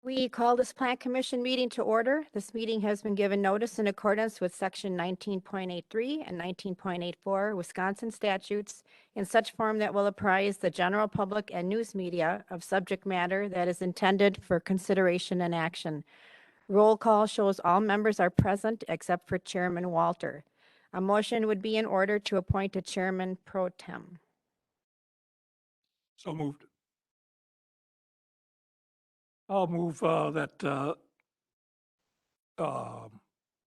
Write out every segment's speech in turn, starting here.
We call this Plan Commission meeting to order. This meeting has been given notice in accordance with Section 19.83 and 19.84 Wisconsin statutes in such form that will apprise the general public and news media of subject matter that is intended for consideration and action. Roll call shows all members are present except for Chairman Walter. A motion would be in order to appoint a chairman pro tem. So moved. I'll move that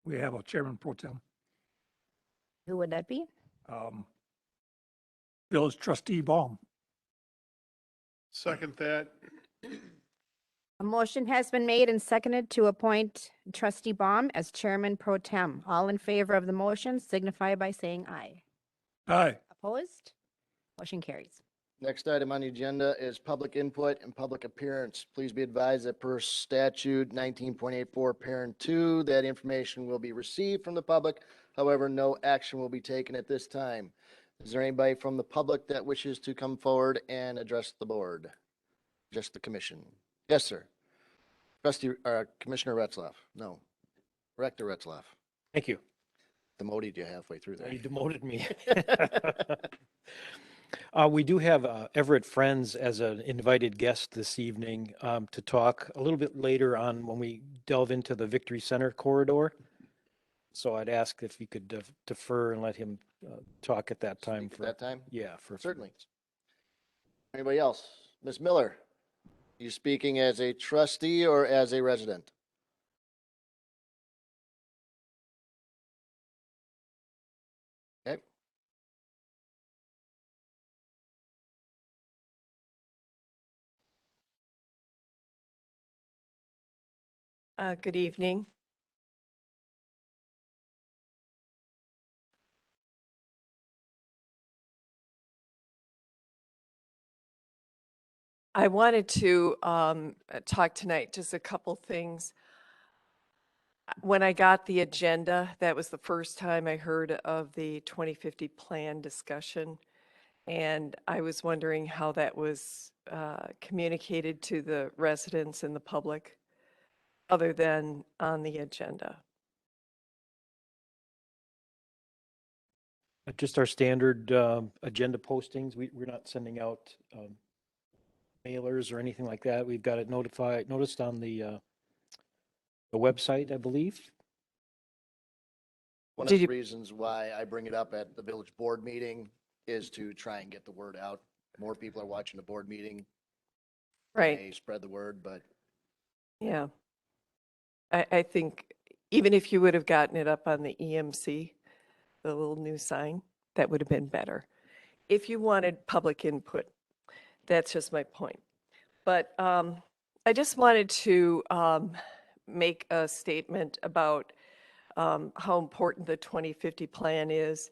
we have a chairman pro tem. Who would that be? Village trustee Baum. Second that. A motion has been made and seconded to appoint trustee Baum as chairman pro tem. All in favor of the motion signify by saying aye. Aye. Opposed? Motion carries. Next item on the agenda is public input and public appearance. Please be advised that per statute 19.84 parent 2, that information will be received from the public. However, no action will be taken at this time. Is there anybody from the public that wishes to come forward and address the board? Just the commission? Yes, sir. Commissioner Retzlaff. No. Director Retzlaff. Thank you. Demoted you halfway through there. You demoted me. We do have Everett Friends as an invited guest this evening to talk a little bit later on when we delve into the Victory Center corridor. So I'd ask if you could defer and let him talk at that time. Speak at that time? Yeah, for a few Certainly. minutes. Anybody else? Ms. Miller, you speaking as a trustee or as a resident? Okay. Good evening. I wanted to talk tonight just a couple things. When I got the agenda, that was the first time I heard of the 2050 plan discussion. And I was wondering how that was communicated to the residents and the public, other than on the agenda. Just our standard agenda postings. We're not sending out mailers or anything like that. We've got it noticed on the website, I believe. One of Did the you- reasons why I bring it up at the village board meeting is to try and get the word out. More people are watching the board meeting. Right. May spread the word, but Yeah. I think even if you would have gotten it up on the EMC, the little new sign, that would have been better. If you wanted public input, that's just my point. But I just wanted to make a statement about how important the 2050 plan is.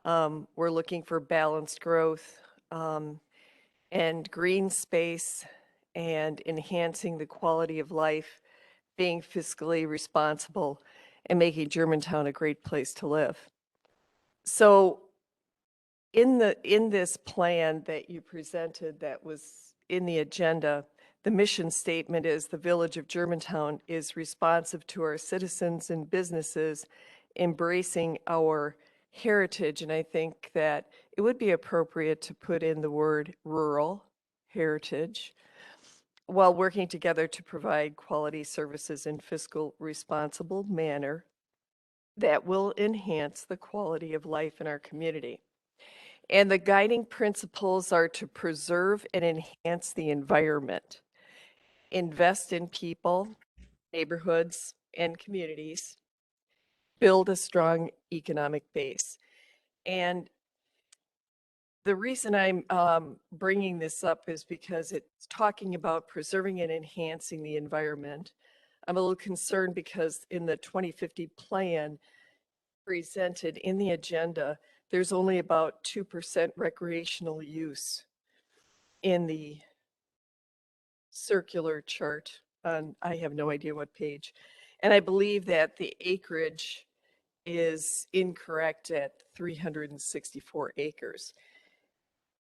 We're looking for balanced growth and green space and enhancing the quality of life, being fiscally responsible, and making Germantown a great place to live. So in this plan that you presented that was in the agenda, the mission statement is the Village of Germantown is responsive to our citizens and businesses, embracing our heritage. And I think that it would be appropriate to put in the word rural heritage while working together to provide quality services in fiscal responsible manner that will enhance the quality of life in our community. And the guiding principles are to preserve and enhance the environment, invest in people, neighborhoods, and communities, build a strong economic base. And the reason I'm bringing this up is because it's talking about preserving and enhancing the environment. I'm a little concerned because in the 2050 plan presented in the agenda, there's only about 2% recreational use in the circular chart on, I have no idea what page. And I believe that the acreage is incorrect at 364 acres.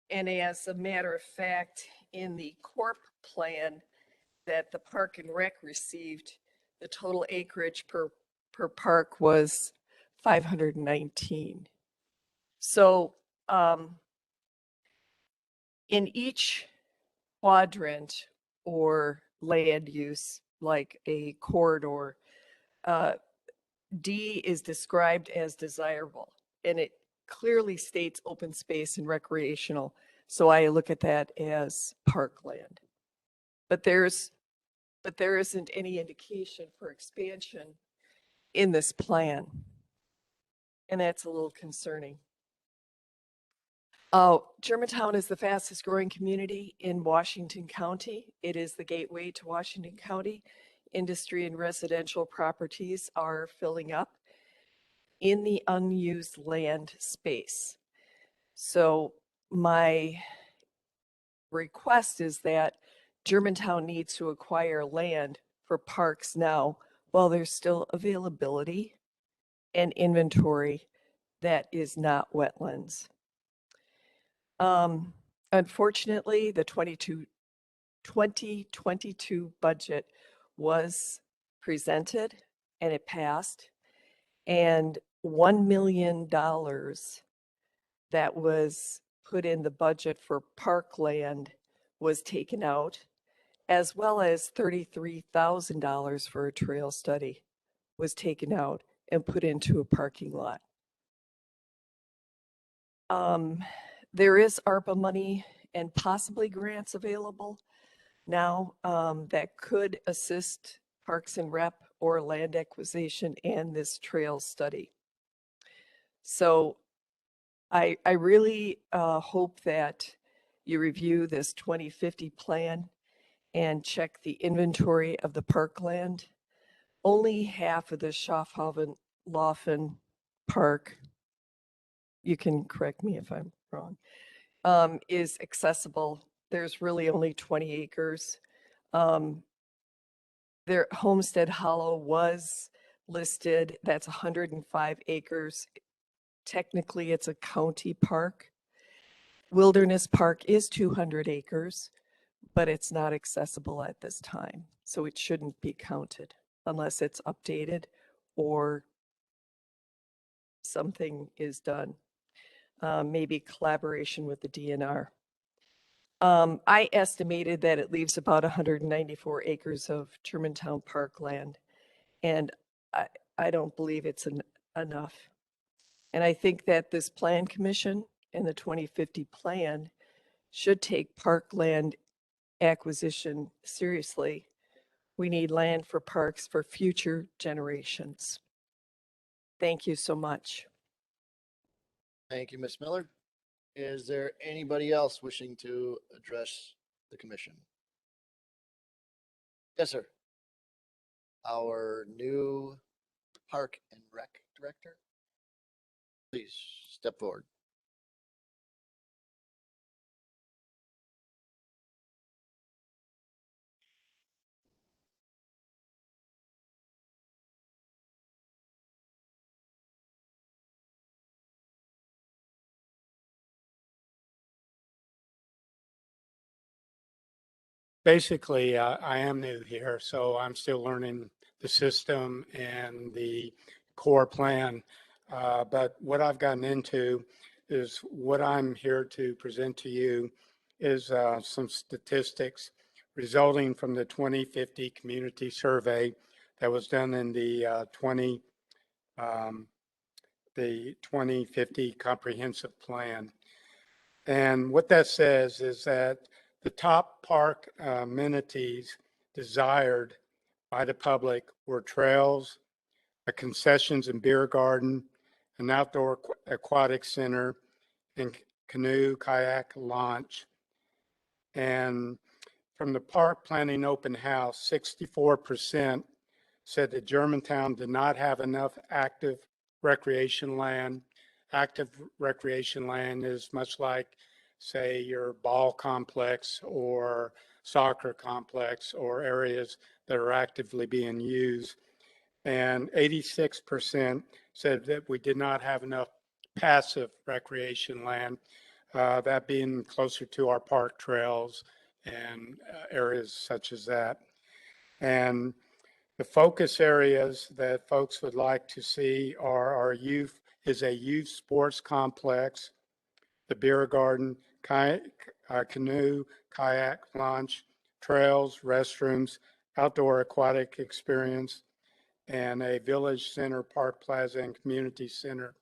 And as a matter of fact, in the CORP plan, that the Park and Rec received, the total acreage per park was 519. So in each quadrant or land use, like a corridor, D is described as desirable, and it clearly states open space and recreational. So I look at that as parkland. But there isn't any indication for expansion in this plan. And that's a little concerning. Germantown is the fastest growing community in Washington County. It is the gateway to Washington County. Industry and residential properties are filling up in the unused land space. So my request is that Germantown needs to acquire land for parks now while there's still availability and inventory that is not wetlands. Unfortunately, the 2022 budget was presented and it passed, and $1 million that was put in the budget for parkland was taken out, as well as $33,000 for a trail study was taken out and put into a parking lot. There is ARPA money and possibly grants available now that could assist Parks and Rep or land acquisition and this trail study. So I really hope that you review this 2050 plan and check the inventory of the parkland. Only half of the Schaffhofen Park, you can correct me if I'm wrong, is accessible. There's really only 20 acres. Their Homestead Hollow was listed, that's 105 acres. Technically, it's a county park. Wilderness Park is 200 acres, but it's not accessible at this time. So it shouldn't be counted unless it's updated or something is done. Maybe collaboration with the DNR. I estimated that it leaves about 194 acres of Germantown parkland, and I don't believe it's enough. And I think that this plan commission and the 2050 plan should take parkland acquisition seriously. We need land for parks for future generations. Thank you so much. Thank you, Ms. Miller. Is there anybody else wishing to address the commission? Yes, sir. Our new Park and Rec Director. Please step forward. Basically, I am new here, so I'm still learning the system and the core plan. But what I've gotten into is what I'm here to present to you is some statistics resulting from the 2050 community survey that was done in the 2050 comprehensive plan. And what that says is that the top park amenities desired by the public were trails, a concessions and beer garden, an outdoor aquatic center, and canoe, kayak, launch. And from the park planning open house, 64% said that Germantown did not have enough active recreation land. Active recreation land is much like, say, your ball complex or soccer complex or areas that are actively being used. And 86% said that we did not have enough passive recreation land, that being closer to our park trails and areas such as that. And the focus areas that folks would like to see are our is a youth sports complex, the beer garden, canoe, kayak launch, trails, restrooms, outdoor aquatic experience, and a village center, park plaza, and community center.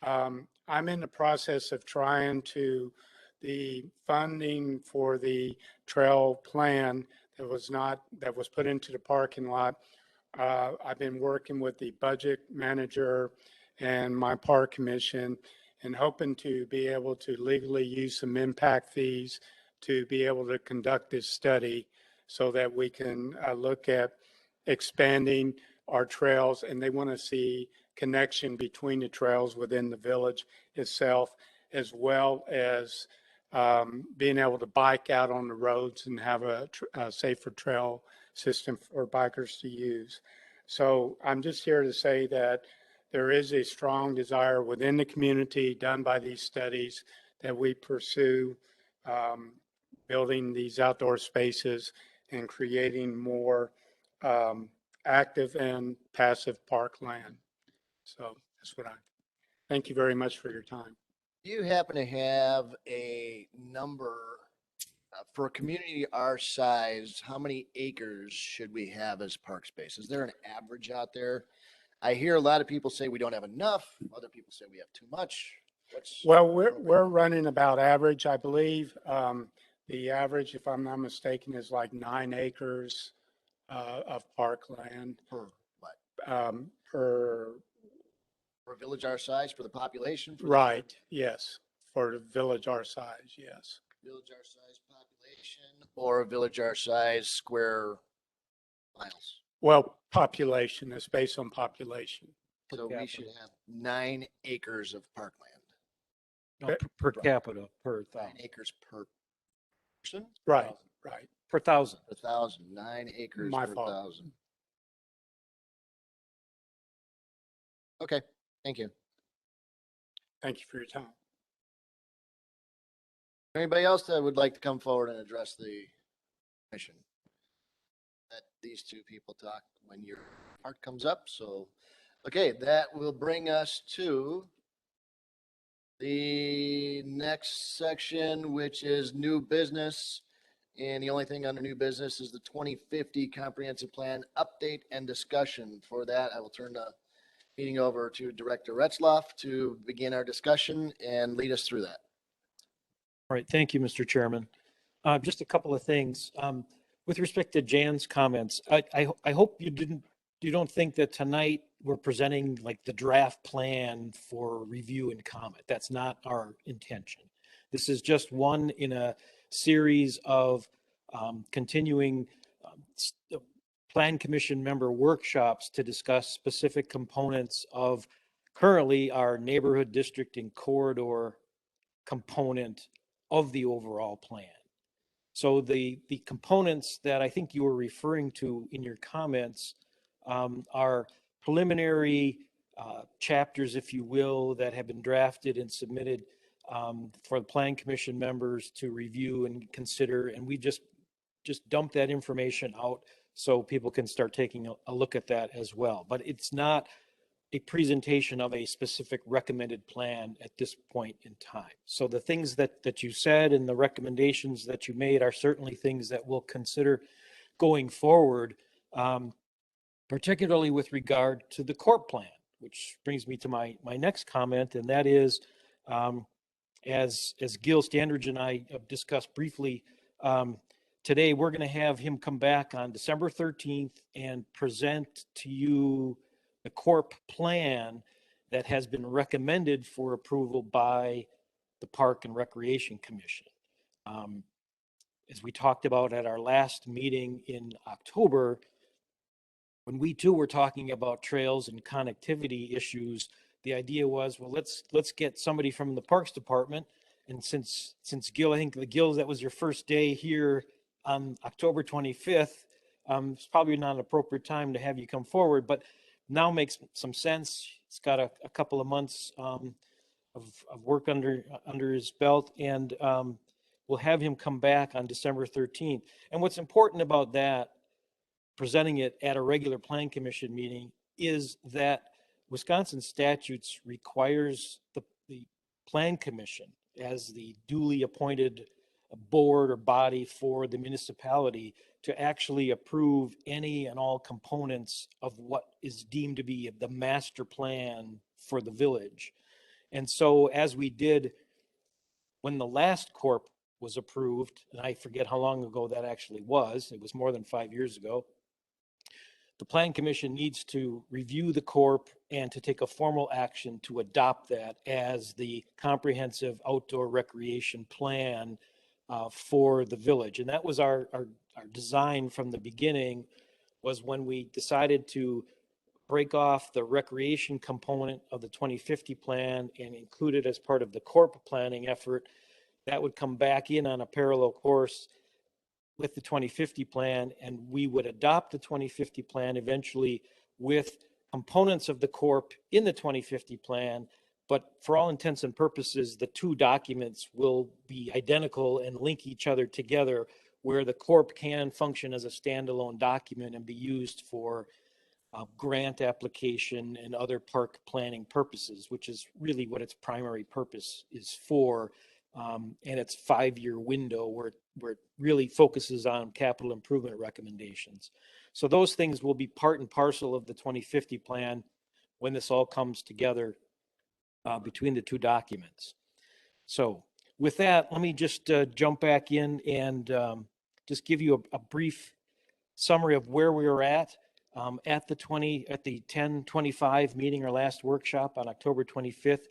I'm in the process of trying to, the funding for the trail plan that was put into the parking lot. I've been working with the budget manager and my park commission and hoping to be able to legally use some impact fees to be able to conduct this study so that we can look at expanding our trails, and they want to see connection between the trails within the village itself, as well as being able to bike out on the roads and have a safer trail system for bikers to use. So I'm just here to say that there is a strong desire within the community done by these studies that we pursue building these outdoor spaces and creating more active and passive parkland. So that's what thank you very much for your time. Do you happen to have a number for a community our size? How many acres should we have as park space? Is there an average out there? I hear a lot of people say we don't have enough. Other people say we have too much. Well, we're running about average, I believe. The average, if I'm not mistaken, is like 9 acres of parkland Per what? Per, For a village our size, for the population? right, yes, for the village our size, yes. Village our size population or a village our size square miles? Well, population is based on population. So we should have 9 acres of parkland, No, per capita, per 9 thousand, acres per person, Right, right. per thousand. 1,000, 9 acres My per fault. 1,000. Okay, thank you. Thank you for your time. Anybody else that would like to come forward and address the commission? Let these two people talk when your part comes up. So, okay, that will bring us to the next section, which is new business. And the only thing under new business is the 2050 comprehensive plan update and discussion. For that, I will turn the meeting over to Director Retzloff to begin our discussion and lead us through that. All right, thank you, Mr. Chairman. Just a couple of things. With respect to Jan's comments, I hope you don't think that tonight we're presenting like the draft plan for review and comment. That's not our intention. This is just one in a series of continuing Plan Commission member workshops to discuss specific components of currently our neighborhood district and corridor component of the overall plan. So the components that I think you were referring to in your comments are preliminary chapters, if you will, that have been drafted and submitted for the Plan Commission members to review and consider. And we just dump that information out so people can start taking a look at that as well. But it's not a presentation of a specific recommended plan at this point in time. So the things that you said and the recommendations that you made are certainly things that we'll consider going forward, particularly with regard to the CORP plan, which brings me to my next comment, and that is, as Gil Standridge and I have discussed briefly today, we're going to have him come back on December 13th and present to you the CORP plan that has been recommended for approval by the Park and Recreation Commission. As we talked about at our last meeting in October, when we too were talking about trails and connectivity issues, the idea was, well, let's get somebody from the Parks Department. And since Gil, I think that was your first day here on October 25th, it's probably not an appropriate time to have you come forward, but now makes some sense. It's got a couple of months of work under his belt, and we'll have him come back on December 13th. And what's important about that presenting it at a regular plan commission meeting is that Wisconsin statutes requires the plan commission as the duly appointed board or body for the municipality to actually approve any and all components of what is deemed to be the master plan for the village. And so as we did when the last corp was approved, and I forget how long ago that actually was, it was more than 5 years ago, the plan commission needs to review the corp and to take a formal action to adopt that as the comprehensive outdoor recreation plan for the village. And that was our design from the beginning, was when we decided to break off the recreation component of the 2050 plan and include it as part of the corp planning effort. That would come back in on a parallel course with the 2050 plan, and we would adopt the 2050 plan eventually with components of the corp in the 2050 plan. But for all intents and purposes, the two documents will be identical and link each other together, where the corp can function as a standalone document and be used for grant application and other park planning purposes, which is really what its primary purpose is for. And its 5-year window where it really focuses on capital improvement recommendations. So those things will be part and parcel of the 2050 plan when this all comes together between the two documents. So with that, let me just jump back in and just give you a brief summary of where we were at the 10/25 meeting, our last workshop on October 25th.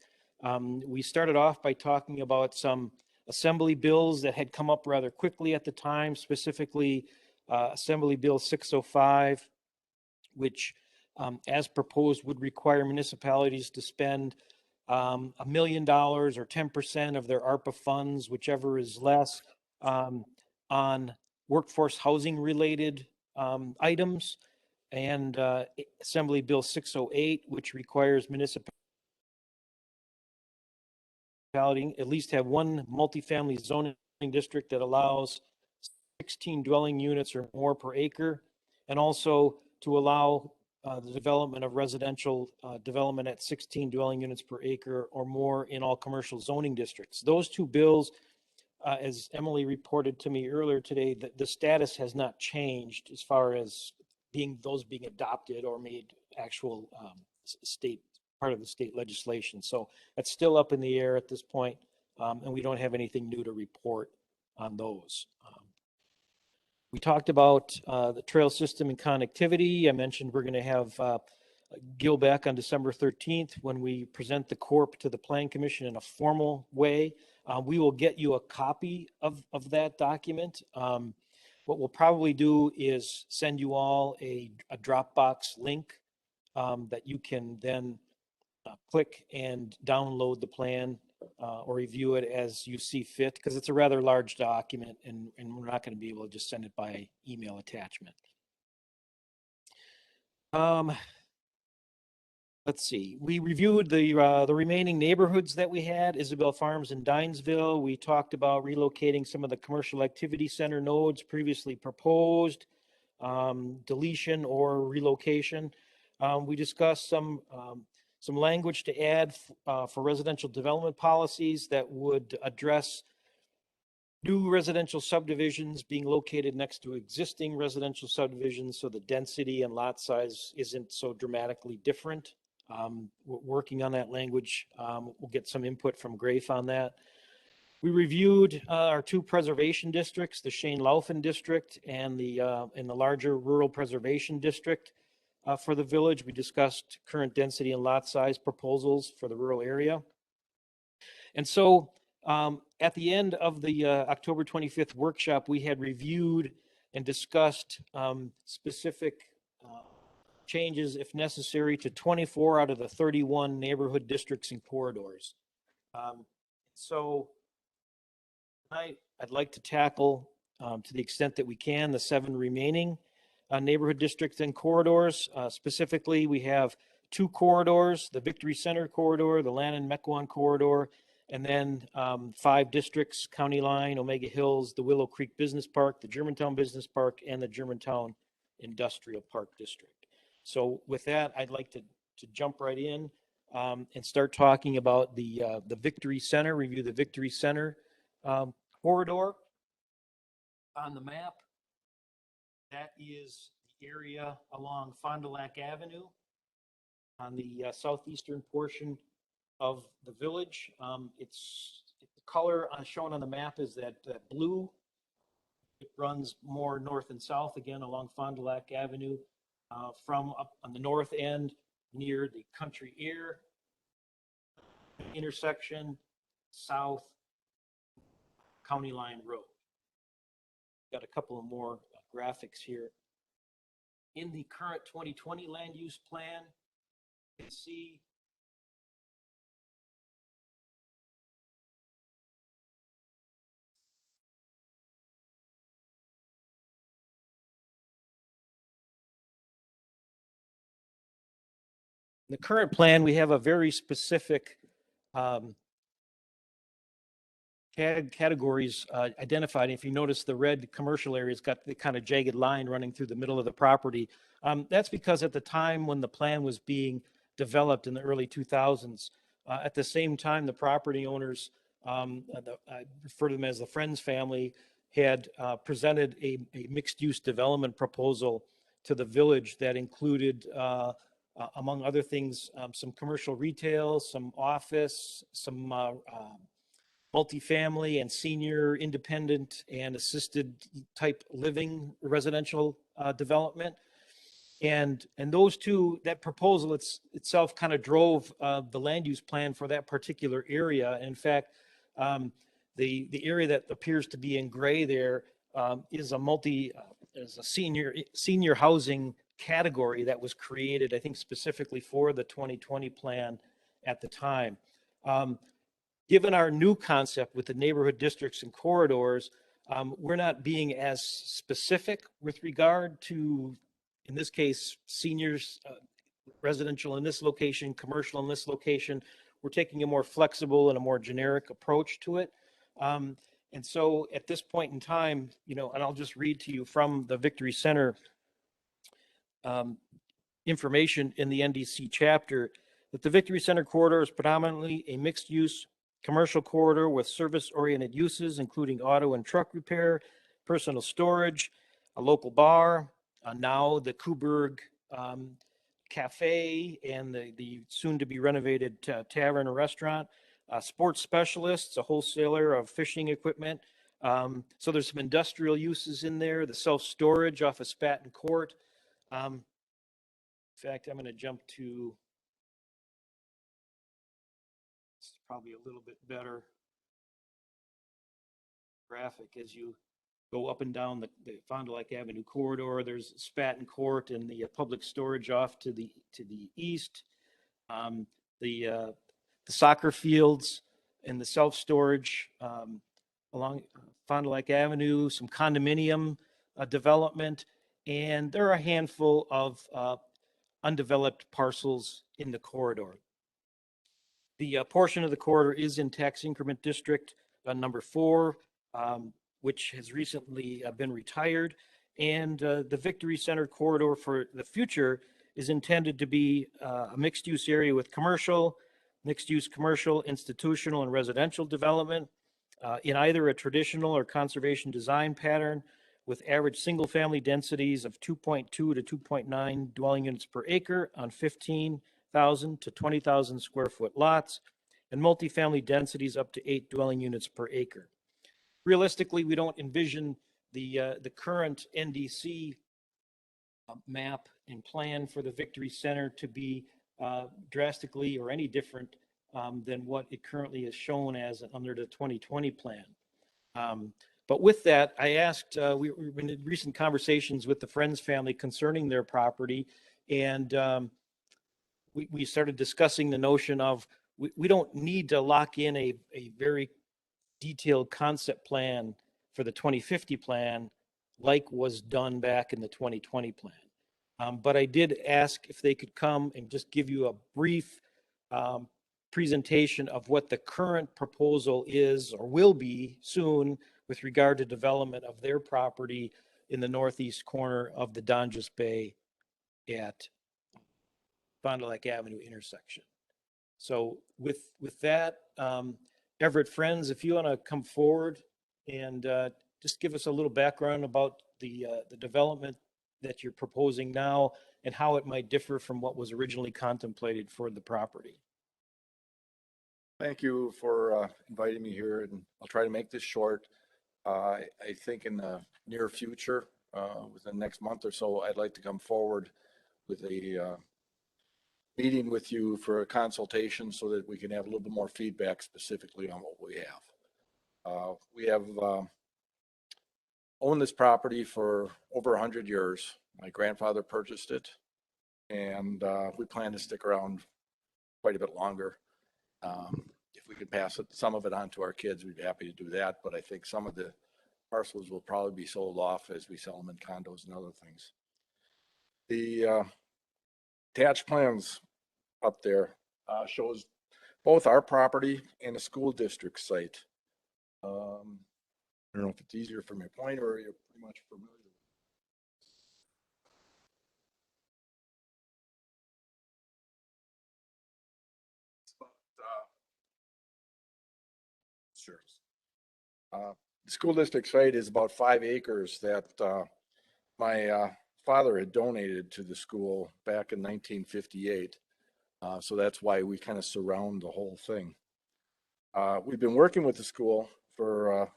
We started off by talking about some assembly bills that had come up rather quickly at the time, specifically Assembly Bill 605, which as proposed would require municipalities to spend $1 million or 10% of their ARPA funds, whichever is less, on workforce housing related items, and Assembly Bill 608, which requires municipalities at least have one multifamily zoning district that allows 16 dwelling units or more per acre, and also to allow the development of residential development at 16 dwelling units per acre or more in all commercial zoning districts. Those two bills, as Emily reported to me earlier today, the status has not changed as far as being adopted or made actual part of the state legislation. So that's still up in the air at this point, and we don't have anything new to report on those. We talked about the trail system and connectivity. I mentioned we're going to have Gil back on December 13th when we present the corp to the Plan Commission in a formal way. We will get you a copy of that document. What we'll probably do is send you all a Dropbox link that you can then click and download the plan or review it as you see fit, because it's a rather large document and we're not going to be able to just send it by email attachment. Let's see, we reviewed the remaining neighborhoods that we had, Isabel Farms and Dinesville. We talked about relocating some of the commercial activity center nodes previously proposed, deletion or relocation. We discussed some language to add for residential development policies that would address new residential subdivisions being located next to existing residential subdivisions, so the density and lot size isn't so dramatically different. We're working on that language. We'll get some input from Grafe on that. We reviewed our two preservation districts, the Shane Laufen district and the larger rural preservation district. For the village, we discussed current density and lot size proposals for the rural area. And so at the end of the October 25th workshop, we had reviewed and discussed specific changes, if necessary, to 24 out of the 31 neighborhood districts and corridors. So I'd like to tackle, to the extent that we can, the 7 remaining neighborhood districts and corridors. Specifically, we have 2 corridors, the Victory Center corridor, the Lannon-Mequon corridor, and then 5 districts: County Line, Omega Hills, the Willow Creek Business Park, the Germantown Business Park, and the Germantown Industrial Park District. So with that, I'd like to jump right in and start talking about the Victory Center, review the Victory Center corridor on the map. That is the area along Fond du Lac Avenue on the southeastern portion of the village. It's the color shown on the map is that blue. It runs more north and south again along Fond du Lac Avenue from up on the north end near the Country Air intersection, south County Line Road. Got a couple of more graphics here. In the current 2020 land use plan, you can see in the current plan, we have a very specific categories identified. If you notice, the red commercial area's got the kind of jagged line running through the middle of the property. That's because at the time when the plan was being developed in the early 2000s, at the same time, the property owners, I refer to them as the Friends family, had presented a mixed-use development proposal to the village that included, among other things, some commercial retail, some office, some multifamily and senior independent and assisted type living residential development. And those two, that proposal itself kind of drove the land use plan for that particular area. In fact, the area that appears to be in gray there is a senior housing category that was created, I think, specifically for the 2020 plan at the time. Given our new concept with the neighborhood districts and corridors, we're not being as specific with regard to, in this case, seniors, residential in this location, commercial in this location. We're taking a more flexible and a more generic approach to it. And so at this point in time, and I'll just read to you from the Victory Center information in the NDC chapter, that the Victory Center corridor is predominantly a mixed-use commercial corridor with service-oriented uses, including auto and truck repair, personal storage, a local bar, now the Kuberg Cafe, and the soon-to-be renovated tavern or restaurant, sports specialists, a wholesaler of fishing equipment. So there's some industrial uses in there, the self-storage off of Spaten Court. In fact, I'm going to jump to probably a little bit better graphic as you go up and down the Fond du Lac Avenue corridor. There's Spaten Court and the public storage off to the east, the soccer fields and the self-storage along Fond du Lac Avenue, some condominium development, and there are a handful of undeveloped parcels in the corridor. The portion of the corridor is in tax increment district number 4, which has recently been retired. And the Victory Center corridor for the future is intended to be a mixed-use area with mixed-use commercial, institutional, and residential development in either a traditional or conservation design pattern with average single-family densities of 2.2 to 2.9 dwelling units per acre on 15,000 to 20,000 square foot lots, and multifamily densities up to 8 dwelling units per acre. Realistically, we don't envision the current NDC map and plan for the Victory Center to be drastically or any different than what it currently is shown as under the 2020 plan. But with that, I asked, we were in recent conversations with the Friends family concerning their property, and we started discussing the notion of we don't need to lock in a very detailed concept plan for the 2050 plan like was done back in the 2020 plan. But I did ask if they could come and just give you a brief presentation of what the current proposal is or will be soon with regard to development of their property in the northeast corner of the Donjas Bay at Fond du Lac Avenue intersection. So with that, Everett Friends, if you want to come forward and just give us a little background about the development that you're proposing now and how it might differ from what was originally contemplated for the property. Thank you for inviting me here, and I'll try to make this short. I think in the near future, within the next month or so, I'd like to come forward with a meeting with you for a consultation so that we can have a little bit more feedback specifically on what we have. We have owned this property for over 100 years. My grandfather purchased it, and we plan to stick around quite a bit longer. If we could pass some of it on to our kids, we'd be happy to do that. But I think some of the parcels will probably be sold off as we sell them in condos and other things. The attached plans up there shows both our property and the school district site. I don't know if it's easier from your point or you're pretty much familiar. Sure. The school district site is about 5 acres that my father had donated to the school back in 1958. So that's why we kind of surround the whole thing. We've been working with the school for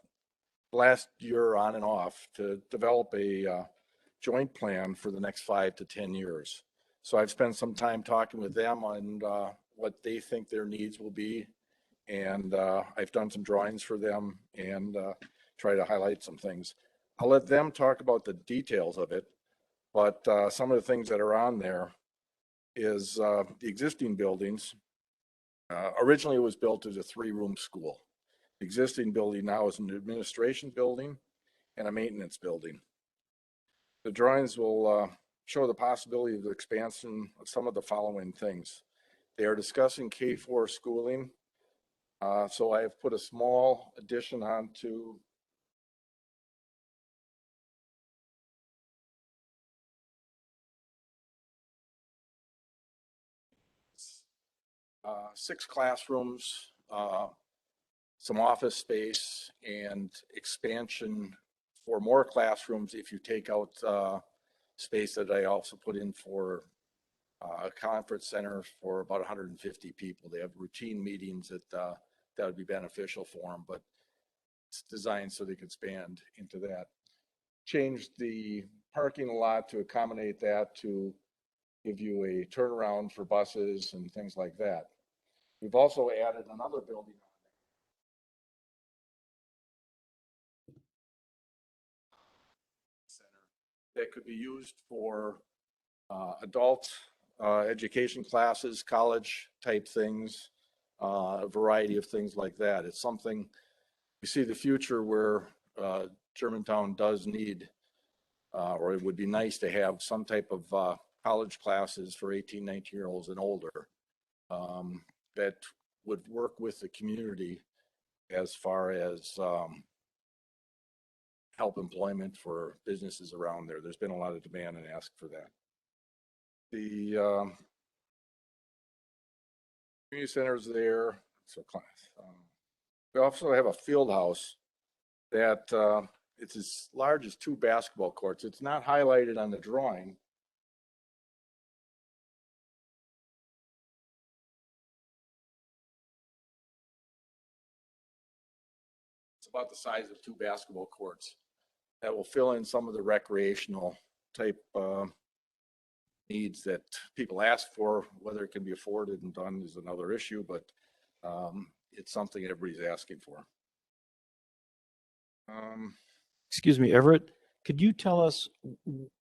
last year on and off to develop a joint plan for the next 5 to 10 years. So I've spent some time talking with them on what they think their needs will be. And I've done some drawings for them and try to highlight some things. I'll let them talk about the details of it, but some of the things that are on there is the existing buildings. Originally, it was built as a 3-room school. The existing building now is an administration building and a maintenance building. The drawings will show the possibility of the expansion of some of the following things. They are discussing K-4 schooling. So I have put a small addition onto six classrooms, some office space, and expansion for more classrooms if you take out space that I also put in for a conference center for about 150 people. They have routine meetings that would be beneficial for them, but it's designed so they can expand into that. Changed the parking lot to accommodate that, to give you a turnaround for buses and things like that. We've also added another building on center that could be used for adult education classes, college type things, a variety of things like that. It's something we see the future where Germantown does need, or it would be nice to have some type of college classes for 18, 19-year-olds and older that would work with the community as far as help employment for businesses around there. There's been a lot of demand and ask for that. The community center is there. So we also have a field house that it's as large as 2 basketball courts. It's not highlighted on the drawing. It's about the size of 2 basketball courts that will fill in some of the recreational type needs that people ask for. Whether it can be afforded and done is another issue, but it's something everybody's asking for. Excuse me, Everett, could you tell us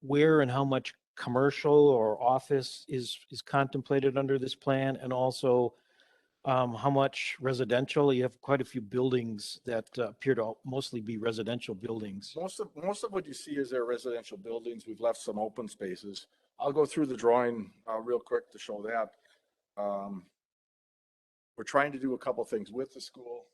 where and how much commercial or office is contemplated under this plan? And also how much residential? You have quite a few buildings that appear to mostly be residential buildings. Most of what you see is their residential buildings. We've left some open spaces. I'll go through the drawing real quick to show that. We're trying to do a couple things with the school.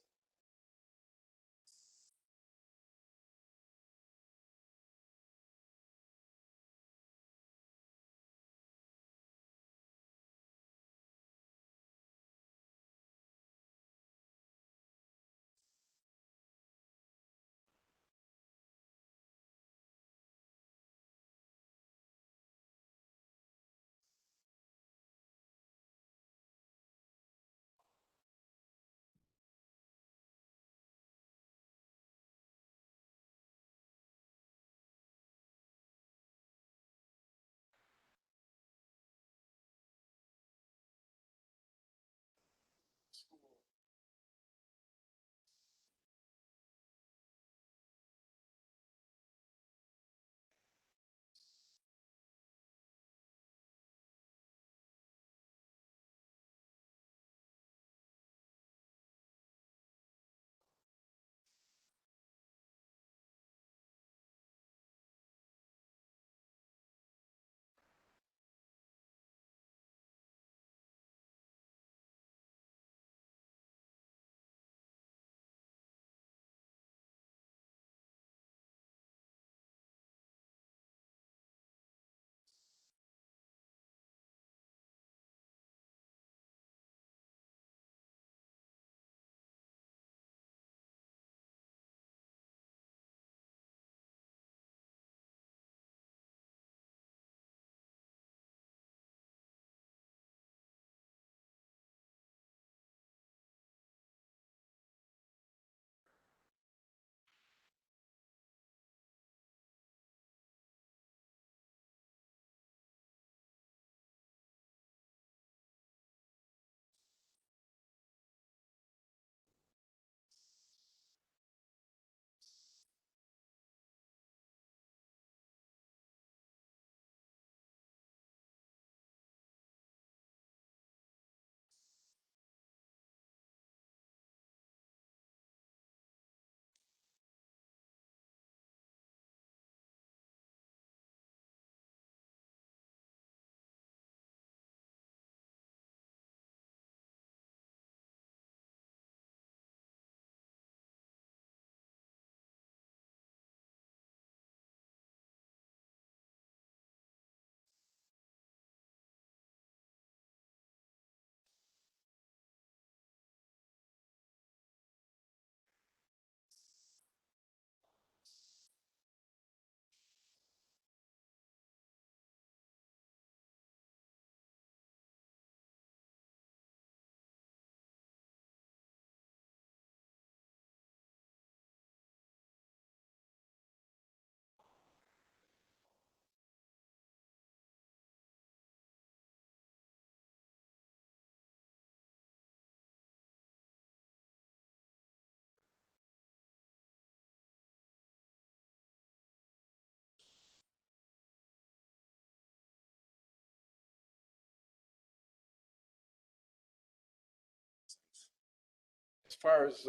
As far as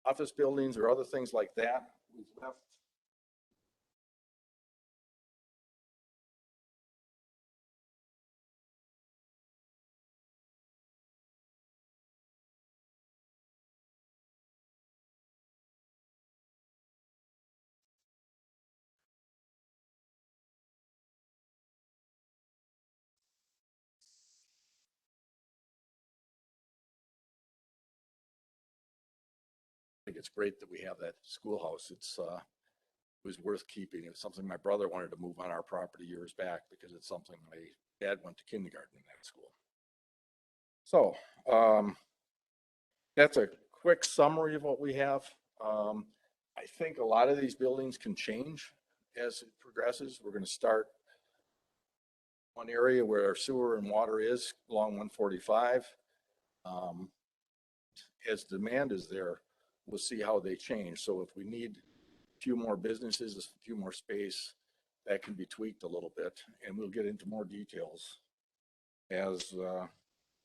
office buildings or other things like that, we've left. I think it's great that we have that schoolhouse. It was worth keeping. It was something my brother wanted to move on our property years back because it's something my dad went to kindergarten in that school. So, that's a quick summary of what we have. I think a lot of these buildings can change as it progresses. We're going to start one area where our sewer and water is along 145. As demand is there, we'll see how they change. So if we need a few more businesses, a few more space, that can be tweaked a little bit, and we'll get into more details as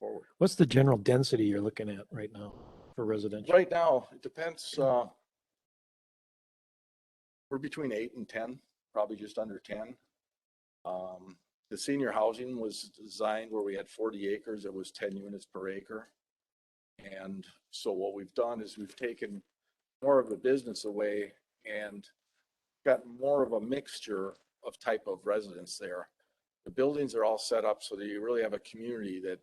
forward. What's the general density you're looking at right now for residential? Right now, it depends. We're between 8 and 10, probably just under 10. The senior housing was designed where we had 40 acres. It was 10 units per acre. And so what we've done is we've taken more of the business away and gotten more of a mixture of type of residents there. The buildings are all set up so that you really have a community that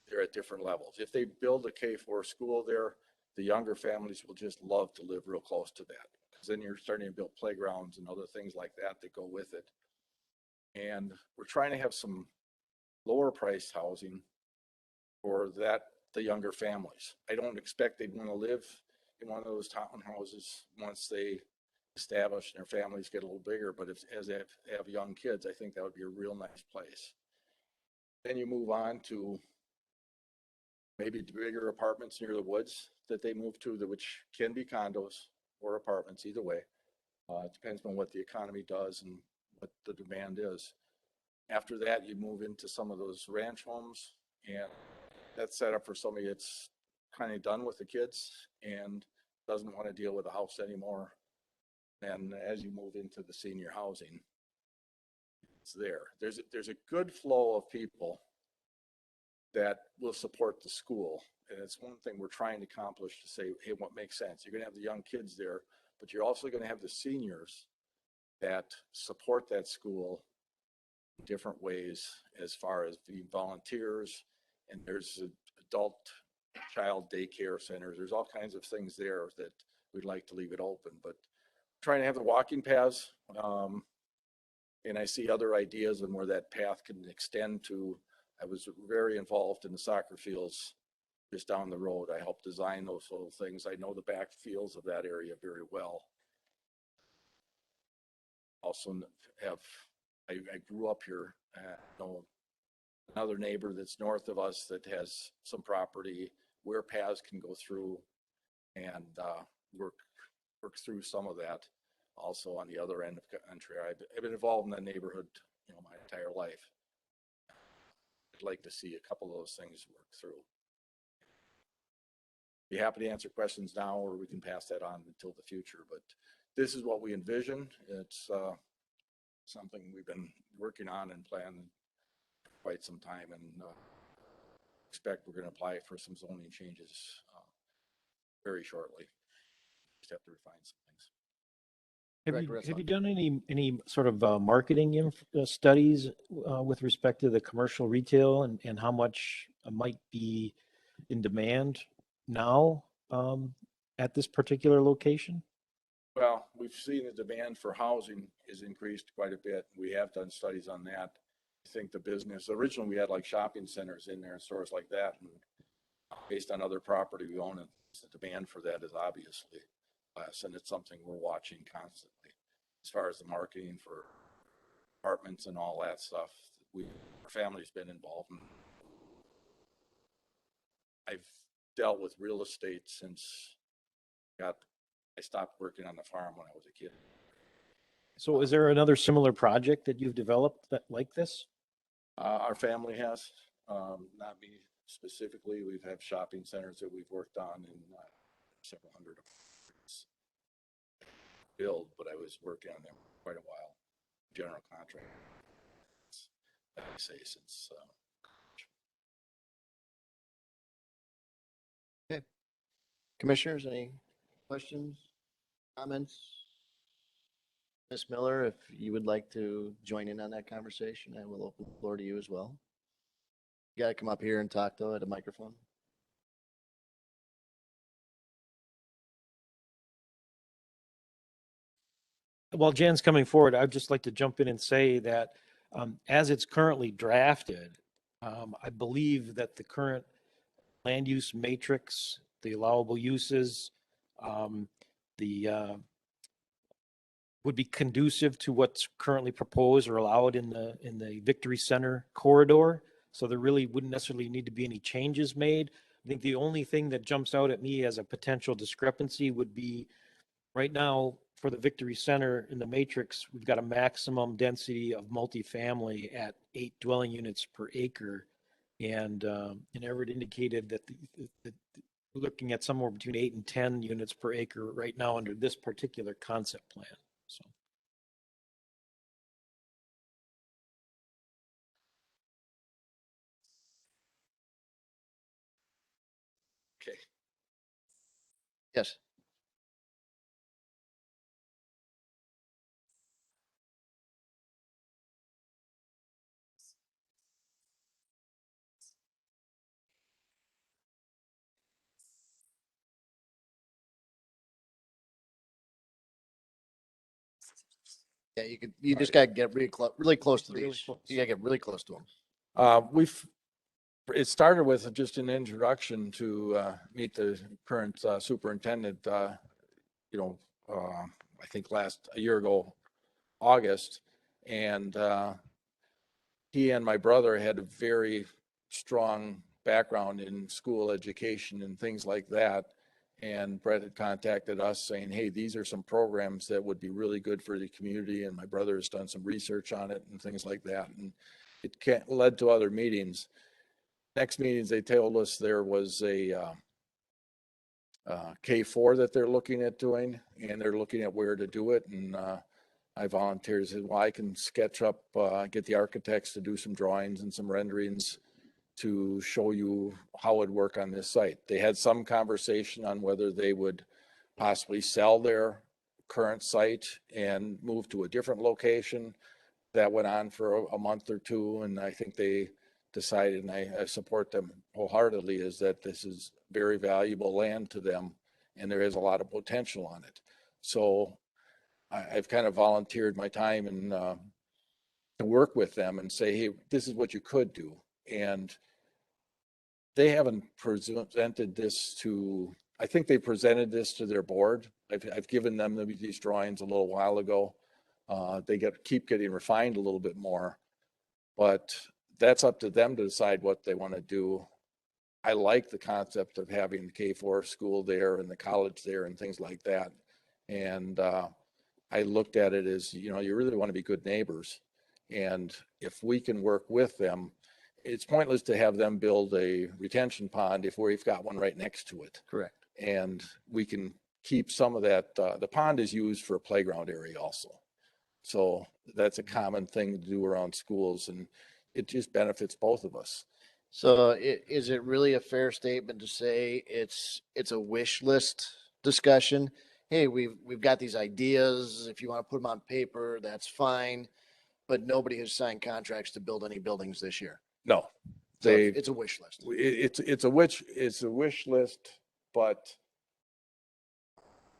they're at different levels. If they build a K-4 school there, the younger families will just love to live real close to that, because then you're starting to build playgrounds and other things like that that go with it. And we're trying to have some lower priced housing for the younger families. I don't expect they'd want to live in one of those townhouses once they establish and their families get a little bigger, but as they have young kids, I think that would be a real nice place. Then you move on to maybe bigger apartments near the woods that they move to, which can be condos or apartments, either way. It depends on what the economy does and what the demand is. After that, you move into some of those ranch homes, and that's set up for somebody that's kind of done with the kids and doesn't want to deal with a house anymore. And as you move into the senior housing, it's there. There's a good flow of people that will support the school. And it's one thing we're trying to accomplish, to say, hey, what makes sense? You're going to have the young kids there, but you're also going to have the seniors that support that school in different ways, as far as being volunteers. And there's adult child daycare centers. There's all kinds of things there that we'd like to leave it open, but trying to have the walking paths. And I see other ideas on where that path can extend to. I was very involved in the soccer fields just down the road. I helped design those little things. I know the back fields of that area very well. Also I grew up here. I know another neighbor that's north of us that has some property where paths can go through and work through some of that. Also on the other end of the country, I've been involved in that neighborhood, my entire life. I'd like to see a couple of those things work through. Be happy to answer questions now, or we can pass that on until the future, but this is what we envision. It's something we've been working on and planning for quite some time, and expect we're going to apply for some zoning changes very shortly. Just have to refine some things. Have you done any sort of marketing studies with respect to the commercial retail and how much might be in demand now at this particular location? Well, we've seen the demand for housing is increased quite a bit. We have done studies on that. I think the business, originally we had like shopping centers in there and stores like that. And based on other property we own, the demand for that is obviously less. And it's something we're watching constantly. As far as the marketing for apartments and all that stuff, our family's been involved in. I've dealt with real estate since I stopped working on the farm when I was a kid. So is there another similar project that you've developed like this? Our family has, not me specifically. We've had shopping centers that we've worked on and several hundred of build, but I was working on them for quite a while. General contractor, I say, since Commissioners, any questions, comments? Ms. Miller, if you would like to join in on that conversation, I will open the floor to you as well. You gotta come up here and talk though at a microphone. While Jan's coming forward, I'd just like to jump in and say that as it's currently drafted, I believe that the current land use matrix, the allowable uses, the would be conducive to what's currently proposed or allowed in the Victory Center corridor. So there really wouldn't necessarily need to be any changes made. I think the only thing that jumps out at me as a potential discrepancy would be right now for the Victory Center in the matrix, we've got a maximum density of multifamily at 8 dwelling units per acre. And Everett indicated that we're looking at somewhere between 8 and 10 units per acre right now under this particular concept plan. So. okay. Yes. Yeah, you just gotta get really close to Really these. close. You gotta get really close to them. It started with just an introduction to meet the current superintendent, I think a year ago, August. And he and my brother had a very strong background in school education and things like that. And Brett had contacted us saying, hey, these are some programs that would be really good for the community. And my brother has done some research on it and things like that. And it led to other meetings. Next meetings, they told us there was a K4 that they're looking at doing, and they're looking at where to do it. And I volunteered, said, well, I can sketch up, get the architects to do some drawings and some renderings to show you how it'd work on this site. They had some conversation on whether they would possibly sell their current site and move to a different location. That went on for a month or two, and I think they decided, and I support them wholeheartedly, is that this is very valuable land to them and there is a lot of potential on it. So I've kind of volunteered my time and to work with them and say, hey, this is what you could do. And they haven't presented this to, I think they presented this to their board. I've given them these drawings a little while ago. They keep getting refined a little bit more, but that's up to them to decide what they want to do. I like the concept of having the K4 school there and the college there and things like that. And I looked at it as, you really want to be good neighbors. And if we can work with them, it's pointless to have them build a retention pond if we've got one right next to it. Correct. And we can keep some of that. The pond is used for a playground area also. So that's a common thing to do around schools, and it just benefits both of us. So is it really a fair statement to say it's a wish list discussion? Hey, we've got these ideas. If you want to put them on paper, that's fine. But nobody has signed contracts to build any buildings this year. No, So they, it's a wish list. it's a wish list, but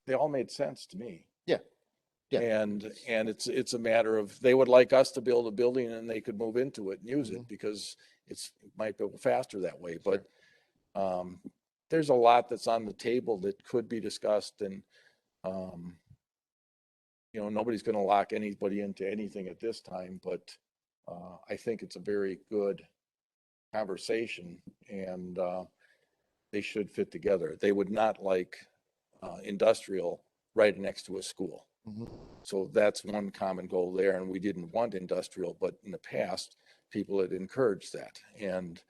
they all made sense to me. Yeah. Yeah. And it's a matter of, they would like us to build a building and they could move into it and use it because it might go faster that way. But there's a lot that's on the table that could be discussed, and nobody's going to lock anybody into anything at this time, but I think it's a very good conversation, and they should fit together. They would not like industrial right next to a school. So that's one common goal there. And we didn't want industrial, but in the past, people had encouraged that. And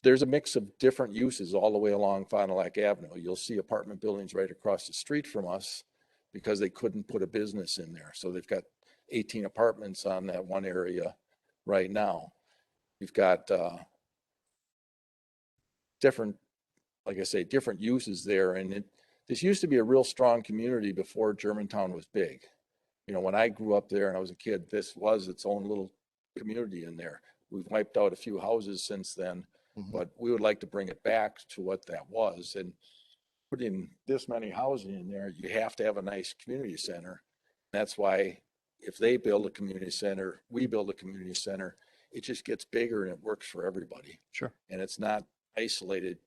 there's a mix of different uses all the way along Fond du Lac Avenue. You'll see apartment buildings right across the street from us because they couldn't put a business in there. So they've got 18 apartments on that one area right now. You've got different, like I say, different uses there. And this used to be a real strong community before Germantown was big. You know, when I grew up there and I was a kid, this was its own little community in there. We've wiped out a few houses since then, but we would like to bring it back to what that was. And putting this many housing in there, you have to have a nice community center. That's why if they build a community center, we build a community center, it just gets bigger and it works for everybody. Sure. And it's not isolated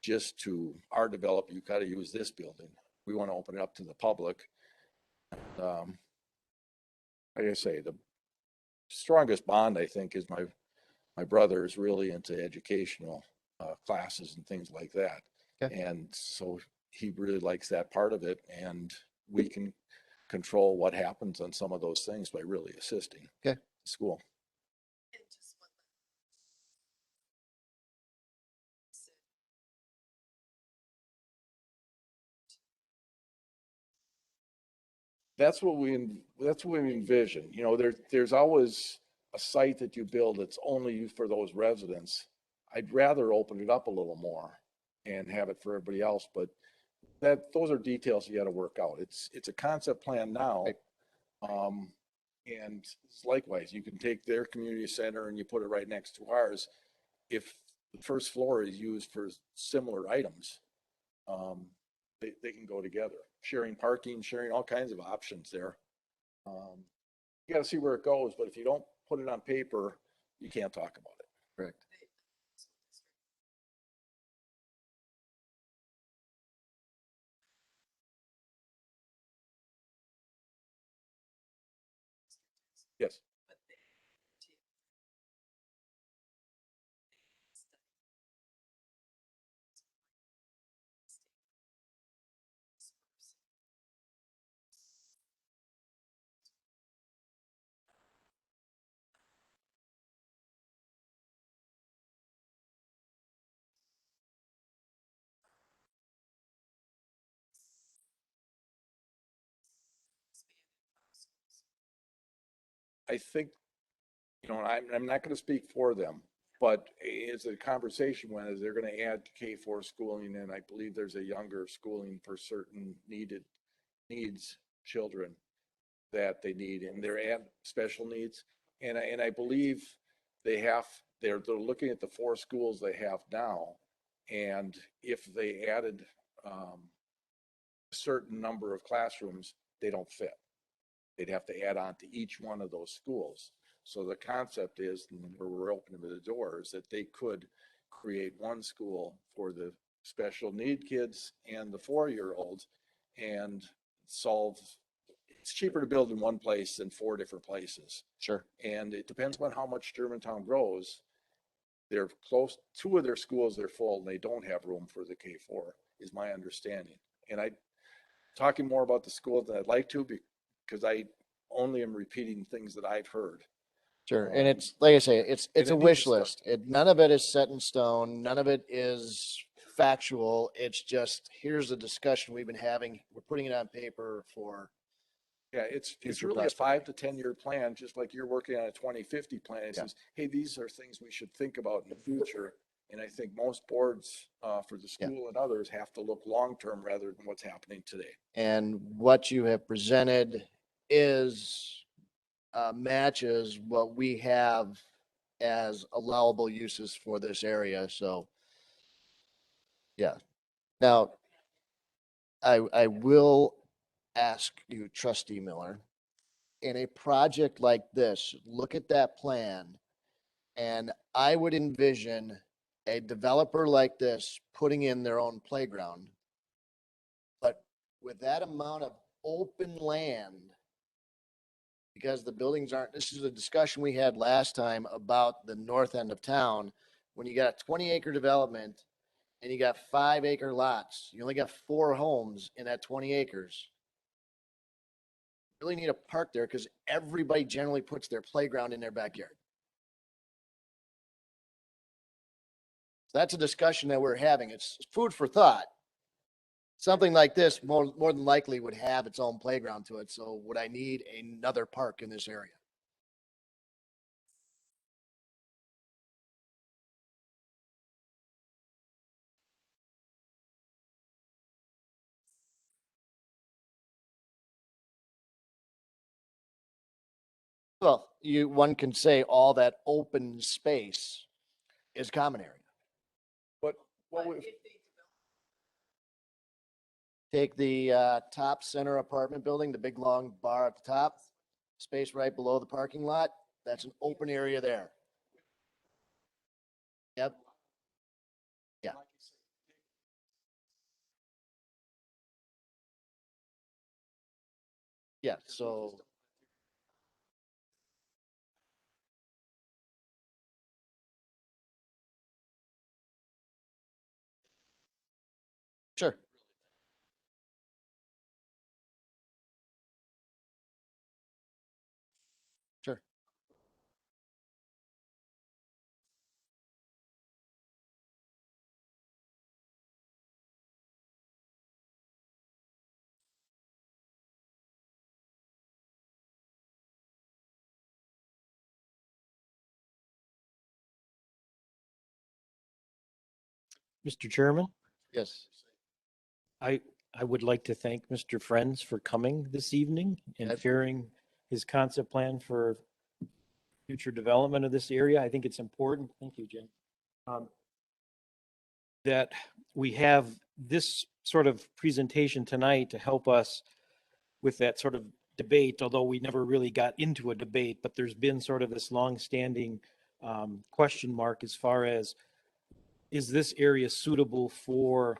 just to our developer. You got to use this building. We want to open it up to the public. Like I say, the strongest bond, I think, is my brother is really into educational classes and things like that. Okay. And so he really likes that part of it, and we can control what happens on some of those things by really assisting. Okay. The school. That's what we envision. You know, there's always a site that you build that's only used for those residents. I'd rather open it up a little more and have it for everybody else, but those are details you got to work out. It's a concept plan now. And likewise, you can take their community center and you put it right next to ours. If the first floor is used for similar items, they can go together. Sharing parking, sharing all kinds of options there. You got to see where it goes, but if you don't put it on paper, you can't talk about it. Correct. Yes. I think, you know, I'm not going to speak for them, but as the conversation went, is they're going to add K-4 schooling, and I believe there's a younger schooling for certain needs children that they need, and they're add special needs. And I believe they're looking at the 4 schools they have now, and if they added a certain number of classrooms, they don't fit. They'd have to add on to each one of those schools. So the concept is, where we're opening the doors, that they could create one school for the special need kids and the 4-year-olds and solve. It's cheaper to build in one place than 4 different places. Sure. And it depends on how much Germantown grows. They're close, 2 of their schools, they're full and they don't have room for the K-4 is my understanding. And talking more about the school than I'd like to, because I only am repeating things that I've heard. Sure. And it's, like I say, it's it a needs wish to start. list. None of it is set in stone. None of it is factual. It's just, here's the discussion we've been having. We're putting it on paper for, Yeah, it's Future really a prosperity. 5 to 10 year plan, just like you're working on a 2050 plan. It Yeah. says, hey, these are things we should think about in the future. And I think most boards for the Yeah. school and others have to look long-term rather than what's happening today. and what you have presented is, matches what we have as allowable uses for this area. So, yeah. Now, I will ask you, trustee Miller, in a project like this, look at that plan. And I would envision a developer like this putting in their own playground. But with that amount of open land, because the buildings aren't, this is a discussion we had last time about the north end of town. When you got a 20-acre development and you got 5-acre lots, you only got 4 homes in that 20 acres. Really need a park there because everybody generally puts their playground in their backyard. that's a discussion that we're having. It's food for thought. Something like this more than likely would have its own playground to it. So would I need another park in this area? Well, one can say all that open space is common area. But what we, Take the top center apartment building, the big long bar at the top, space right below the parking lot. That's an open area there. Yep. Yeah. Yeah, so. Sure. Sure. Mr. Chairman, Yes. I, I would like to thank Mr. Friends for coming this evening and Yep. sharing his concept plan for future development of this area. I think it's important. Thank you, Jim. That we have this sort of presentation tonight to help us with that sort of debate, although we never really got into a debate, but there's been sort of this longstanding question mark as far as, is this area suitable for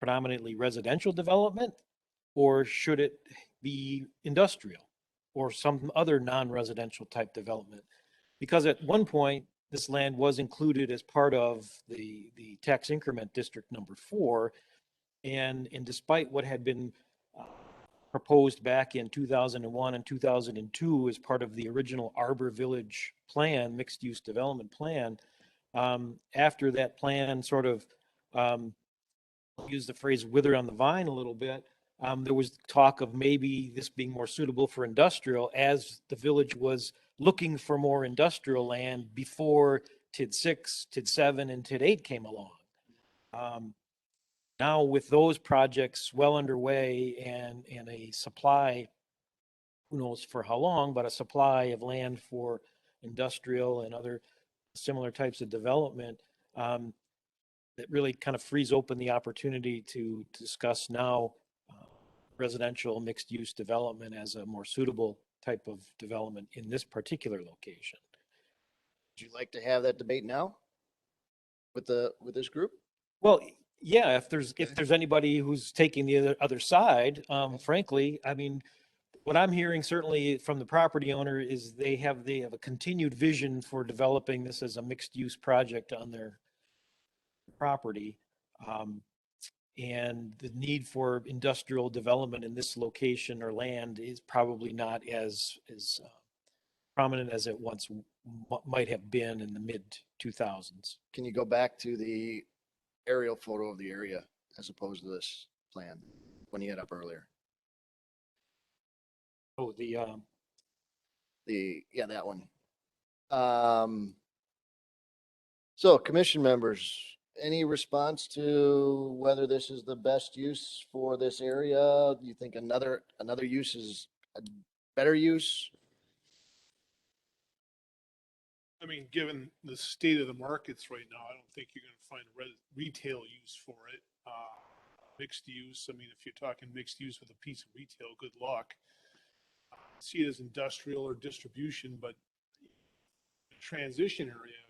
predominantly residential development, or should it be industrial or some other non-residential type development? Because at one point, this land was included as part of the tax increment district number 4. And despite what had been proposed back in 2001 and 2002 as part of the original Arbor Village plan, mixed use development plan, after that plan sort of, use the phrase wither on the vine a little bit, there was talk of maybe this being more suitable for industrial as the village was looking for more industrial land before TID 6, TID 7, and TID 8 came along. Now with those projects well underway and a supply, who knows for how long, but a supply of land for industrial and other similar types of development, that really kind of frees open the opportunity to discuss now residential mixed use development as a more suitable type of development in this particular location. Would you like to have that debate now with this group? Well, yeah, if there's anybody who's taking the other side, frankly, I mean, what I'm hearing certainly from the property owner is they have a continued vision for developing this as a mixed use project on their property. And the need for industrial development in this location or land is probably not as prominent as it once might have been in the mid 2000s. Can you go back to the aerial photo of the area as opposed to this plan when you had up earlier? Oh, Yeah, that one. So commission members, any response to whether this is the best use for this area? Do you think another use is a better use? I mean, given the state of the markets right now, I don't think you're gonna find retail use for it. Mixed use, I mean, if you're talking mixed use with a piece of retail, good luck. See it as industrial or distribution, but the transition area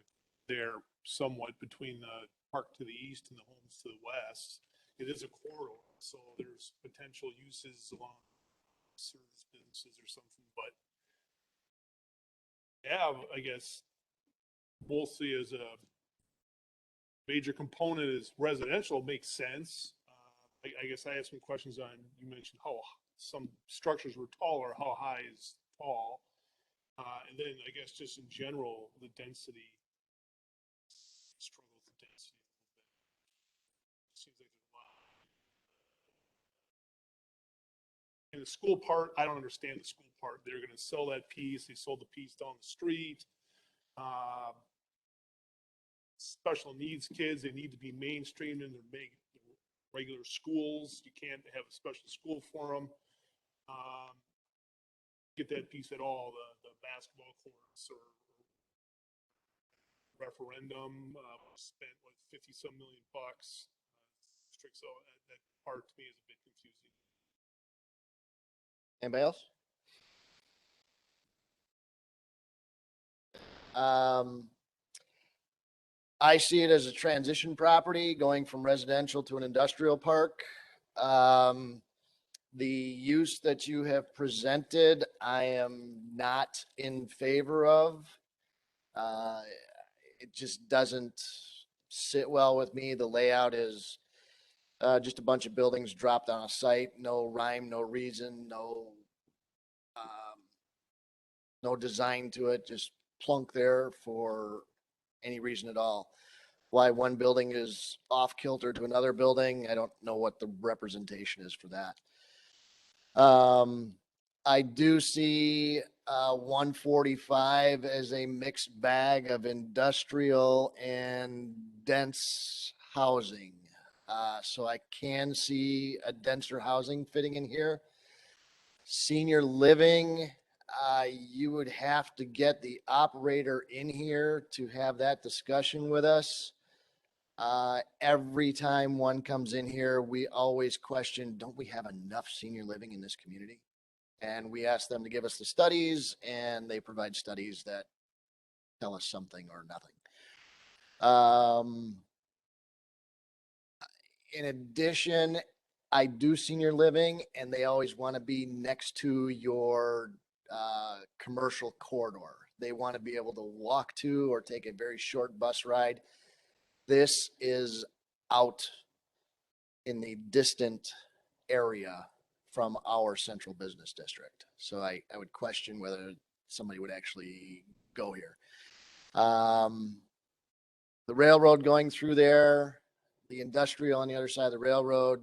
there somewhat between the park to the east and the homes to the west, it is a corridor, so there's potential uses along service businesses or something, but yeah, I guess mostly as a major component is residential makes sense. I guess I have some questions on, you mentioned how some structures were taller, how high is tall? And then I guess just in general, the density struggle with the density a little bit. Seems like there's a lot. And the school part, I don't understand the school part. They're gonna sell that piece. They sold the piece down the street. Special needs kids, they need to be mainstreamed in their regular schools. You can't have a special school for them. Get that piece at all, the basketball courts or referendum, spent what, 50-some million bucks. So that part to me is a bit confusing. Anybody else? I see it as a transition property going from residential to an industrial park. The use that you have presented, I am not in favor of. It just doesn't sit well with me. The layout is just a bunch of buildings dropped on a site, no rhyme, no reason, no design to it, just plunk there for any reason at all. Why one building is off kilter to another building, I don't know what the representation is for that. I do see 145 as a mixed bag of industrial and dense housing. So I can see a denser housing fitting in here. Senior living, you would have to get the operator in here to have that discussion with us. Every time one comes in here, we always question, don't we have enough senior living in this community? And we ask them to give us the studies, and they provide studies that tell us something or nothing. In addition, I do senior living, and they always want to be next to your commercial corridor. They want to be able to walk to or take a very short bus ride. This is out in the distant area from our central business district. So I would question whether somebody would actually go here. The railroad going through there, the industrial on the other side of the railroad,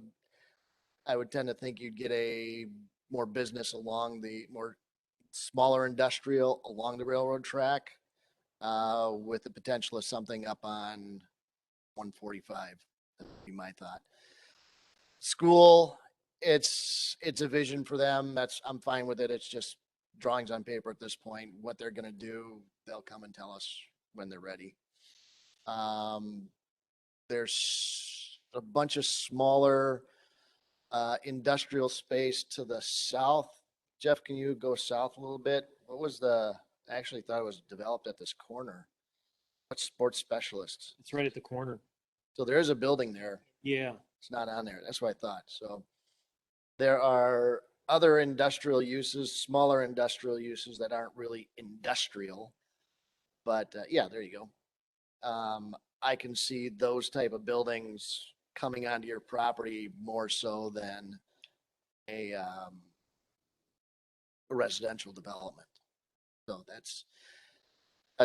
I would tend to think you'd get a more business along the more smaller industrial along the railroad track with the potential of something up on 145. That'd be my thought. School, it's a vision for them. I'm fine with it. It's just drawings on paper at this point. What they're gonna do, they'll come and tell us when they're ready. There's a bunch of smaller industrial space to the south. Jeff, can you go south a little bit? I actually thought it was developed at this corner. What's Sports Specialists? It's right at the corner. So there is a building there. Yeah. It's not on there. That's what I thought. So there are other industrial uses, smaller industrial uses that aren't really industrial. But yeah, there you go. I can see those type of buildings coming onto your property more so than a residential development. So that's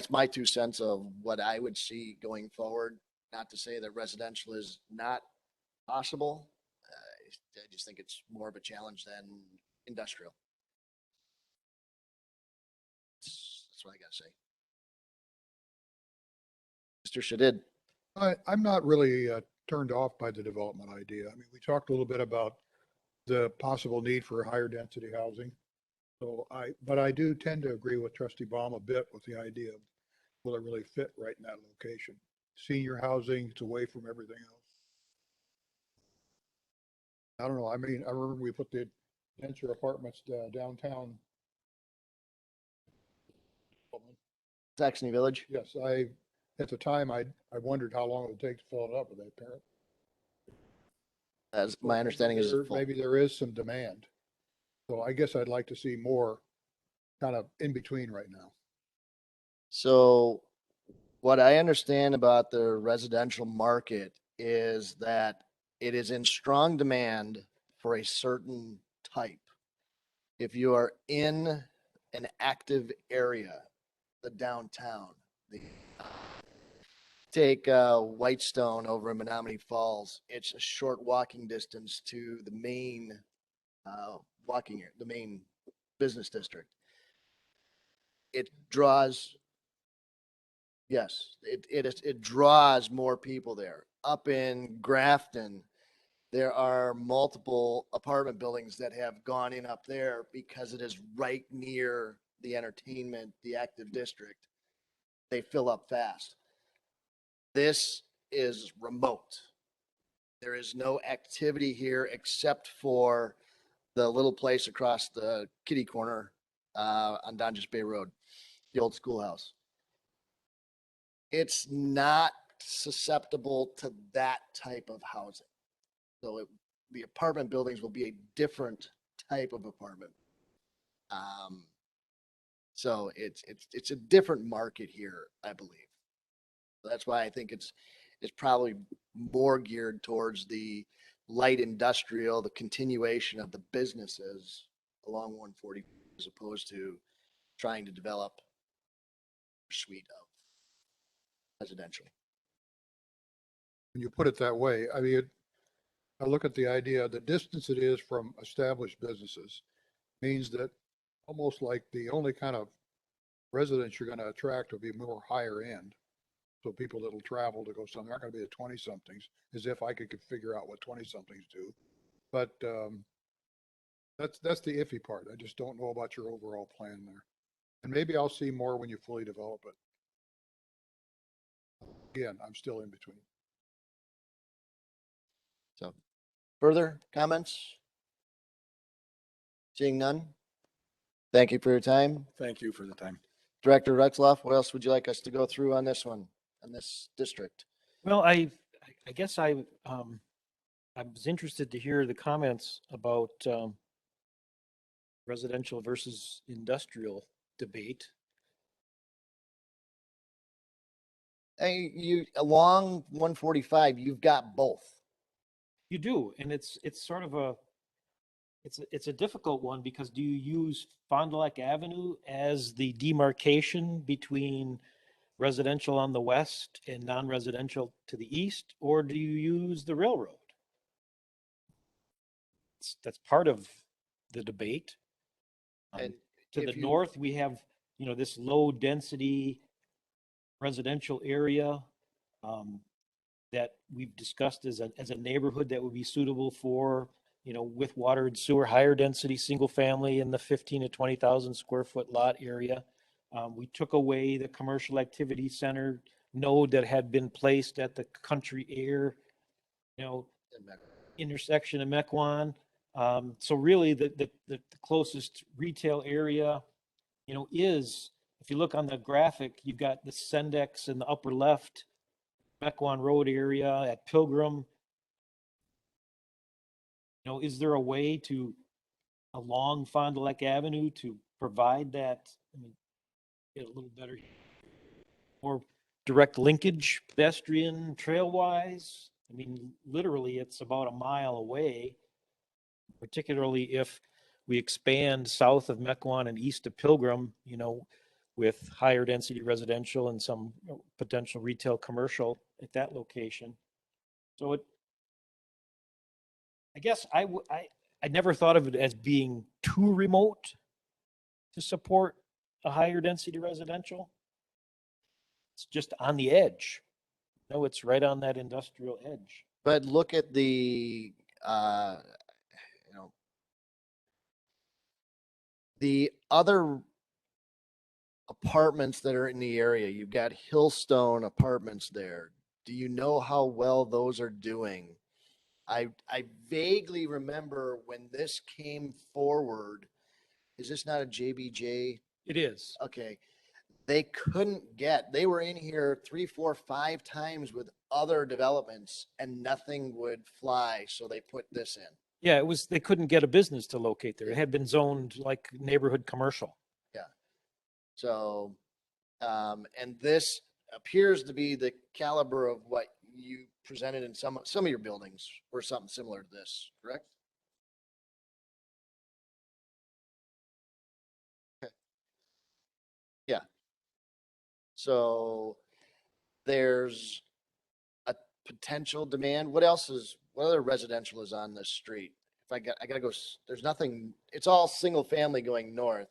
my 2 cents of what I would see going forward. Not to say that residential is not possible. I just think it's more of a challenge than industrial. That's what I gotta say. Mr. Shadid. I'm not really turned off by the development idea. I mean, we talked a little bit about the possible need for higher density housing. But I do tend to agree with Trustee Baum a bit with the idea of will it really fit right in that location? Senior housing, it's away from everything else. I don't know. I mean, I remember we put the denser apartments downtown. Saxony Village. Yes, at the time, I wondered how long it would take to fill it up with that parent. As my understanding is full. Maybe there is some demand. So I guess I'd like to see more kind of in between right now. So what I understand about the residential market is that it is in strong demand for a certain type. If you are in an active area, the downtown, the take Whitestone over in Menominee Falls. It's a short walking distance to the main the main business district. It draws, yes, it draws more people there. Up in Grafton, there are multiple apartment buildings that have gone in up there because it is right near the entertainment, the active district. They fill up fast. This is remote. There is no activity here except for the little place across the kitty corner on Donges Bay Road, the old schoolhouse. It's not susceptible to that type of housing. So the apartment buildings will be a different type of apartment. So it's a different market here, I believe. That's why I think it's probably more geared towards the light industrial, the continuation of the businesses along 140, as opposed to trying to develop a suite of residential. When you put it that way, I mean, I look at the idea, the distance it is from established businesses means that almost like the only kind of residents you're going to attract will be more higher end. So people that'll travel to go somewhere aren't going to be the 20 somethings, as if I could figure out what 20 somethings do. But that's the iffy part. I just don't know about your overall plan there. And maybe I'll see more when you fully develop it. Again, I'm still in between. So further comments? Seeing none? Thank you for your time. Thank you for the time. Director Retzloff, what else would you like us to go through on this one, on this district? Well, I guess I was interested to hear the comments about residential versus industrial debate. Hey, you, along 145, you've got both. You do, and it's sort of it's a difficult one because do you use Fond du Lac Avenue as the demarcation between residential on the west and non-residential to the east, or do you use the railroad? That's part of the debate. And To if the you- north, we have, this low density residential area that we've discussed as a neighborhood that would be suitable for, with water and sewer, higher density, single family in the 15 to 20,000 square foot lot area. We took away the commercial activity center node that had been placed at the Country Air, intersection of Mequon. So really the closest retail area, is, if you look on the graphic, you've got the Sendex in the upper left, Mequon Road area at Pilgrim. Is there a way to, along Fond du Lac Avenue, to provide that, get a little better, more direct linkage, pedestrian, trail wise? Literally, it's about a mile away, particularly if we expand south of Mequon and east of Pilgrim, with higher density residential and some potential retail commercial at that location. So I guess I never thought of it as being too remote to support a higher density residential. It's just on the edge. It's right on that industrial edge. But look at the, the other apartments that are in the area. You've got Hillstone Apartments there. Do you know how well those are doing? I vaguely remember when this came forward. Is this not a JBJ? It is. Okay. They they were in here 3, 4, 5 times with other developments and nothing would fly. So they put this in. Yeah, they couldn't get a business to locate there. It had been zoned like neighborhood commercial. Yeah. So, and this appears to be the caliber of what you presented in some of your buildings or something similar to this, correct? Okay. Yeah. So there's potential demand. What other residential is on this street? I gotta go, there's nothing, it's all single family going north,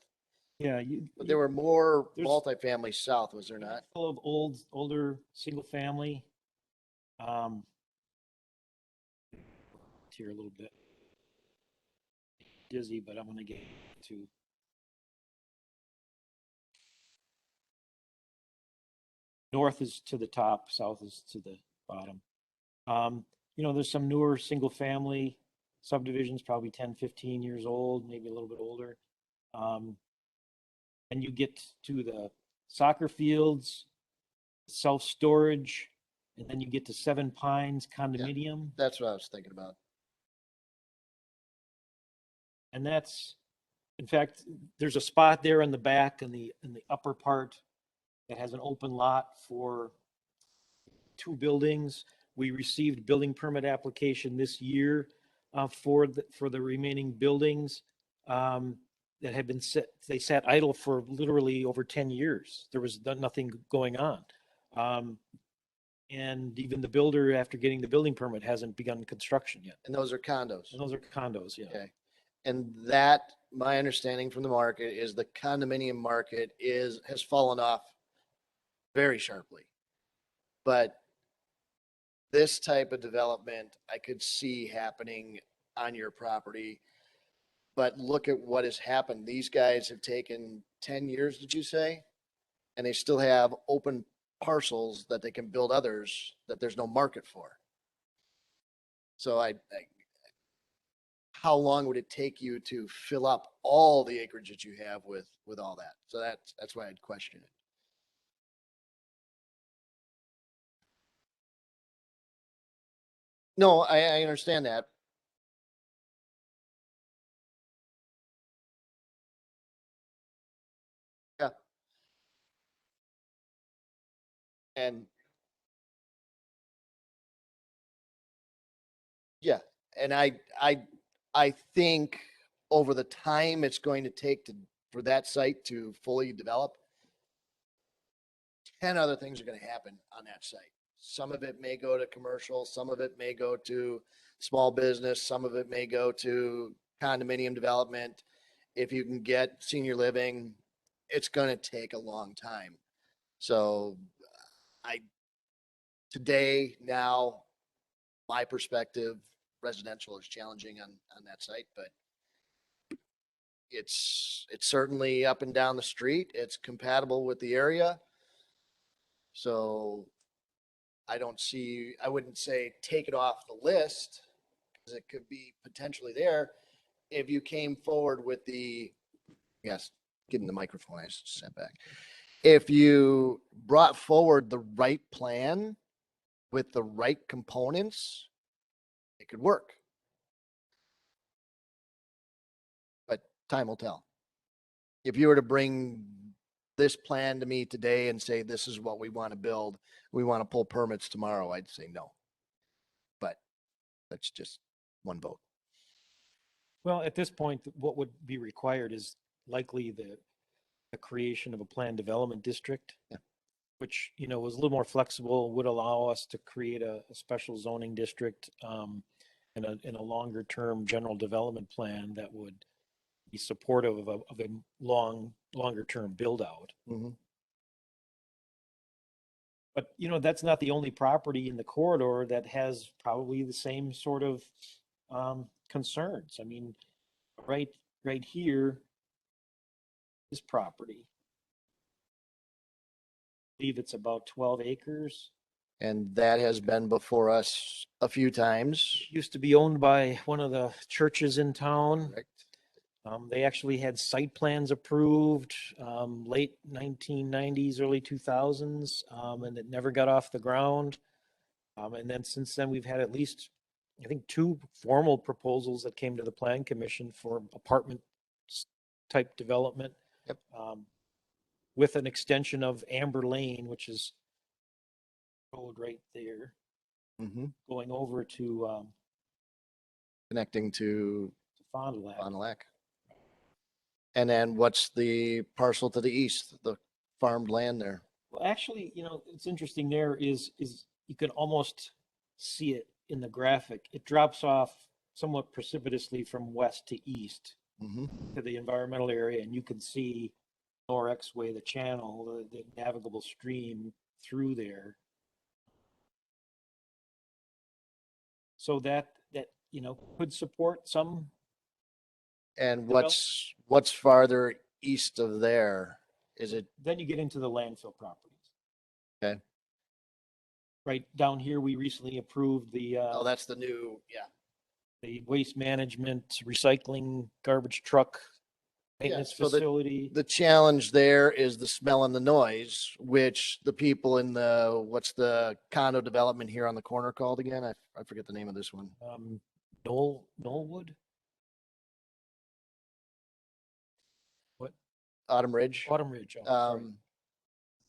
Yeah, but there were more there's- multifamily south, was there not? full of older, single family. Here a little bit. Dizzy, but I'm gonna get to. North is to the top, south is to the bottom. There's some newer single family subdivisions, probably 10, 15 years old, maybe a little bit older. And you get to the soccer fields, self-storage, and then you get to Seven Pines condominium. That's what I was thinking about. And that's, in fact, there's a spot there in the back in the upper part that has an open lot for 2 buildings. We received building permit application this year for the remaining buildings that had been they sat idle for literally over 10 years. There was nothing going on. And even the builder, after getting the building permit, hasn't begun construction yet. And those are condos. And those are condos, yeah. Okay. And that, my understanding from the market is the condominium market has fallen off very sharply. But this type of development, I could see happening on your property. But look at what has happened. These guys have taken 10 years, did you say? And they still have open parcels that they can build others that there's no market for. So how long would it take you to fill up all the acreage that you have with all that? So that's why I'd question it. No, I understand that. Yeah. And yeah, and I think over the time it's going to take for that site to fully develop, 10 other things are going to happen on that site. Some of it may go to commercial, some of it may go to small business, some of it may go to condominium development. If you can get senior living, it's going to take a long time. So today, now, my perspective, residential is challenging on that site, but it's certainly up and down the street. It's compatible with the area. So I wouldn't say take it off the list, because it could be potentially there if you came forward with yes, getting the microphone, I just sat back. If you brought forward the right plan with the right components, it could work. But time will tell. If you were to bring this plan to me today and say, this is what we want to build, we want to pull permits tomorrow, I'd say no. But that's just one vote. Well, at this point, what would be required is likely the creation of a planned development district. Yeah. Which, was a little more flexible, would allow us to create a special zoning district in a longer term general development plan that would be supportive of a longer term build out. Mm-hmm. But, that's not the only property in the corridor that has probably the same sort of concerns. I mean, right here, this property, I believe it's about 12 acres. And that has been before us a few times. Used to be owned by one of the churches in town. Correct. They actually had site plans approved late 1990s, early 2000s, and it never got off the ground. And then since then, we've had at least, I think, 2 formal proposals that came to the Plan Commission for apartment type development. Yep. With an extension of Amber Lane, which is road right there, Mm-hmm. going over to Connecting to Fond du Lac. Fond du Lac. And then what's the parcel to the east, the farmed land there? Well, actually, it's interesting there is you can almost see it in the graphic, it drops off somewhat precipitously from west to east Mhm. to the environmental area, and you can see Norex Way, the channel, the navigable stream through there. So that, could support some. And Develop- what's farther east of there? Is it, Then you get into the landfill properties. okay? Right down here, we recently approved Oh, that's the new, yeah. the waste management, recycling, garbage truck, maintenance so the- facility. The challenge there is the smell and the noise, which the people in what's the condo development here on the corner called again? I forget the name of this one. Knollwood? Autumn Ridge. Autumn Ridge. Oh, sorry.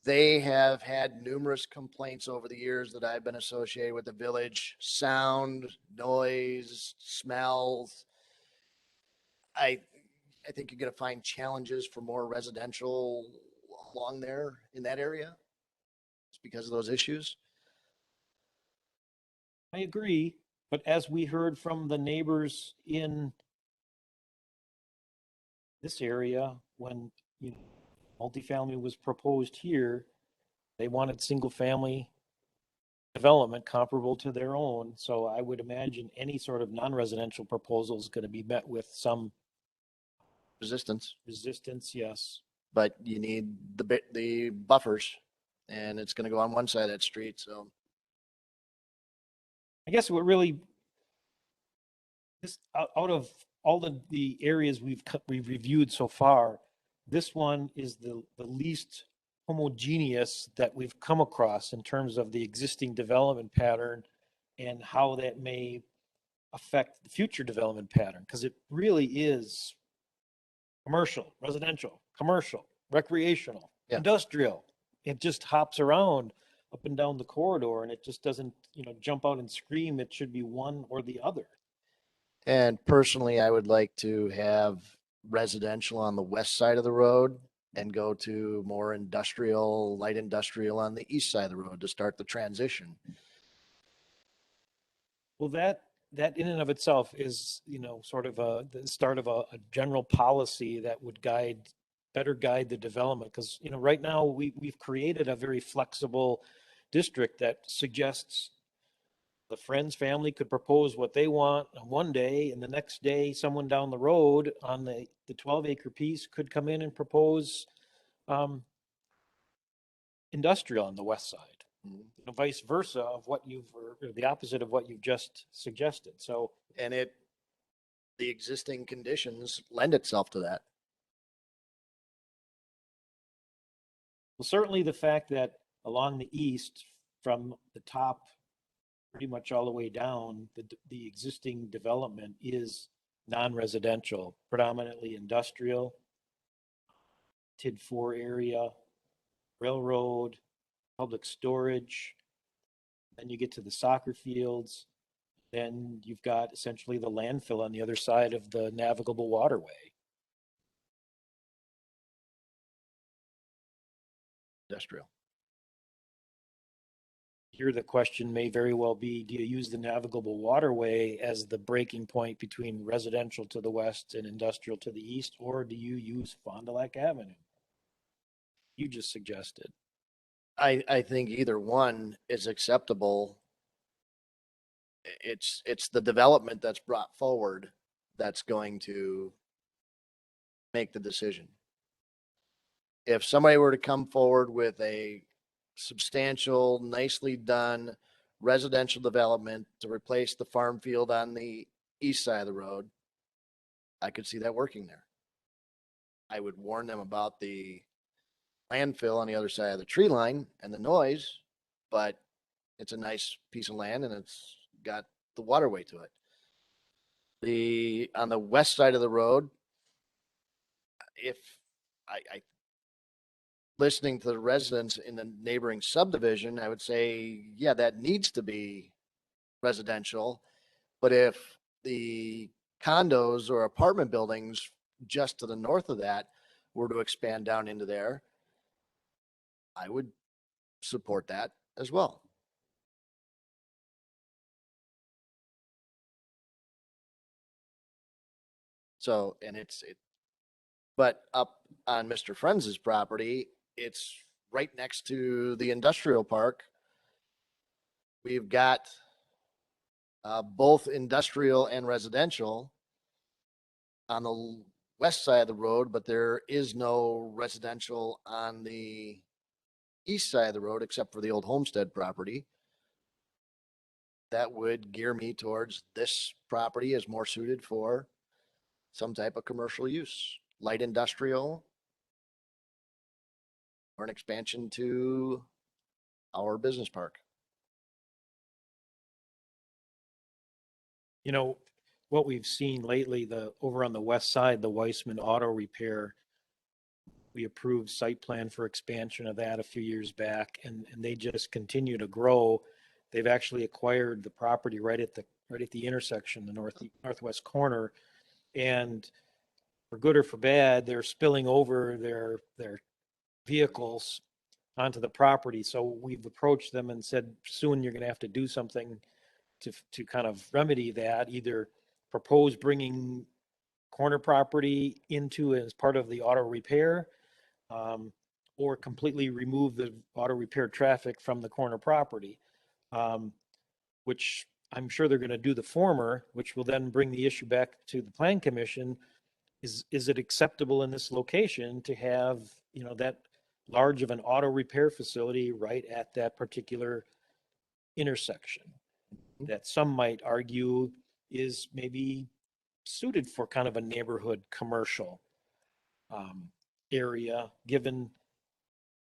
They have had numerous complaints over the years that I've been associated with the village: sound, noise, smells. I think you're going to find challenges for more residential along there in that area. It's because of those issues. I agree, but as we heard from the neighbors in this area, when multifamily was proposed here, they wanted single family development comparable to their own. So I would imagine any sort of non-residential proposal is going to be met with some Resistance, resistance. Yes. but you need the buffers, and it's going to go on one side of that street. So I guess what really, this out of all the areas we've reviewed so far, this one is the least homogeneous that we've come across in terms of the existing development pattern and how that may affect the future development pattern, because it really is commercial, residential, commercial, recreational, Yeah. industrial. It just hops around up and down the corridor, and it just doesn't, jump out and scream it should be one or the other. And personally, I would like to have residential on the west side of the road and go to more industrial, light industrial on the east side of the road to start the transition. Well, that in and of itself is, sort of the start of a general policy that would better guide the development. Because, right now we've created a very flexible district that suggests the Friends family could propose what they want on one day, and the next day, someone down the road on the 12-acre piece could come in and propose industrial on the west side. Vice versa of what or the opposite of what you've just suggested. So, And the existing conditions lend itself to that. well, certainly the fact that along the east, from the top pretty much all the way down, the existing development is non-residential, predominantly industrial, TID 4 area, railroad, public storage. Then you get to the soccer fields. Then you've got essentially the landfill on the other side of the navigable waterway. Industrial. Here, the question may very well be, do you use the navigable waterway as the breaking point between residential to the west and industrial to the east, or do you use Fond du Lac Avenue? You just suggested. I think either one is acceptable. It's the development that's brought forward that's going to make the decision. If somebody were to come forward with a substantial, nicely done residential development to replace the farm field on the east side of the road, I could see that working there. I would warn them about the landfill on the other side of the tree line and the noise, but it's a nice piece of land and it's got the waterway to it. On the west side of the road, if I listening to the residents in the neighboring subdivision, I would say, yeah, that needs to be residential. But if the condos or apartment buildings just to the north of that were to expand down into there, I would support that as well. So, and but up on Mr. Friends's property, it's right next to the industrial park. We've got both industrial and residential on the west side of the road, but there is no residential on the east side of the road except for the old homestead property. That would gear me towards this property as more suited for some type of commercial use, light industrial, or an expansion to our business park. You know, what we've seen lately, over on the west side, the Weissman Auto Repair, we approved site plan for expansion of that a few years back, and they just continue to grow. They've actually acquired the property right at the intersection, the northwest corner, and for good or for bad, they're spilling over their vehicles onto the property. So we've approached them and said, soon you're going to have to do something to kind of remedy that, either propose bringing corner property into as part of the auto repair, or completely remove the auto repair traffic from the corner property, which I'm sure they're going to do the former, which will then bring the issue back to the plan commission. Is it acceptable in this location to have, that large of an auto repair facility right at that particular intersection? That some might argue is maybe suited for kind of a neighborhood commercial area, given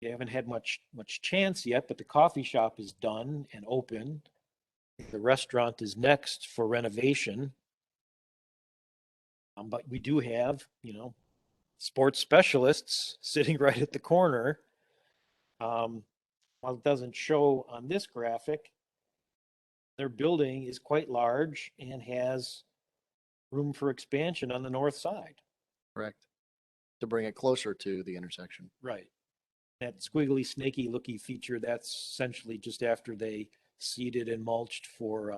you haven't had much chance yet, but the coffee shop is done and open. The restaurant is next for renovation. But we do have, sports specialists sitting right at the corner. While it doesn't show on this graphic, their building is quite large and has room for expansion on the north side. Correct. To bring it closer to the intersection. Right. That squiggly, snaky looking feature, that's essentially just after they seeded and mulched for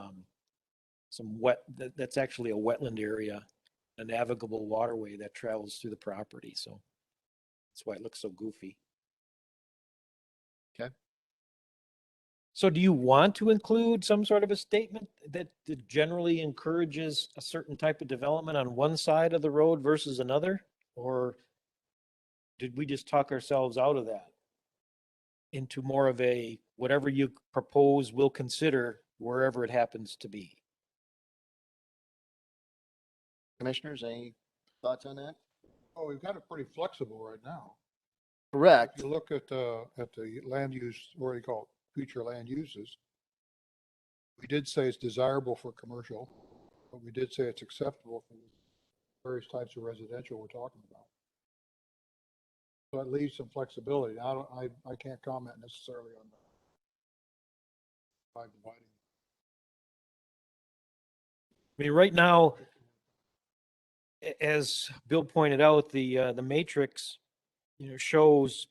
that's actually a wetland area, a navigable waterway that travels through the property. So that's why it looks so goofy. Okay. So do you want to include some sort of a statement that generally encourages a certain type of development on one side of the road versus another? Or did we just talk ourselves out of that into more of a, whatever you propose, we'll consider wherever it happens to be? Commissioners, any thoughts on that? Oh, we've got it pretty flexible right now. Correct. If you look at the land use, what do you call it, future land uses, we did say it's desirable for commercial, but we did say it's acceptable for various types of residential we're talking about. So it leaves some flexibility. I can't comment necessarily on that. By dividing. I mean, right now, as Bill pointed out, the matrix, shows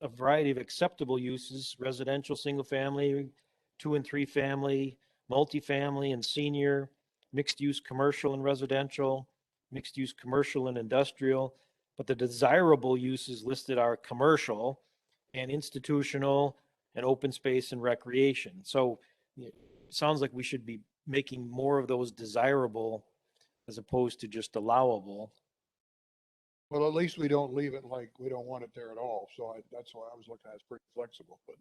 a variety of acceptable uses: residential, single family, 2 and 3 family, multifamily and senior, mixed use commercial and residential, mixed use commercial and industrial. But the desirable uses listed are commercial and institutional and open space and recreation. So it sounds like we should be making more of those desirable as opposed to just allowable. Well, at least we don't leave it like we don't want it there at all. So that's why I was looking at it as pretty flexible, but.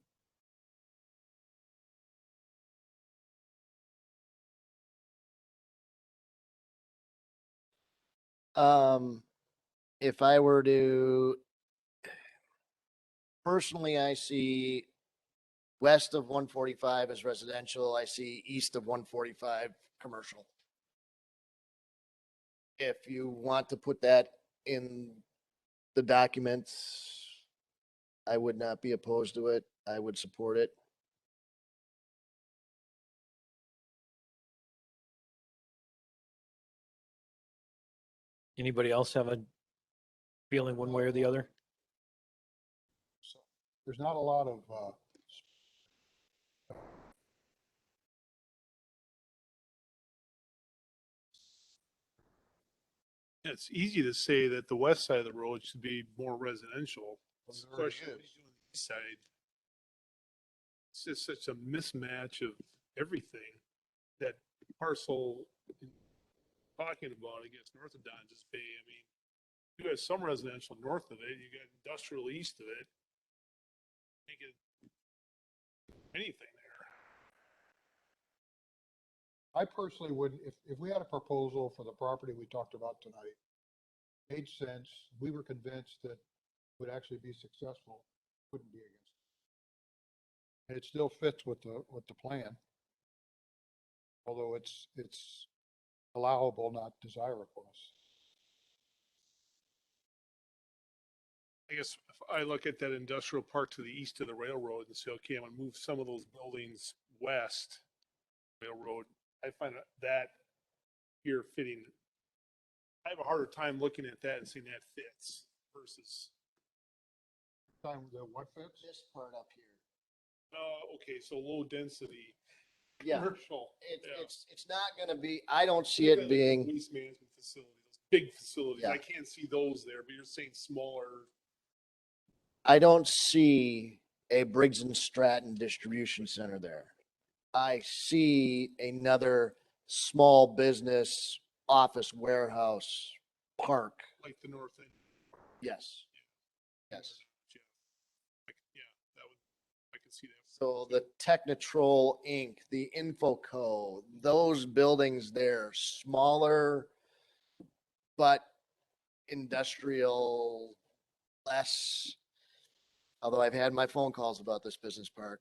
If I were to, personally, I see west of 145 as residential. I see east of 145 commercial. If you want to put that in the documents, I would not be opposed to it. I would support it. Anybody else have a feeling one way or the other? So there's not a lot of, It's easy to say that the west side of the road should be more residential. It's a Well, it already question, what is. do you do on the east side? It's just such a mismatch of everything. That parcel talking about, I guess, north of Dodges Bay, I mean, you got some residential north of it, you got industrial east of it. Make it anything there. I personally wouldn't, if we had a proposal for the property we talked about tonight, made sense, we were convinced that would actually be successful, wouldn't be against it. And it still fits with the plan. Although it's allowable, not desirable. I guess if I look at that industrial park to the east of the railroad and say, okay, I'm gonna move some of those buildings west railroad, I find that here fitting. I have a harder time looking at that and seeing that fits versus, Time the what fits? This part up here. okay, so low density Yeah, commercial. yeah. it's not gonna be, I don't see Look it at, like, being, Waste management facilities, those big facilities. Yeah. I can't see those there, but you're saying smaller. I don't see a Briggs and Stratton distribution center there. I see another small business office warehouse park. Like the north end. Yes. Yes. Yeah. Yeah, that would, I could see that. So the Technotrol Inc., the Infoco, those buildings there, smaller, but industrial, less. Although I've had my phone calls about this business park,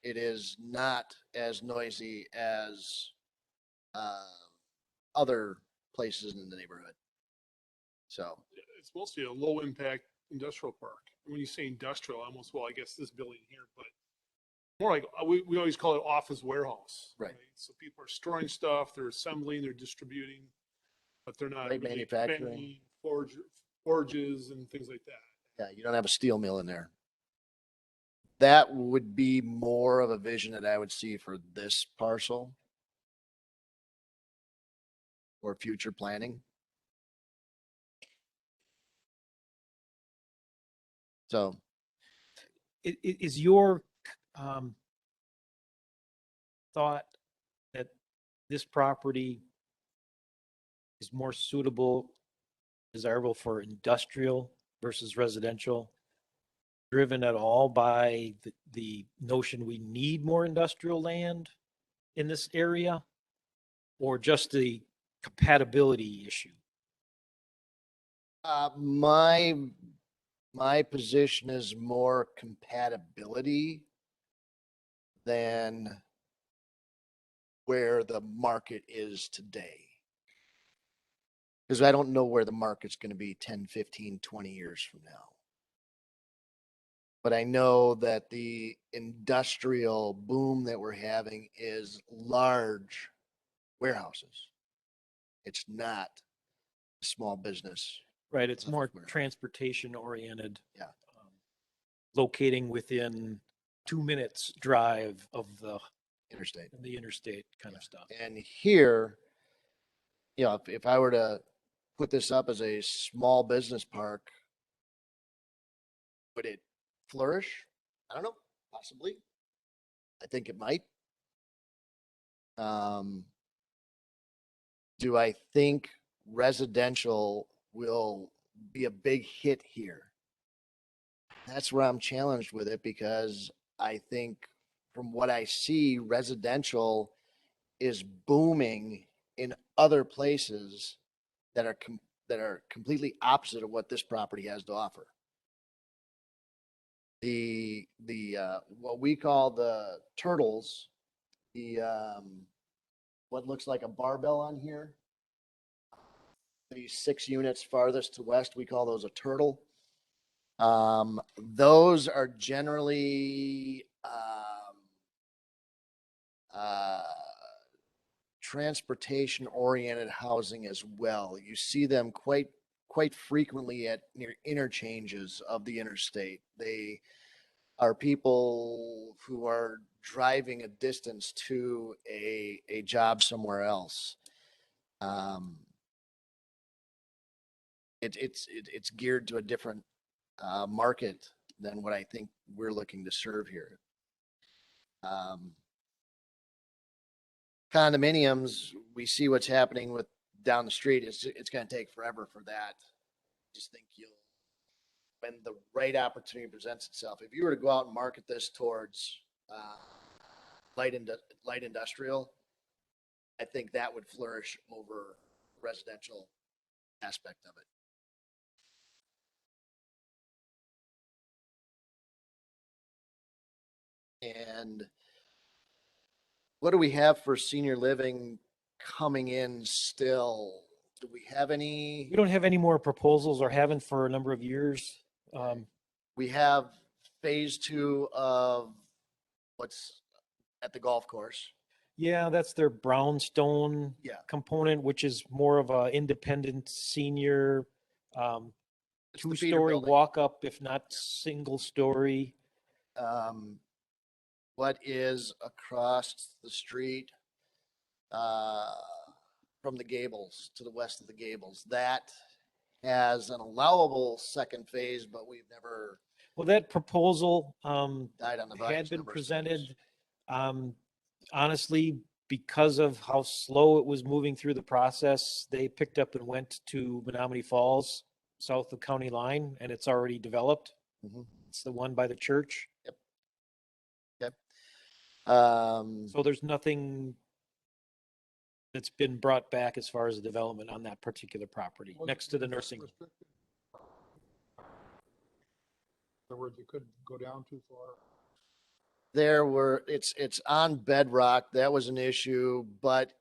it is not as noisy as other places in the neighborhood. So, It's mostly a low impact industrial park. When you say industrial, almost, well, I guess this building here, but more like, we always call it office warehouse. Right. So people are storing stuff, they're assembling, they're distributing, but they're not Light really manufacturing. bending forges and things like that. yeah, you don't have a steel mill in there. That would be more of a vision that I would see for this parcel or future planning. So, Is your um, thought that this property is more suitable, desirable for industrial versus residential, driven at all by the notion we need more industrial land in this area, or just the compatibility issue? my position is more compatibility than where the market is today. Because I don't know where the market's going to be 10, 15, 20 years from now. But I know that the industrial boom that we're having is large warehouses. It's not small business. Right, it's Office more warehouse. transportation oriented. Yeah. Locating within 2 minutes drive of the Interstate. kind of stuff. And here, if I were to put this up as a small business park, would it flourish? I don't know, possibly. I think it might. Do I think residential will be a big hit here? That's where I'm challenged with it, because I think from what I see, residential is booming in other places that are completely opposite of what this property has to offer. The what we call the turtles, what looks like a barbell on here, these 6 units farthest to west, we call those a turtle. Those are generally transportation oriented housing as well. You see them quite frequently at near interchanges of the interstate. They are people who are driving a distance to a job somewhere else. it's geared to a different market than what I think we're looking to serve here. Condominiums, we see what's happening with down the street. It's going to take forever for that. Just think when the right opportunity presents itself, if you were to go out and market this towards light industrial, I think that would flourish over residential aspect of it. And what do we have for senior living coming in still? Do we have any? We don't have any more proposals or haven't for a number of years. We have phase 2 of what's at the golf course. Yeah, that's their brownstone Yeah. component, which is more of a independent senior, It's the feeder two-story building. walk-up, if not single story. What is across the street from the Gables, to the west of the Gables? That has an allowable second phase, but we've never Well, that proposal, died on the vine. had been presented. Honestly, because of how slow it was moving through the process, they picked up and went to Menominee Falls, south of county line, and it's already developed. Mhm. It's the one by the church. So So there's nothing that's been brought back as far as the development on that particular property, next to the nursing. In other words, it could go down too far. it's on bedrock. That was an issue, but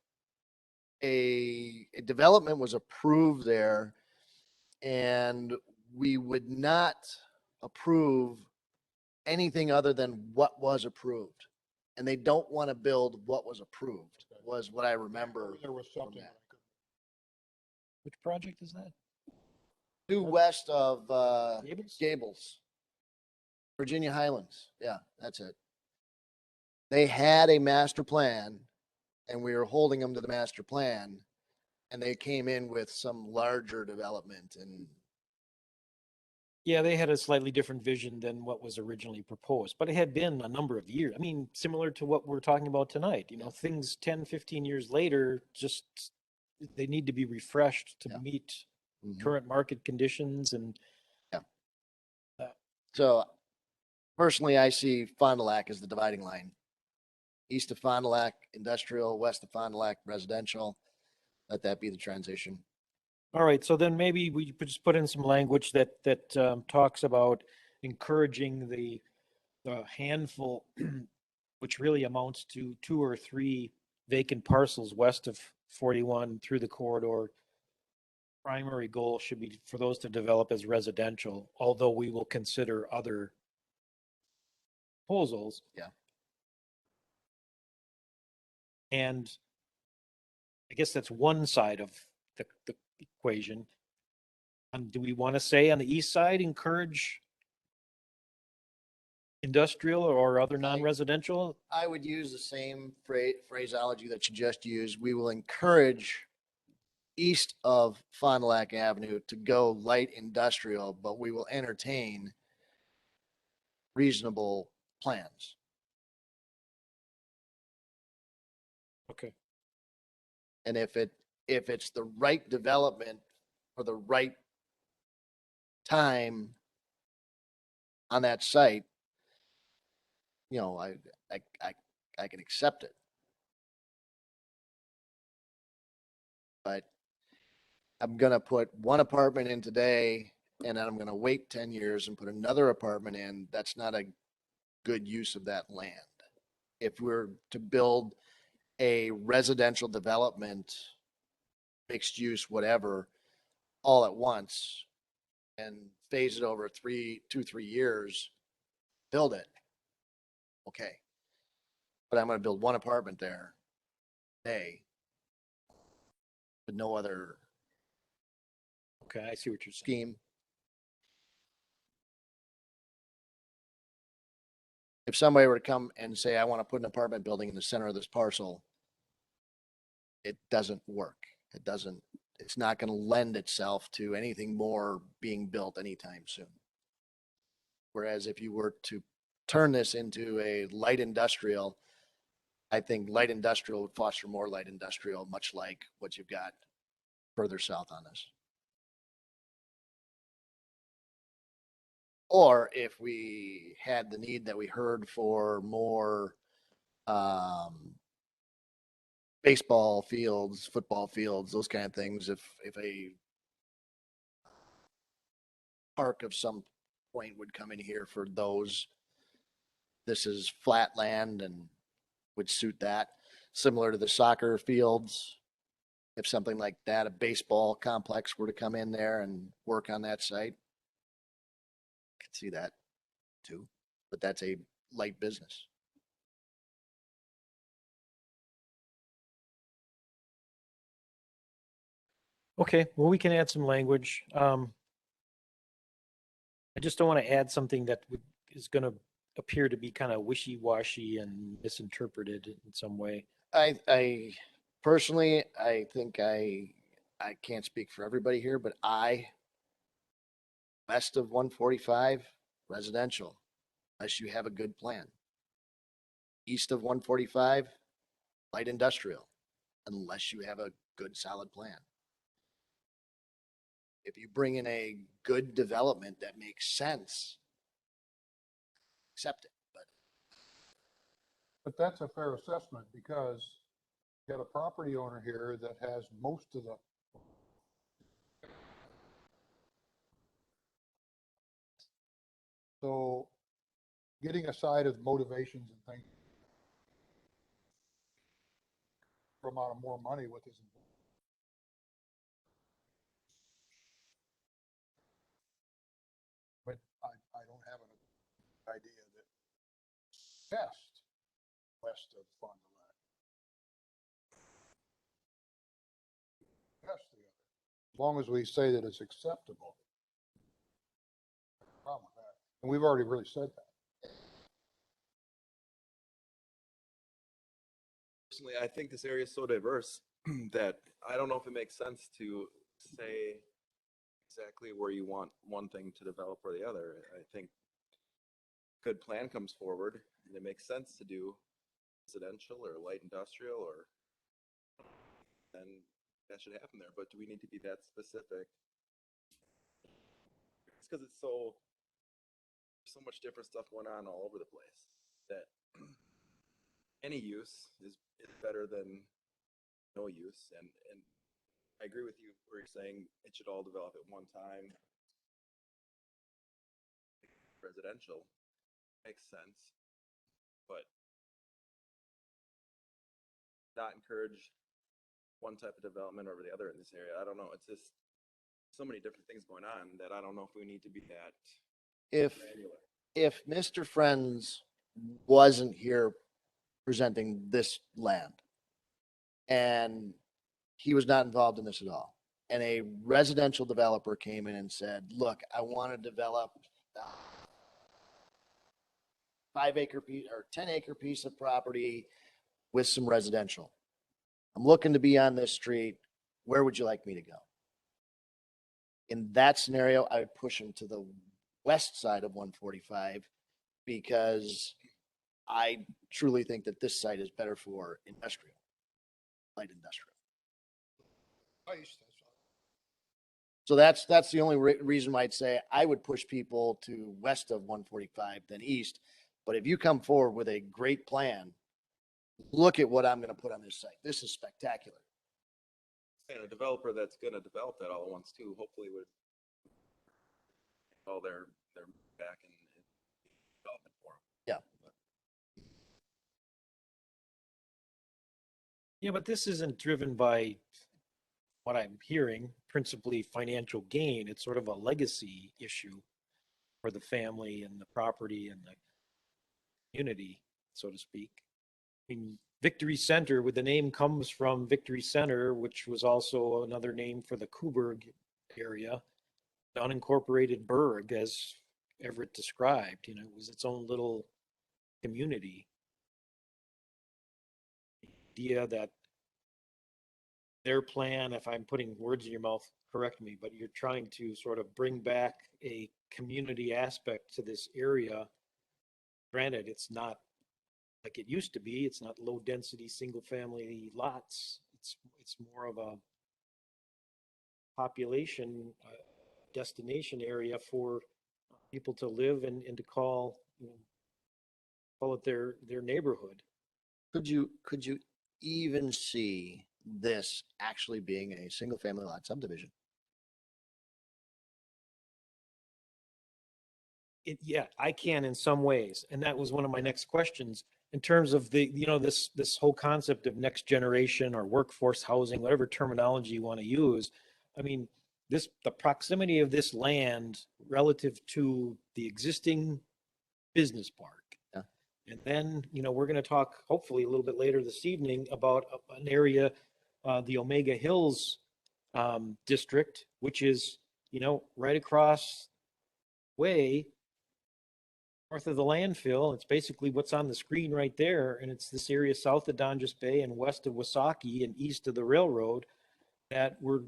a development was approved there, and we would not approve anything other than what was approved. And they don't want to build what was approved, was what I remember. There was something. that. Which project is that? Due west of Gables? Gables, Virginia Highlands. Yeah, that's it. They had a master plan, and we were holding them to the master plan, and they came in with some larger development. And Yeah, they had a slightly different vision than what was originally proposed, but it had been a number of years. I mean, similar to what we're talking about tonight, things 10, 15 years later, just they need to be refreshed to Yeah. meet Mhm. current market conditions and So personally, I see Fond du Lac as the dividing line. East of Fond du Lac, industrial; west of Fond du Lac, residential. Let that be the transition. all right, so then maybe we could just put in some language that talks about encouraging the handful, which really amounts to 2 or 3 vacant parcels west of 41 through the corridor. Primary goal should be for those to develop as residential, although we will consider other proposals. Yeah. And I guess that's one side of the equation. And do we want to say on the east side, encourage industrial or other non-residential? I would use the same phraseology that you just used. We will encourage east of Fond du Lac Avenue to go light industrial, but we will entertain reasonable plans. Okay. And if it's the right development for the right time on that site, I can accept it. But I'm gonna put one apartment in today, and then I'm gonna wait 10 years and put another apartment in. That's not a good use of that land. If we're to build a residential development, mixed use, whatever, all at once, and phase it over 3 years, build it. Okay. But I'm gonna build one apartment there today with no other Okay, I see what you're saying. scheme. If somebody were to come and say, I want to put an apartment building in the center of this parcel, it doesn't work. It doesn't it's not going to lend itself to anything more being built anytime soon. Whereas if you were to turn this into a light industrial, I think light industrial would foster more light industrial, much like what you've got further south on this. Or if we had the need that we heard for more baseball fields, football fields, those kind of things, if a park of some point would come in here for those, this is flat land and would suit that. Similar to the soccer fields, if something like that, a baseball complex were to come in there and work on that site, I could see that too, but that's a light business. Okay, well, we can add some language. I just don't want to add something that is going to appear to be kind of wishy-washy and misinterpreted in some way. I personally, I think I can't speak for everybody here, but west of 145, residential, unless you have a good plan. East of 145, light industrial, unless you have a good solid plan. If you bring in a good development that makes sense, accept it. But that's a fair assessment because you got a property owner here that has most of the so getting aside of motivations and things for amount of more money with this. But I don't have an idea that best west of Fond du Lac. Yes, the other. As long as we say that it's acceptable. Problem with that. And we've already really said that. Personally, I think this area is so diverse that I don't know if it makes sense to say exactly where you want one thing to develop or the other. I think good plan comes forward and it makes sense to do residential or light industrial, or then that should happen there. But do we need to be that specific? It's because it's so much different stuff going on all over the place that any use is better than no use. And I agree with you where you're saying it should all develop at one time. Residential makes sense, but not encourage one type of development over the other in this area. I don't know. It's just so many different things going on that I don't know if we need to be that granular. If Mr. Friends wasn't here presenting this land and he was not involved in this at all, and a residential developer came in and said, look, I want to develop a 5-acre piece or 10-acre piece of property with some residential. I'm looking to be on this street. Where would you like me to go? In that scenario, I would push him to the west side of 145 because I truly think that this site is better for industrial, light industrial. So that's the only reason why I'd say I would push people to west of 145 than east. But if you come forward with a great plan, look at what I'm going to put on this site. This is spectacular. And a developer that's going to develop that all at once too, hopefully would all their back in development for them. Yeah. Yeah, but this isn't driven by what I'm hearing, principally financial gain. It's sort of a legacy issue for the family and the property and the community, so to speak. I mean, Victory Center, with the name comes from Victory Center, which was also another name for the Coburg area, the unincorporated burg, as Everett described. You know, it was its own little community. The idea that their plan, if I'm putting words in your mouth, correct me, but you're trying to sort of bring back a community aspect to this area. Granted, it's not like it used to be. It's not low density, single family lots. It's more of a population destination area for people to live and to call, call it their neighborhood. Could you even see this actually being a single family lot subdivision? Yeah, I can in some ways. And that was one of my next questions in terms of the, this whole concept of next generation or workforce housing, whatever terminology you want to use. I mean, the proximity of this land relative to the existing business park. Yeah. And then, we're going to talk hopefully a little bit later this evening about an area, the Omega Hills district, which is, right across way north of the landfill. It's basically what's on the screen right there. And it's this area south of Donjas Bay and west of Wasaki and east of the railroad that we're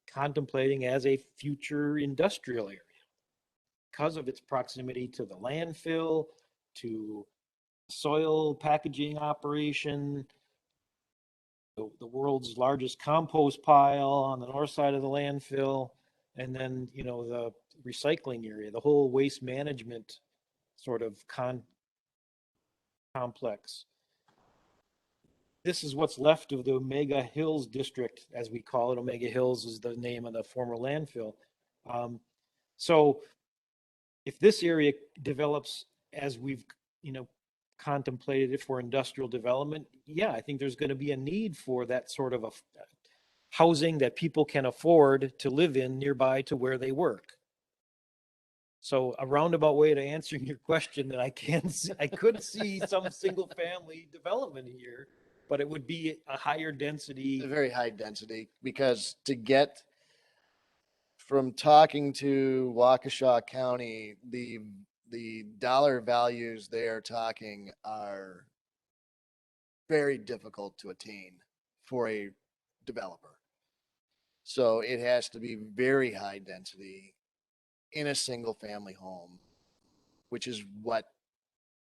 contemplating as a future industrial area because of its proximity to the landfill, to soil packaging operation, the world's largest compost pile on the north side of the landfill, and then, the recycling area, the whole waste management sort of complex. This is what's left of the Omega Hills district, as we call it. Omega Hills is the name of the former landfill. So if this area develops as we've, contemplated it for industrial development, yeah, I think there's going to be a need for that sort of a housing that people can afford to live in nearby to where they work. So a roundabout way to answering your question that I could see some single family development here, but it would be a higher density. A very high density, because to get from talking to Waukesha County, the dollar values they are talking are very difficult to attain for a developer. So it has to be very high density in a single family home, which is what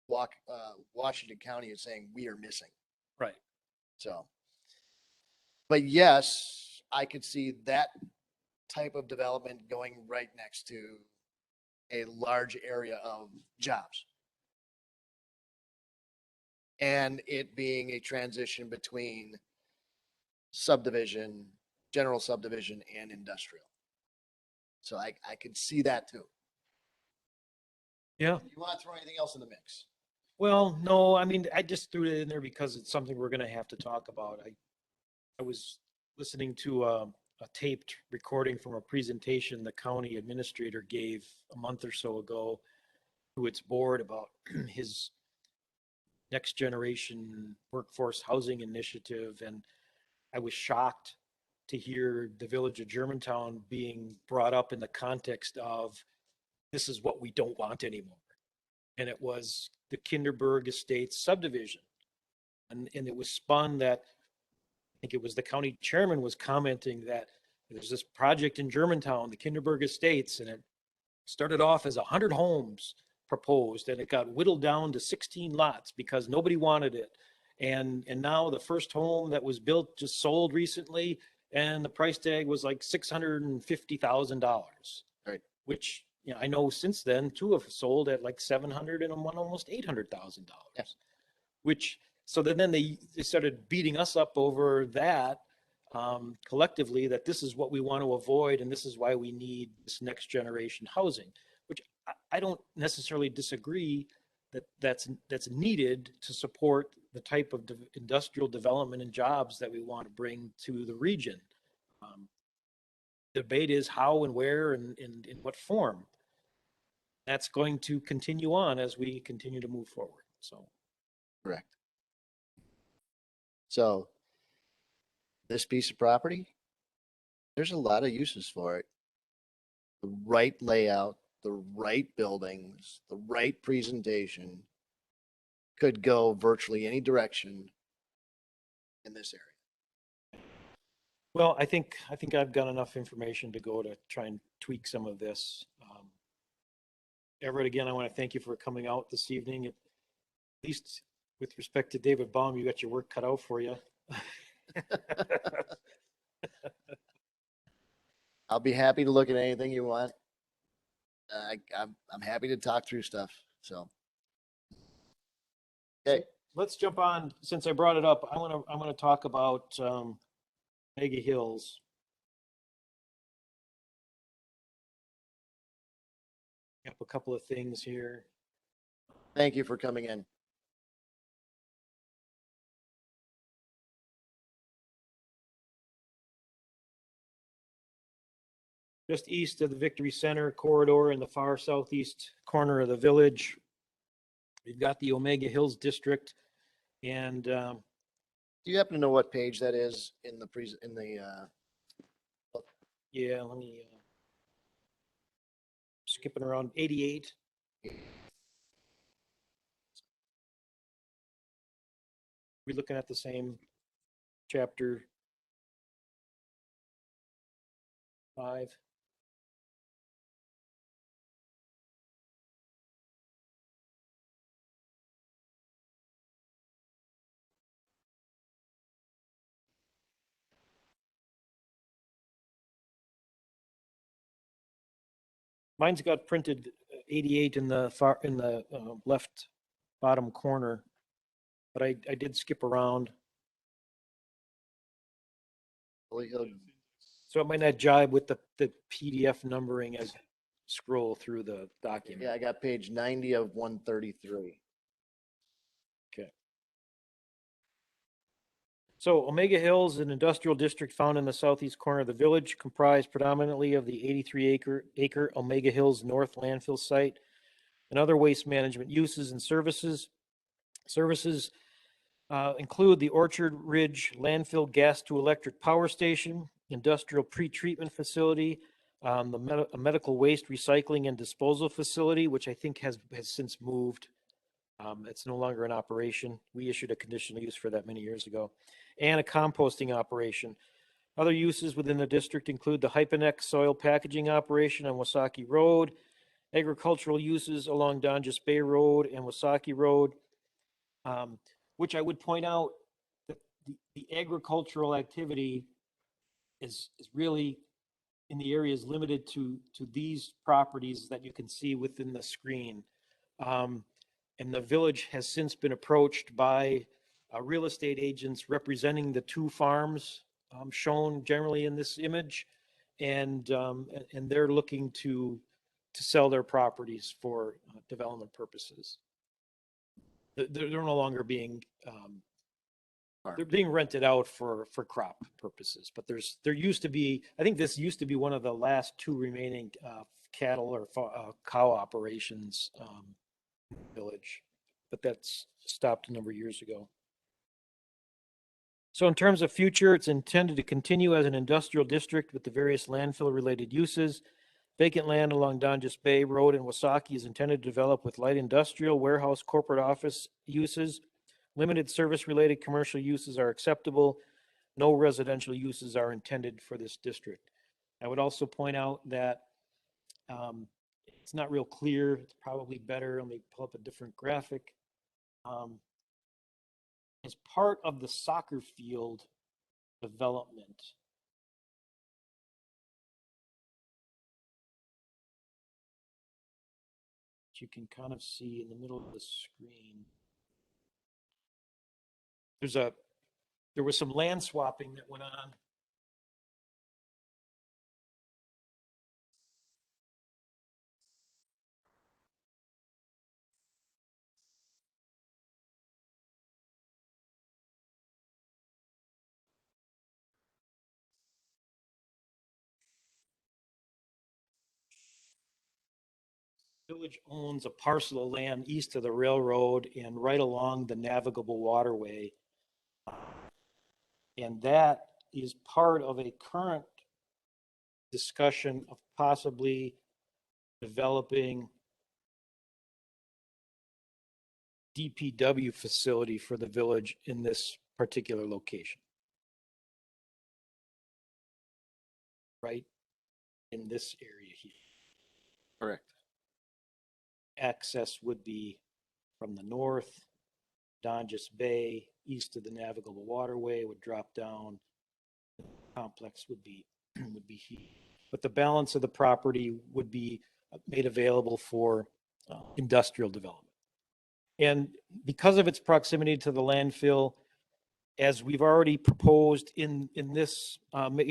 Washington County is saying we are missing. Right. So, but yes, I could see that type of development going right next to a large area of jobs. And it being a transition between subdivision, general subdivision, and industrial. So I could see that too. Yeah. You want to throw anything else in the mix? Well, no, I mean, I just threw it in there because it's something we're going to have to talk about. I was listening to a taped recording from a presentation the county administrator gave a month or so ago to its board about his next generation workforce housing initiative. And I was shocked to hear the village of Germantown being brought up in the context of this is what we don't want anymore. And it was the Kinderberg Estates subdivision. And it was spun that, I think it was the county chairman was commenting that there's this project in Germantown, the Kinderberg Estates, and it started off as 100 homes proposed, and it got whittled down to 16 lots because nobody wanted it. And now the first home that was built just sold recently, and the price tag was like $650,000. Right. Which, I know since then, two have sold at like $700,000 and one almost $800,000. Yes. Which, so then they started beating us up over that collectively, that this is what we want to avoid, and this is why we need this next generation housing, which I don't necessarily disagree that's needed to support the type of industrial development and jobs that we want to bring to the region. Debate is how and where and in what form. That's going to continue on as we continue to move forward. So, Correct. So this piece of property, there's a lot of uses for it. The right layout, the right buildings, the right presentation could go virtually any direction in this area. Well, I think I've got enough information to go to try and tweak some of this. Everett, again, I want to thank you for coming out this evening. At least with respect to David Baum, you got your work cut out for you. I'll be happy to look at anything you want. I'm happy to talk through stuff, so. Okay, Let's jump on, since I brought it up, I'm gonna talk about Mega Hills. Got a couple of things here. thank you for coming in. Just east of the Victory Center corridor in the far southeast corner of the village. We've got the Omega Hills District, and Do you happen to know what page that is in the yeah, let me skipping around 88. We're looking at the same chapter 5. Mine's got printed 88 in the far in the left bottom corner, but I did skip around, so it might not jibe with the PDF numbering as I scroll through the document. Yeah, I got page 90 of 133. Okay. So Omega Hills is an industrial district found in the southeast corner of the village, comprised predominantly of the 83-acre Omega Hills North landfill site and other waste management uses and services. Services include the Orchard Ridge Landfill Gas to Electric Power Station, industrial pretreatment facility, a medical waste recycling and disposal facility, which I think has since moved. It's no longer in operation. We issued a conditional use for that many years ago, and a composting operation. Other uses within the district include the Hypenex soil packaging operation on Wasaki Road, agricultural uses along Donjas Bay Road and Wasaki Road, which I would point out that the agricultural activity is really in the area is limited to these properties that you can see within the screen. And the village has since been approached by real estate agents representing the two farms shown generally in this image, and they're looking to sell their properties for development purposes. They're no longer being they're being rented out for crop purposes, but there used to be, I think this used to be one of the last two remaining cattle or cow operations in the village, but that's stopped a number of years ago. So in terms of future, it's intended to continue as an industrial district with the various landfill related uses. Vacant land along Donjas Bay Road in Wasaki is intended to develop with light industrial, warehouse, corporate office uses. Limited service-related commercial uses are acceptable. No residential uses are intended for this district. I would also point out that it's not real clear. It's probably better. Let me pull up a different graphic. As part of the soccer field development, you can kind of see in the middle of the screen, there was some land swapping that went on. Village owns a parcel of land east of the railroad and right along the navigable waterway. And that is part of a current discussion of possibly developing DPW facility for the village in this particular location. right in this area here. Correct. Access would be from the north, Donjas Bay, east of the navigable waterway would drop down. Complex would be would be here. But the balance of the property would be made available for industrial development. And because of its proximity to the landfill, as we've already proposed in this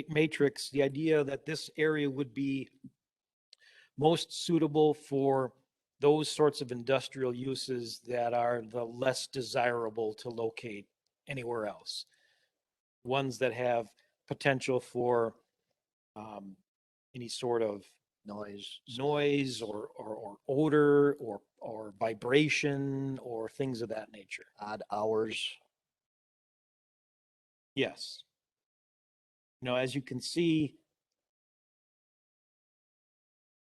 matrix, the idea that this area would be most suitable for those sorts of industrial uses that are the less desirable to locate anywhere else. Ones that have potential for any sort of Noise. or odor or vibration or things of that nature. Odd hours. Yes. You know, as you can see,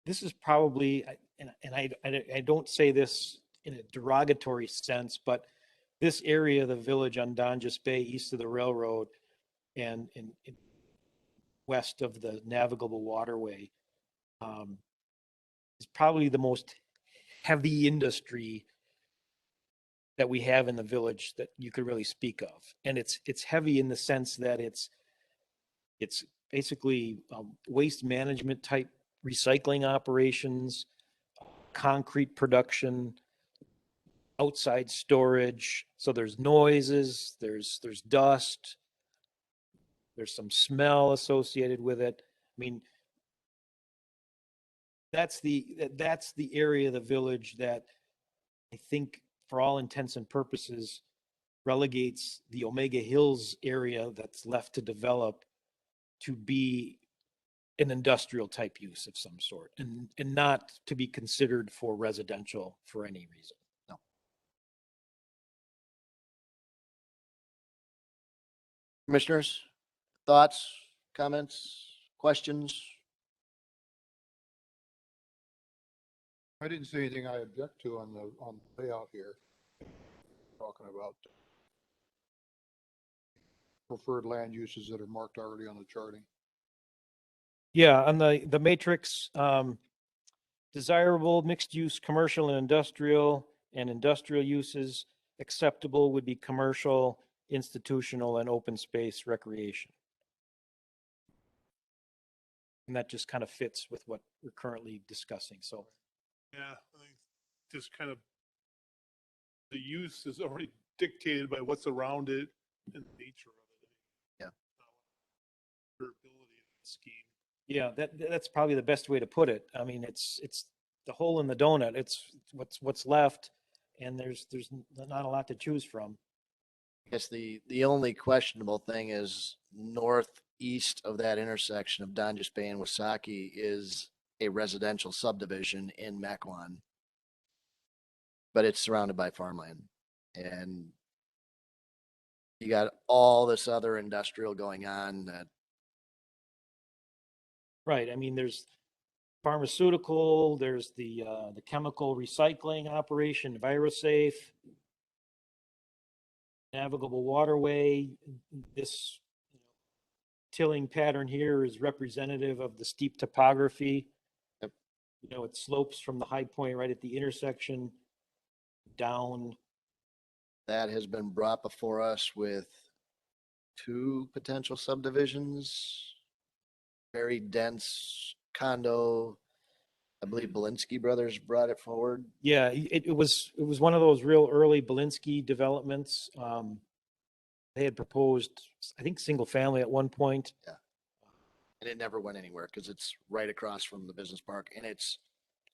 this is probably, and I don't say this in a derogatory sense, but this area of the village on Donjas Bay, east of the railroad and west of the navigable waterway, is probably the most heavy industry that we have in the village that you could really speak of. And it's heavy in the sense that it's basically waste management type recycling operations, concrete production, outside storage. So there's noises, there's dust, there's some smell associated with it. I mean, that's the area of the village that I think for all intents and purposes relegates the Omega Hills area that's left to develop to be an industrial type use of some sort and not to be considered for residential for any reason. No. Commissioners, thoughts, comments, questions? I didn't see anything I object to on the layout here. Talking about preferred land uses that are marked already on the charting. Yeah, on the matrix, desirable mixed use, commercial and industrial uses. Acceptable would be commercial, institutional, and open space recreation. And that just kind of fits with what we're currently discussing. So, Yeah, I think just kind of the use is already dictated by what's around it and the nature of it. Yeah. Durability of the scheme. yeah, that's probably the best way to put it. I mean, it's the hole in the donut. It's what's left, and there's not a lot to choose from. I guess the only questionable thing is northeast of that intersection of Donjas Bay and Wasaki is a residential subdivision in Mequon. But it's surrounded by farmland. And you got all this other industrial going on that, Right. I mean, there's pharmaceutical, there's the chemical recycling operation, ViraSafe, navigable waterway. This tilling pattern here is representative of the steep topography. Yep. You know, it slopes from the high point right at the intersection down. that has been brought before us with 2 potential subdivisions. Very dense condo. I believe Belinsky Brothers brought it forward. Yeah, it was one of those real early Belinsky developments. They had proposed, I think, single family at one point. And it never went anywhere because it's right across from the business park and it's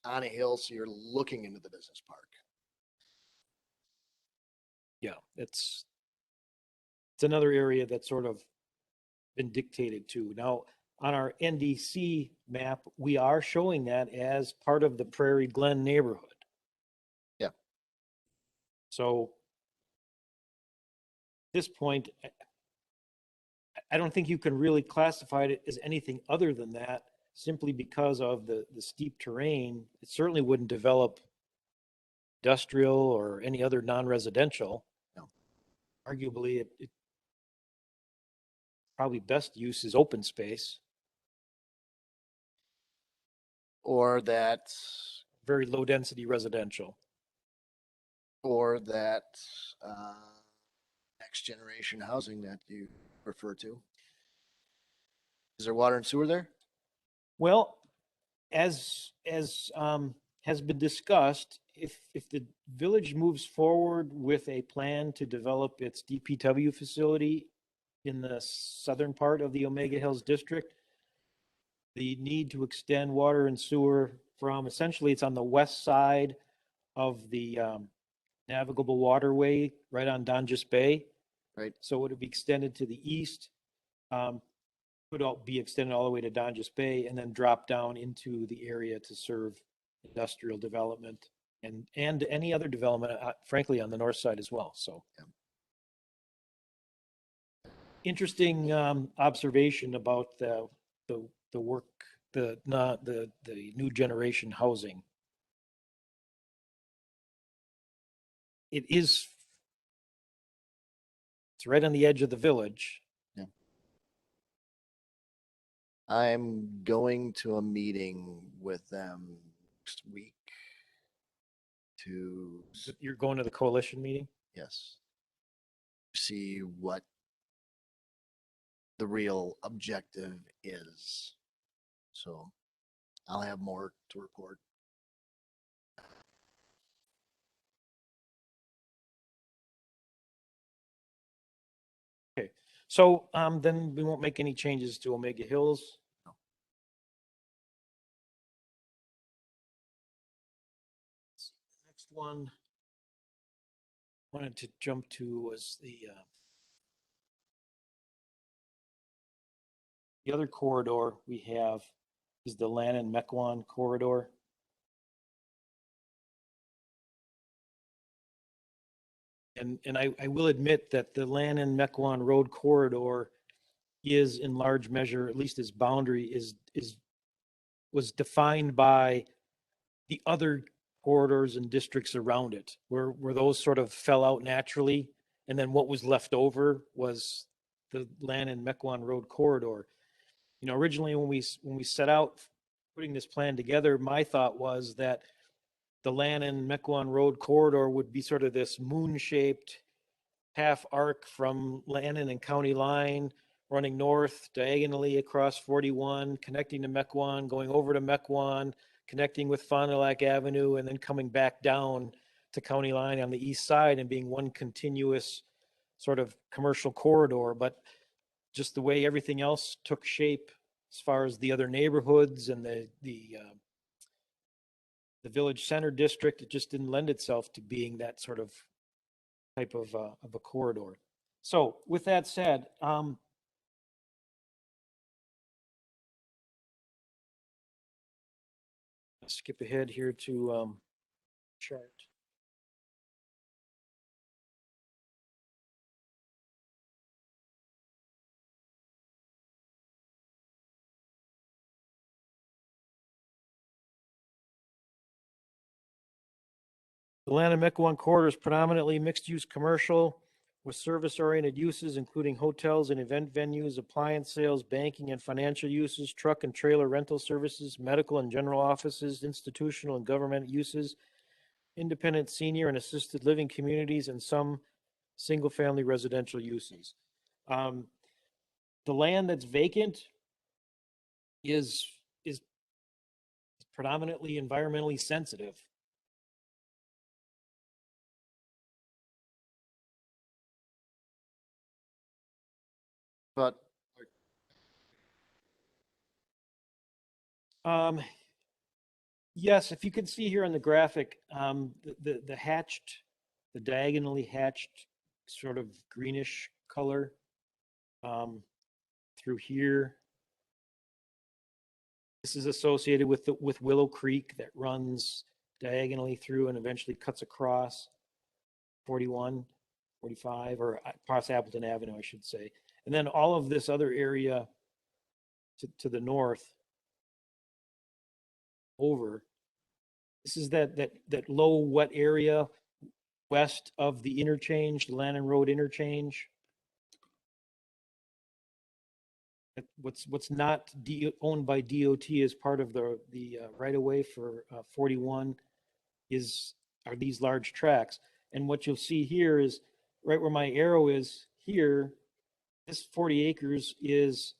on a hill. So you're looking into the business park. Yeah, it's another area that's sort of been dictated to. Now, on our NDC map, we are showing that as part of the Prairie Glen neighborhood. Yeah. So at this point, I don't think you can really classify it as anything other than that, simply because of the steep terrain. It certainly wouldn't develop industrial or any other non-residential. No. Arguably, it probably best use is open space. or that, very low density residential. or that, next generation housing that you refer to. Is there water and sewer there? Well, as has been discussed, if the village moves forward with a plan to develop its DPW facility in the southern part of the Omega Hills district, the need to extend water and sewer from, essentially it's on the west side of the navigable waterway right on Donjas Bay. Right. So it would be extended to the east. Would all be extended all the way to Donjas Bay and then drop down into the area to serve industrial development and any other development, frankly, on the north side as well. So interesting observation about the work, the new generation housing. It's right on the edge of the village. I'm going to a meeting with them next week to, You're going to the coalition meeting? yes, see what the real objective is. So I'll have more to report. Okay, so then we won't make any changes to Omega Hills. No. Next one I wanted to jump to was the other corridor we have is the Lannon-Mequon corridor. And I will admit that the Lannon-Mequon Road corridor is in large measure, at least its boundary was defined by the other corridors and districts around it, where those sort of fell out naturally. And then what was left over was the Lannon-Mequon Road corridor. You know, originally when we set out putting this plan together, my thought was that the Lannon-Mequon Road corridor would be sort of this moon-shaped half arc from Lannon and County Line, running north diagonally across 41, connecting to Mequon, going over to Mequon, connecting with Fond du Lac Avenue, and then coming back down to County Line on the east side and being one continuous sort of commercial corridor. But just the way everything else took shape as far as the other neighborhoods and the village center district, it just didn't lend itself to being that sort of type of a corridor. So with that said, let's skip ahead here to chart. The Lannon-Mequon corridor is predominantly mixed-use commercial with service-oriented uses, including hotels and event venues, appliance sales, banking and financial uses, truck and trailer rental services, medical and general offices, institutional and government uses, independent senior and assisted living communities, and some single-family residential uses. The land that's vacant is predominantly environmentally sensitive. But Yes, if you can see here on the graphic, the hatched, the diagonally hatched sort of greenish color through here. This is associated with Willow Creek that runs diagonally through and eventually cuts across 41, 45, or across Appleton Avenue, I should say. And then all of this other area to the north over. This is that low wet area west of the interchange, the Lannon Road interchange. What's not owned by DOT as part of the right of way for 41 are these large tracks. And what you'll see here is right where my arrow is here, this 40 acres is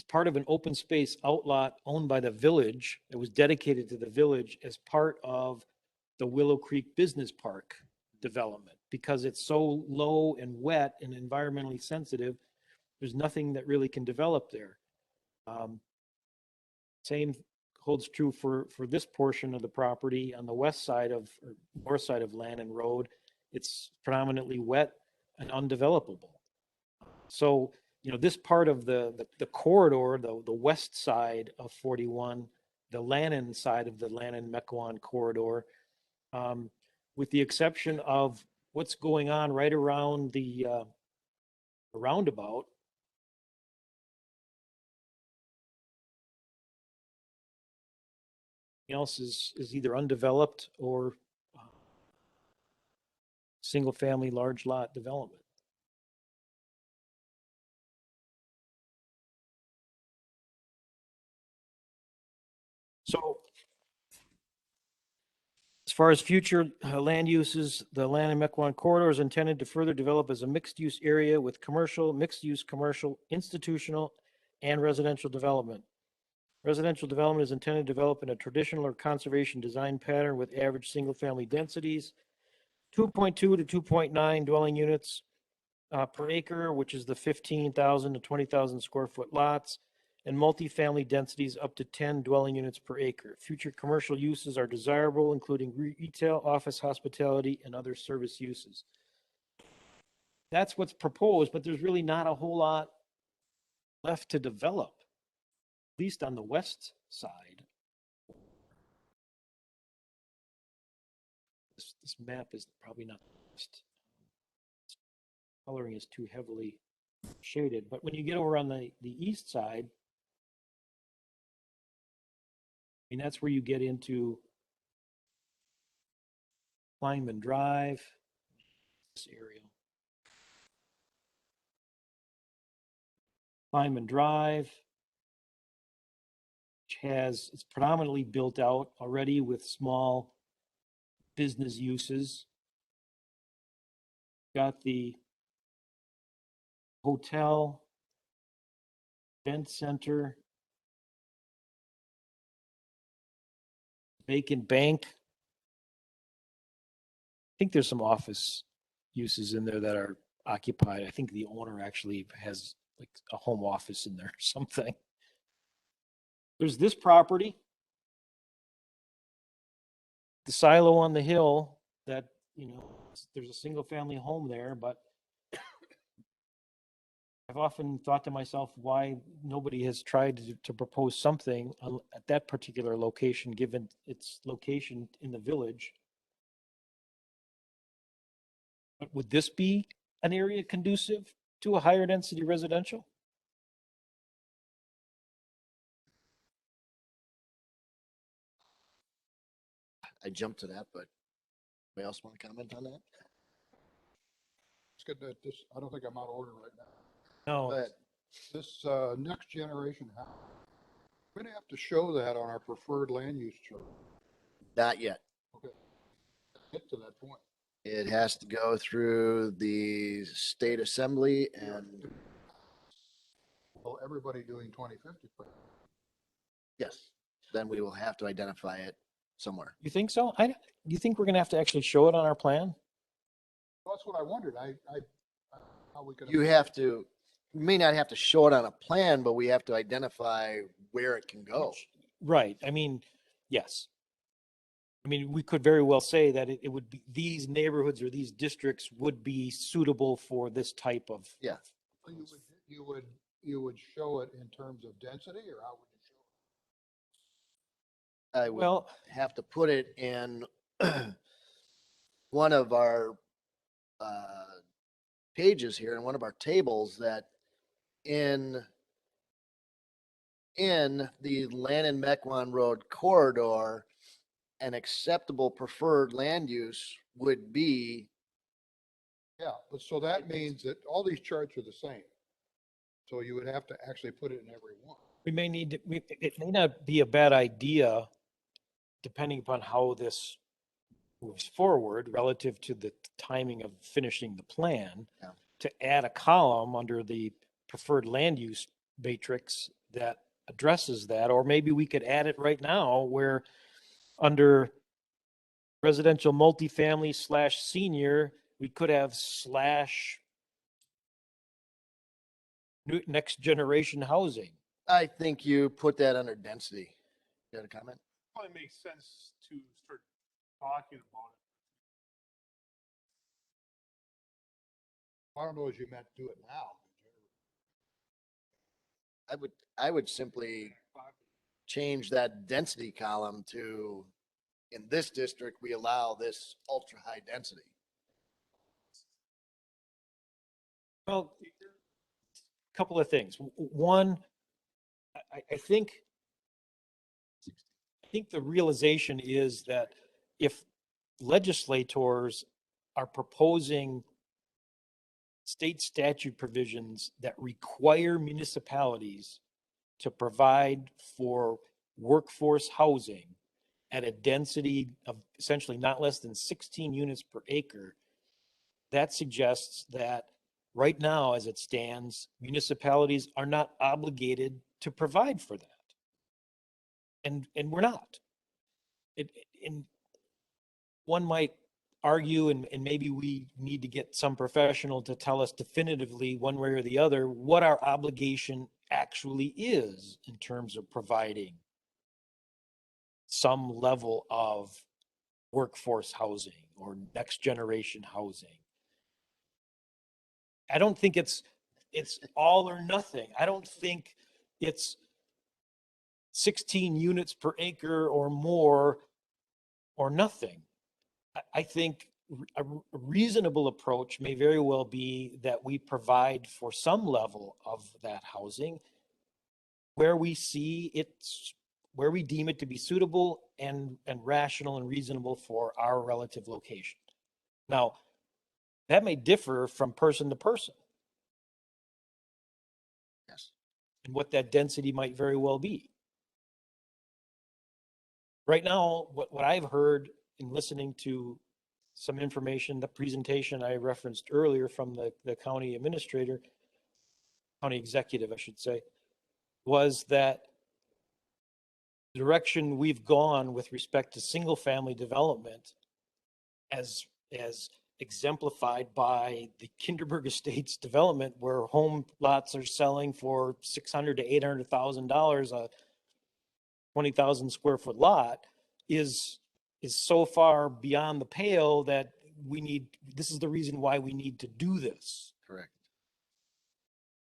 part of an open space outlot owned by the village. It was dedicated to the village as part of the Willow Creek Business Park development. Because it's so low and wet and environmentally sensitive, there's nothing that really can develop there. Same holds true for this portion of the property on the west side or north side of Lannon Road. It's predominantly wet and undevelopable. So, this part of the corridor, the west side of 41, the Lannon side of the Lannon-Mequon corridor, with the exception of what's going on right around the roundabout, else is either undeveloped or single-family large lot development. So as far as future land uses, the Lannon-Mequon corridor is intended to further develop as a mixed-use area with commercial, mixed-use commercial, institutional, and residential development. Residential development is intended to develop in a traditional or conservation design pattern with average single-family densities, 2.2 to 2.9 dwelling units per acre, which is the 15,000 to 20,000 square foot lots, and multifamily densities up to 10 dwelling units per acre. Future commercial uses are desirable, including retail, office, hospitality, and other service uses. That's what's proposed, but there's really not a whole lot left to develop, at least on the west side. This map is probably not the best. Coloring is too heavily shaded, but when you get over on the east side, I mean, that's where you get into Kleinman Drive, this area. Kleinman Drive, which it's predominantly built out already with small business uses. Got the hotel, event center, vacant bank. I think there's some office uses in there that are occupied. I think the owner actually has like a home office in there or something. There's this property, the silo on the hill that, there's a single family home there, but I've often thought to myself why nobody has tried to propose something at that particular location, given its location in the village. But would this be an area conducive to a higher density residential? I jumped to that, but anybody else want to comment on that? Let's get that, I don't think I'm out of order right now. No. But This next generation house, we're gonna have to show that on our preferred land use chart. not yet. Okay. Get to that point. It has to go through the state assembly and Well, everybody doing 2050. yes, then we will have to identify it somewhere. You think so? Do you think we're gonna have to actually show it on our plan? That's what I wondered. How we could. You have to, you may not have to show it on a plan, but we have to identify where it can go. Right. I mean, yes. I mean, we could very well say that it would be these neighborhoods or these districts would be suitable for this type of. Yeah. You would show it in terms of density, or how would you show it? I would Well, have to put it in one of our pages here in one of our tables that in the Lannon-Mequon Road corridor, an acceptable preferred land use would be, Yeah, but so that means that all these charts are the same. So you would have to actually put it in every one. We may need, it may not be a bad idea, depending upon how this moves forward relative to the timing of finishing the plan, Yeah. to add a column under the preferred land use matrix that addresses that, or maybe we could add it right now where under residential multifamily / senior, we could have / next generation housing. I think you put that under density. You got a comment? Probably makes sense to start talking about it. I don't know as you meant do it now. I would simply change that density column to, in this district, we allow this ultra high density. Well, a couple of things. One, I think the realization is that if legislators are proposing state statute provisions that require municipalities to provide for workforce housing at a density of essentially not less than 16 units per acre, that suggests that right now, as it stands, municipalities are not obligated to provide for that. And we're not. And one might argue, and maybe we need to get some professional to tell us definitively one way or the other, what our obligation actually is in terms of providing some level of workforce housing or next generation housing. I don't think it's all or nothing. I don't think it's 16 units per acre or more or nothing. I think a reasonable approach may very well be that we provide for some level of that housing where we where we deem it to be suitable and rational and reasonable for our relative location. Now, that may differ from person to person. Yes. And what that density might very well be. Right now, what I've heard in listening to some information, the presentation I referenced earlier from the county administrator, county executive, I should say, was that the direction we've gone with respect to single family development as exemplified by the Kinderberg Estates development, where home lots are selling for $600,000 to $800,000 a 20,000 square foot lot, is so far beyond the pale that this is the reason why we need to do this. Correct.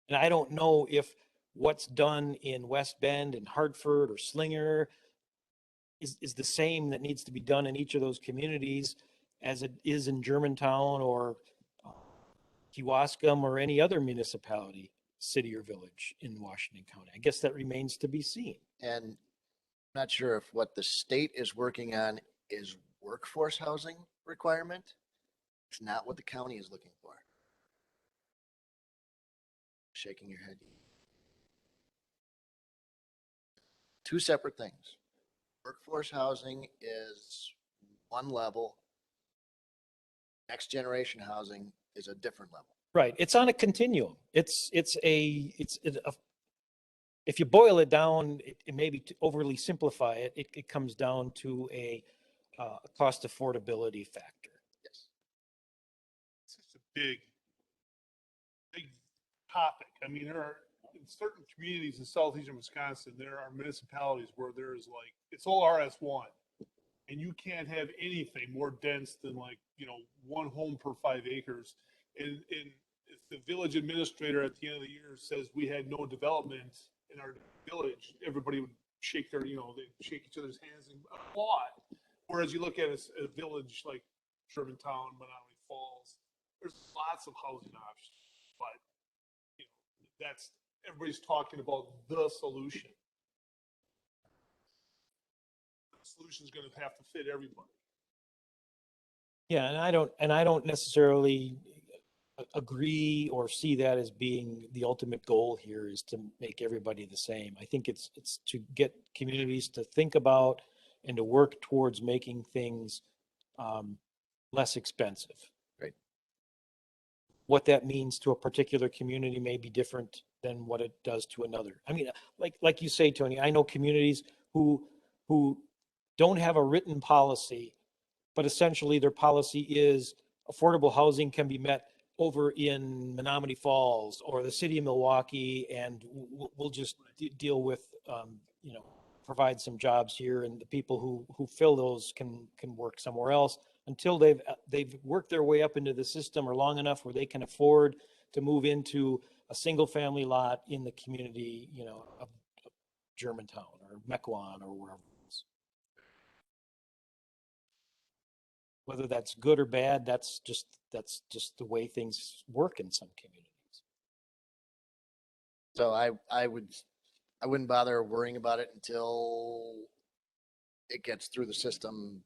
And I don't know if what's done in West Bend and Hartford or Slinger is the same that needs to be done in each of those communities as it is in Germantown or Kewaskum or any other municipality, city or village in Washington County. I guess that remains to be seen. And I'm not sure if what the state is working on is workforce housing requirement. It's not what the county is looking for. Shaking your head. Two separate things. Workforce housing is one level. Next generation housing is a different level. Right. It's on a continuum. If you boil it down, it maybe to overly simplify it, it comes down to a cost affordability factor. Yes. It's just a big topic. I mean, there are in certain communities in southeastern Wisconsin, there are municipalities where there's like, it's all RS1. And you can't have anything more dense than one home per 5 acres. And if the village administrator at the end of the year says we had no development in our village, everybody would shake they'd shake each other's hands and applaud. Whereas you look at a village like Germantown, Menominee Falls, there's lots of housing options, but everybody's talking about the solution. Solution is going to have to fit everybody. Yeah, and I don't necessarily agree or see that as being the ultimate goal here is to make everybody the same. I think it's to get communities to think about and to work towards making things less expensive. Right. What that means to a particular community may be different than what it does to another. I mean, like you say, Tony, I know communities who don't have a written policy, but essentially their policy is affordable housing can be met over in Menominee Falls or the city of Milwaukee, and we'll just deal with, you know, provide some jobs here, and the people who fill those can work somewhere else until they've worked their way up into the system or long enough where they can afford to move into a single family lot in the community, you know, of Germantown or Mequon or wherever else. Whether that's good or bad, that's just the way things work in some communities. So I wouldn't bother worrying about it until it gets through the system.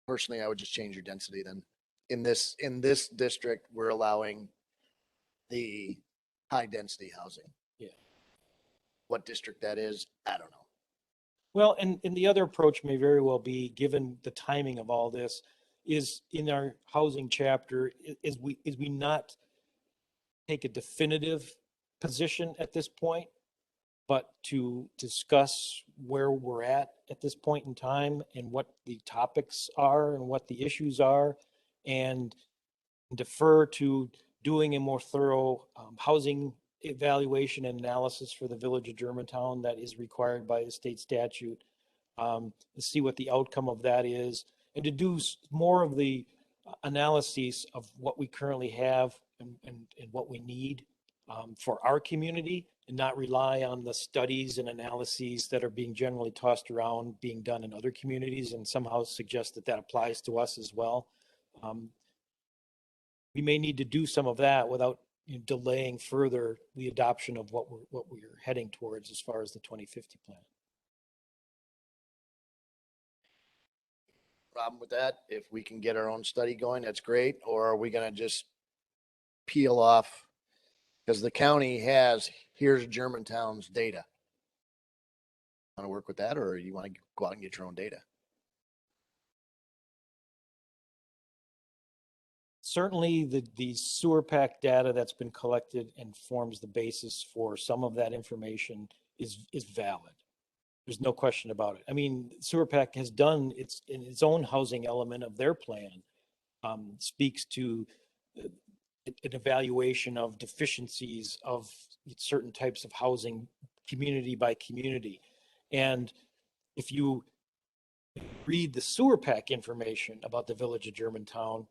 Personally, I would just change your density then. In this district, we're allowing the high density housing. Yeah. What district that is, I don't know. Well, and the other approach may very well be, given the timing of all this, is in our housing chapter, is we not take a definitive position at this point, but to discuss where we're at this point in time and what the topics are and what the issues are, and defer to doing a more thorough housing evaluation and analysis for the village of Germantown that is required by the state statute, to see what the outcome of that is, and to do more of the analyses of what we currently have and what we need for our community, and not rely on the studies and analyses that are being generally tossed around being done in other communities and somehow suggest that applies to us as well. We may need to do some of that without, you know, delaying further the adoption of what we're heading towards as far as the 2050 plan. Problem with that, if we can get our own study going, that's great. Or are we gonna just peel off? Because the county has, here's Germantown's data. Want to work with that, or you want to go out and get your own data? Certainly the sewer pack data that's been collected and forms the basis for some of that information is valid. There's no question about it. I mean, sewer pack has done its own housing element of their plan, speaks to an evaluation of deficiencies of certain types of housing, community by community. And if you read the sewer pack information about the village of Germantown,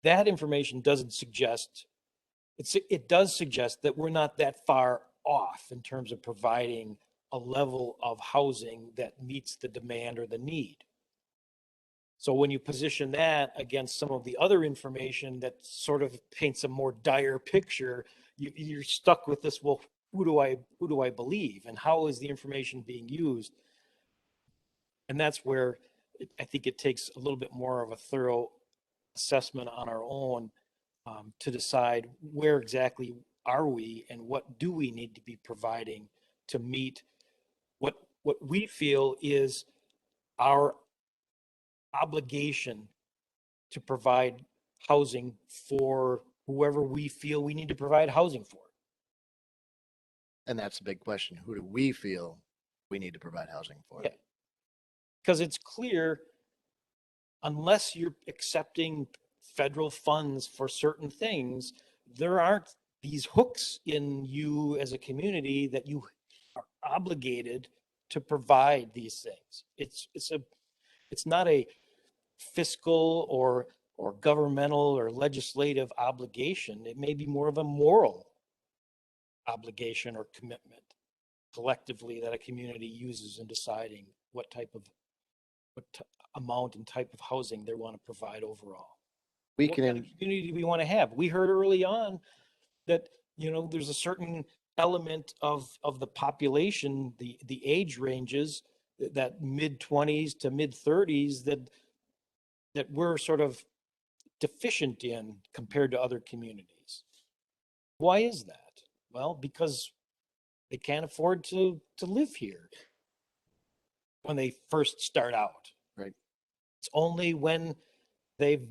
that information doesn't suggest, it does suggest that we're not that far off in terms of providing a level of housing that meets the demand or the need. So when you position that against some of the other information that sort of paints a more dire picture, you're stuck with this, well, who do I believe, and how is the information being used? And that's where I think it takes a little bit more of a thorough assessment on our own to decide where exactly are we and what do we need to be providing to meet what we feel is our obligation to provide housing for whoever we feel we need to provide housing for. And that's the big question. Who do we feel we need to provide housing for? Yeah. Because it's clear, unless you're accepting federal funds for certain things, there aren't these hooks in you as a community that you are obligated to provide these things. It's not a fiscal or governmental or legislative obligation. It may be more of a moral obligation or commitment collectively that a community uses in deciding what amount and type of housing they want to provide overall. We What kind can, of community we want to have. We heard early on that, you know, there's a certain element of the population, the age ranges, that mid 20s to mid 30s that we're sort of deficient in compared to other communities. Why is that? Well, because they can't afford to live here when they first start out. Right. It's only when they've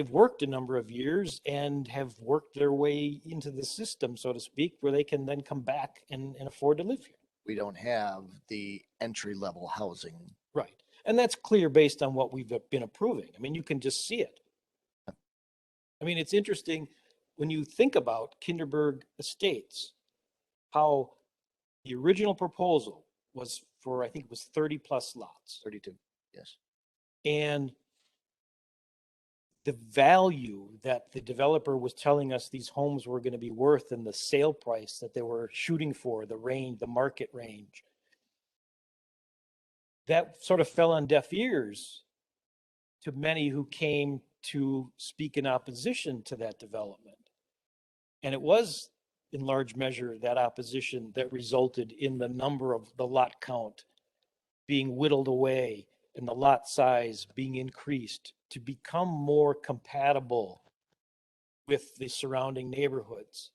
worked a number of years and have worked their way into the system, so to speak, where they can then come back and afford to live here. We don't have the entry-level housing. Right. And that's clear based on what we've been approving. I mean, you can just see it. I mean, it's interesting when you think about Kinderberg Estates, how the original proposal was for, I think it was 30 plus lots. 32, yes. And the value that the developer was telling us these homes were going to be worth and the sale price that they were shooting for, the range, the market range, that sort of fell on deaf ears to many who came to speak in opposition to that development. And it was in large measure that opposition that resulted in the number of the lot count being whittled away and the lot size being increased to become more compatible with the surrounding neighborhoods.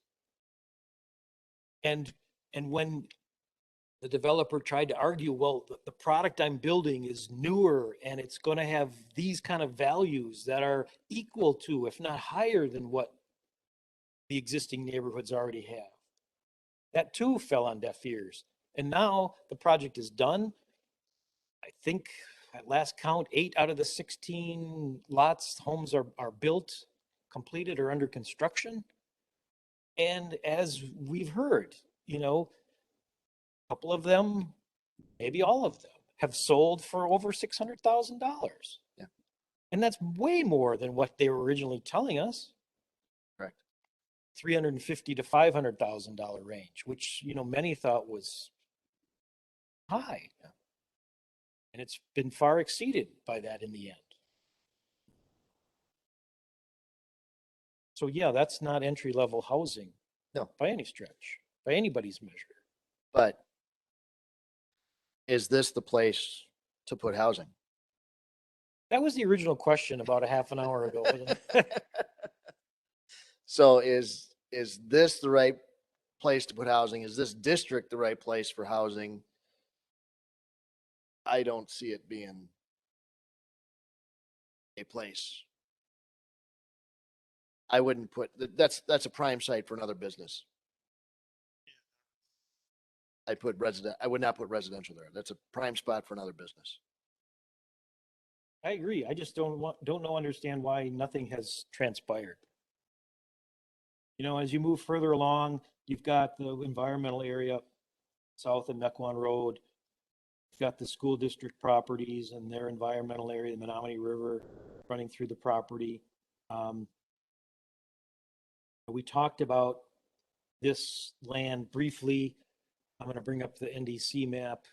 And when the developer tried to argue, well, the product I'm building is newer and it's going to have these kind of values that are equal to, if not higher than what the existing neighborhoods already have. That too fell on deaf ears. And now the project is done. I think at last count, 8 out of the 16 lots, homes are built, completed, or under construction. And as we've heard, you know, a couple of them, maybe all of them, have sold for over $600,000. Yeah. And that's way more than what they were originally telling us. Correct. $350,000 to $500,000 range, which, you know, many thought was high. And it's been far exceeded by that in the end. So yeah, that's not entry-level housing. No. By any stretch, by anybody's measure. But is this the place to put housing? That was the original question about a half an hour ago, wasn't it? So is this the right place to put housing? Is this district the right place for housing? I don't see it being a place. I wouldn't put, that's a prime site for another business. I would not put residential there. That's a prime spot for another business. I agree. I just understand why nothing has transpired. You know, as you move further along, you've got the environmental area south of Mequon Road. You've got the school district properties and their environmental area, the Menominee River running through the property. We talked about this land briefly. I'm going to bring up the NDC map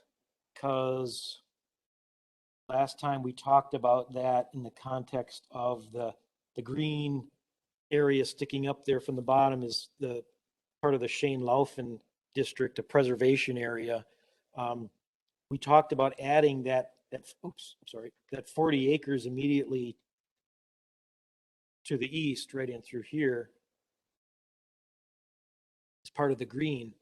because last time we talked about that in the context of the green area sticking up there from the bottom is the part of the Shane Laufen district, a preservation area. We talked about adding that 40 acres immediately to the east, right in through here, as part of the green.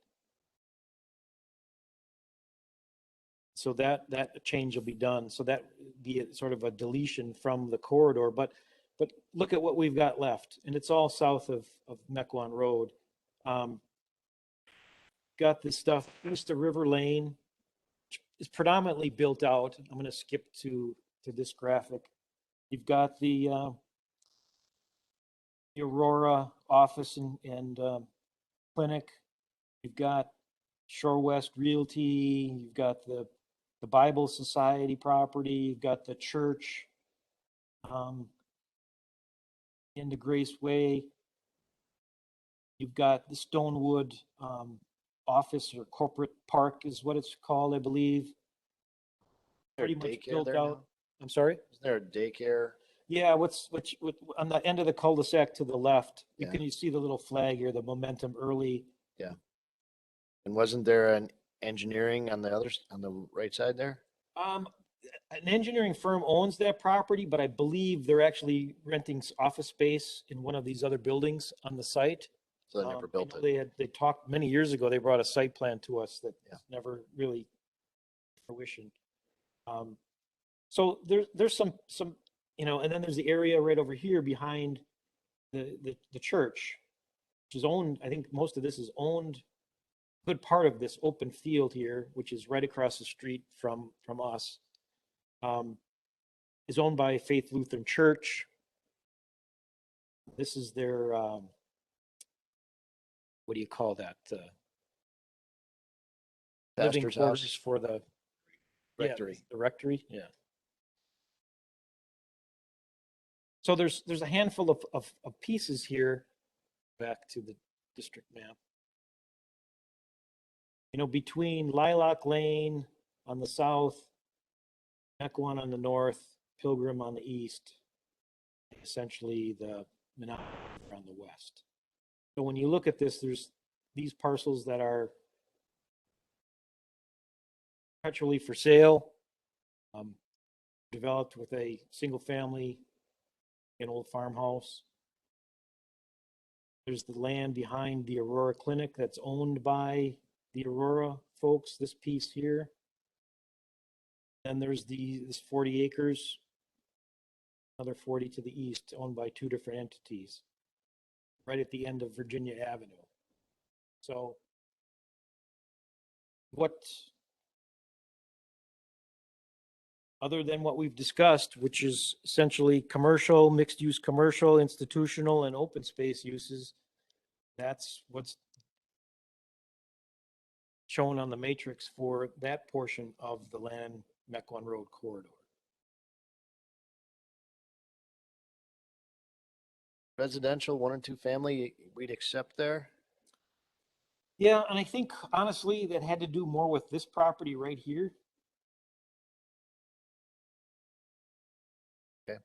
So that change will be done. So that be sort of a deletion from the corridor. But look at what we've got left, and it's all south of Mequon Road. Got this stuff east of River Lane. Is predominantly built out. I'm going to skip to this graphic. You've got the Aurora office and clinic. You've got Shore West Realty. You've got the Bible Society property. You've got the church into Grace Way. You've got the Stonewood office or corporate park is what it's called, I believe. Is there a Pretty much daycare built there out. now? I'm sorry? Is there a daycare? Yeah, what's on the end of the cul-de-sac to the left, Yeah. you see the little flag here, the Momentum Early. And wasn't there an engineering on the right side there? an engineering firm owns that property, but I believe they're actually renting office space in one of these other buildings on the site. So they never I built know it. they talked many years ago, they brought a site plan to us that Yeah. never really fruition. So there's some, and then there's the area right over here behind the church, which is owned, I think most of this is owned, good part of this open field here, which is right across the street from us, is owned by Faith Lutheran Church. This is their, what do you call that? Living Pastor's quarters house. for the yeah, Rectory. the rectory, yeah. So there's a handful of pieces here, back to the district map. Between Lilac Lane on the south, Mequon on the north, Pilgrim on the east, essentially the Menominee on the west. So when you look at this, there's these parcels that are perpetually for sale, developed with a single family, an old farmhouse. There's the land behind the Aurora Clinic that's owned by the Aurora folks, this piece here. Then there's this 40 acres, another 40 to the east, owned by two different entities, right at the end of Virginia Avenue. So other than what we've discussed, which is essentially commercial, mixed-use commercial, institutional, and open space uses, that's what's shown on the matrix for that portion of the Land Mequon Road corridor. Residential, 1 and 2 family, we'd accept there. Yeah, and I think honestly, that had to do more with this property right here. Okay.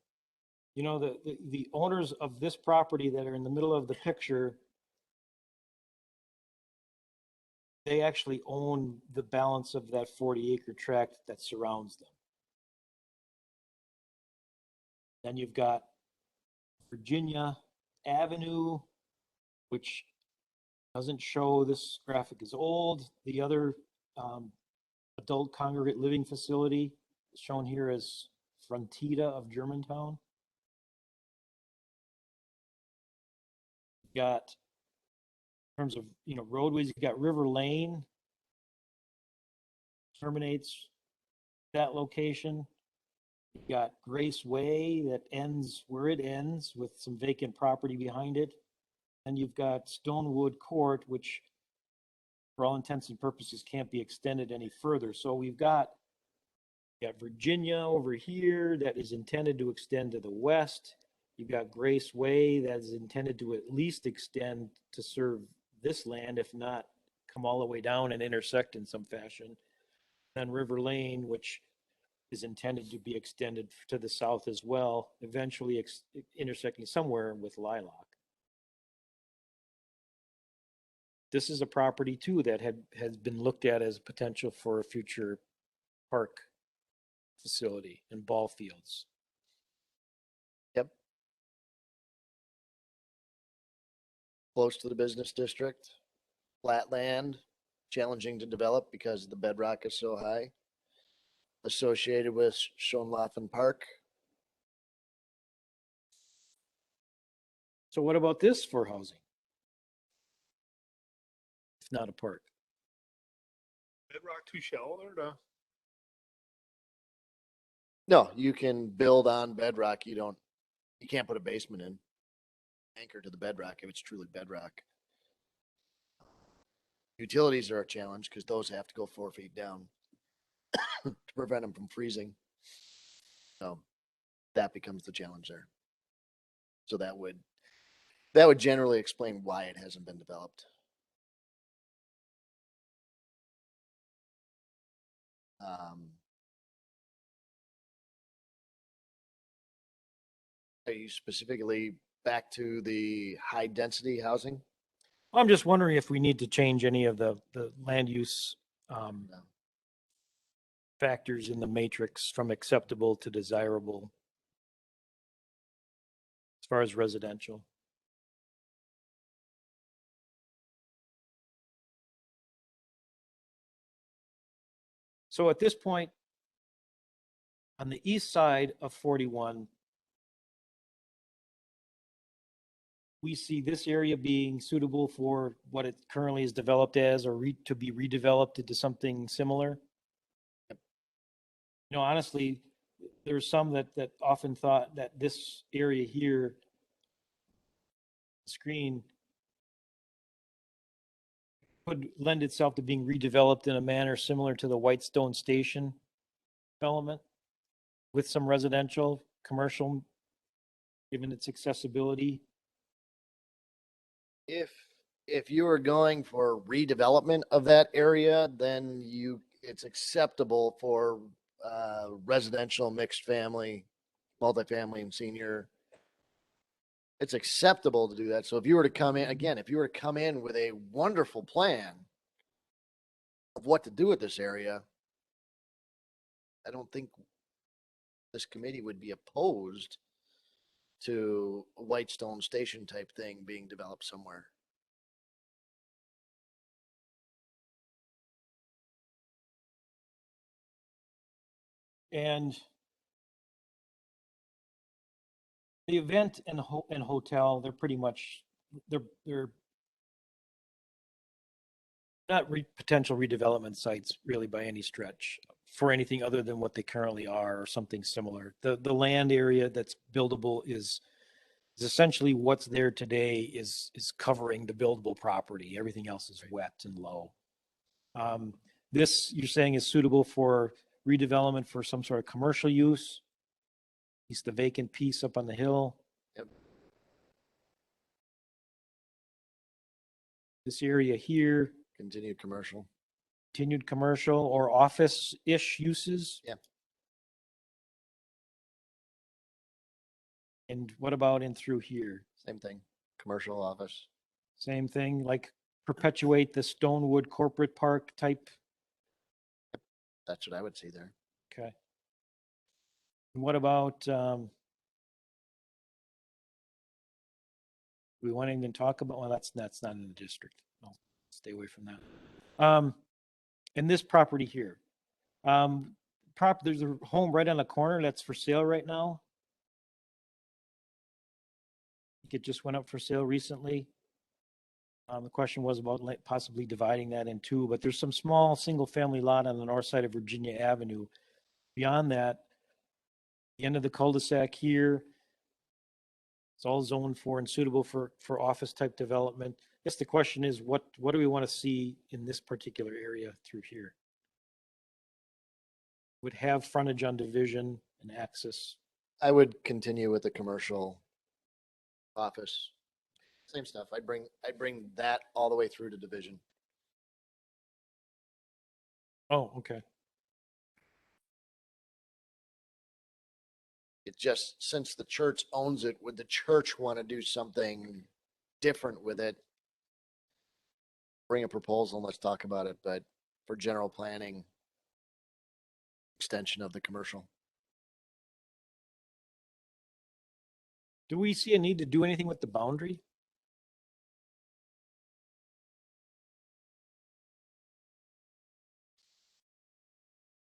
The owners of this property that are in the middle of the picture, they actually own the balance of that 40-acre tract that surrounds them. Then you've got Virginia Avenue, which doesn't show, this graphic is old. The other adult congregate living facility is shown here as Frontida of Germantown. You've got, in terms of roadways, you've got River Lane, terminates that location. You've got Grace Way that ends where it ends with some vacant property behind it. And you've got Stonewood Court, which for all intents and purposes can't be extended any further. So we've got Virginia over here that is intended to extend to the west. You've got Grace Way that is intended to at least extend to serve this land, if not come all the way down and intersect in some fashion. Then River Lane, which is intended to be extended to the south as well, eventually intersecting somewhere with Lilac. This is a property too that has been looked at as potential for a future park facility and ball fields. Yep. Close to the business district, flat land, challenging to develop because the bedrock is so high. Associated with Schoenlafen Park. So what about this for housing? If not a park. Bedrock too shallow there to? No, you can build on bedrock. You can't put a basement in. Anchor to the bedrock if it's truly bedrock. Utilities are a challenge because those have to go 4 feet down to prevent them from freezing. So that becomes the challenge there. So that would generally explain why it hasn't been developed. Are you specifically back to the high density housing? I'm just wondering if we need to change any of the land use No. factors in the matrix from acceptable to desirable as far as residential. So at this point, on the east side of 41, we see this area being suitable for what it currently is developed as, or to be redeveloped into something similar. You know, honestly, there's some that often thought that this area here, screen, could lend itself to being redeveloped in a manner similar to the Whitestone Station development with some residential, commercial, given its accessibility. If you are going for redevelopment of that area, then it's acceptable for residential, mixed family, multifamily and senior. It's acceptable to do that. So if you were to come in, again, if you were to come in with a wonderful plan of what to do with this area, I don't think this committee would be opposed to a Whitestone Station type thing being developed somewhere. And the event and hotel, they're pretty much, they're not potential redevelopment sites really by any stretch for anything other than what they currently are or something similar. The land area that's buildable is essentially what's there today is covering the buildable property. Everything else is wet and low. This, you're saying, is suitable for redevelopment for some sort of commercial use? At least the vacant piece up on the hill. Yep. This area here, Continued commercial. continued commercial or office-ish uses? Yeah. And what about in through here? Same thing, commercial office. Same thing, like perpetuate the Stonewood Corporate Park type? That's what I would see there. Okay. And what about, we want to even talk about, well, that's not in the district. No, stay away from that. And this property here, there's a home right on the corner that's for sale right now. It just went up for sale recently. The question was about possibly dividing that in two, but there's some small single-family lot on the north side of Virginia Avenue. Beyond that, the end of the cul-de-sac here, it's all zoned for and suitable for office type development. I guess the question is, what do we want to see in this particular area through here? Would have frontage on Division and access. I would continue with the commercial office. Same stuff. I'd bring that all the way through to Division. Oh, okay. It just, since the church owns it, would the church want to do something different with it? Bring a proposal and let's talk about it, but for general planning, extension of the commercial. Do we see a need to do anything with the boundary?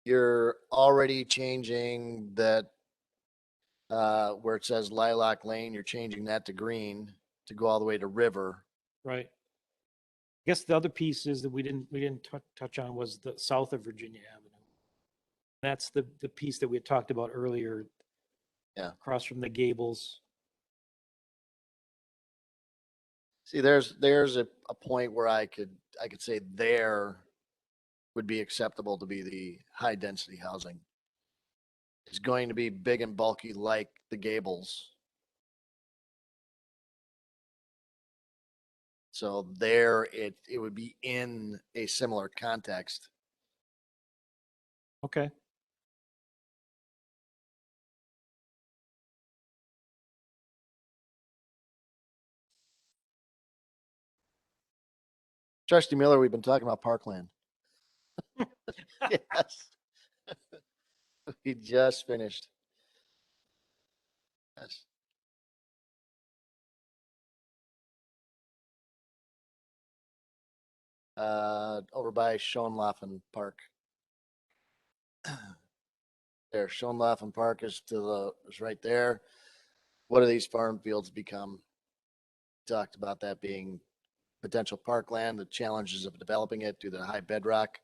You're already changing that, where it says Lilac Lane, you're changing that to green to go all the way to River. Right. I guess the other piece is that we didn't touch on was the south of Virginia Avenue. That's the piece that we had talked about earlier. Yeah. Across from the Gables. See, there's a point where I could say there would be acceptable to be the high density housing. It's going to be big and bulky like the Gables. So there it would be in a similar context. Okay. Trustee Miller, we've been talking about Parkland. Yes. He just finished. Yes. Over by Schoenlafen Park. There, Schoenlafen Park is is right there. What do these farm fields become? Talked about that being potential parkland, the challenges of developing it due to the high bedrock.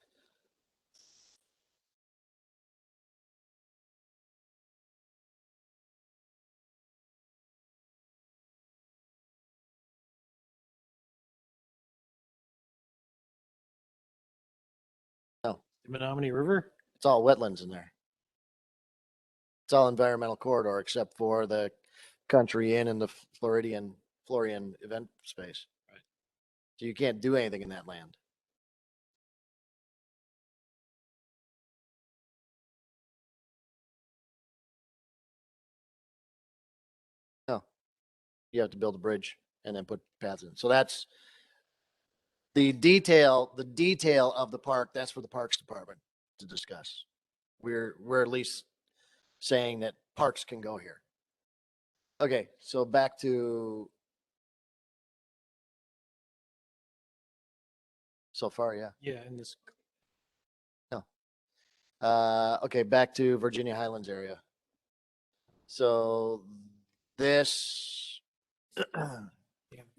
No, The Menominee River? it's all wetlands in there. It's all environmental corridor except for the country inn and the Floridian event space. Right. So you can't do anything in that land. No, you have to build a bridge and then put paths in. So that's the detail of the park. That's for the Parks Department to discuss. We're at least saying that parks can go here. Okay, so back to so far, yeah. Yeah, in this, Okay, back to Virginia Highlands area. So this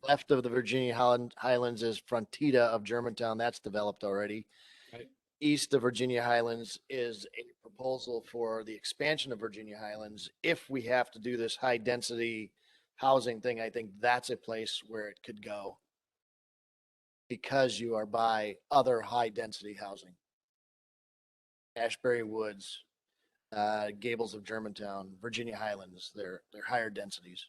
left of the Virginia Highlands is Frontida of Germantown. That's developed already. Right. East of Virginia Highlands is a proposal for the expansion of Virginia Highlands. If we have to do this high density housing thing, I think that's a place where it could go because you are by other high density housing. Ashbury Woods, Gables of Germantown, Virginia Highlands, they're higher densities.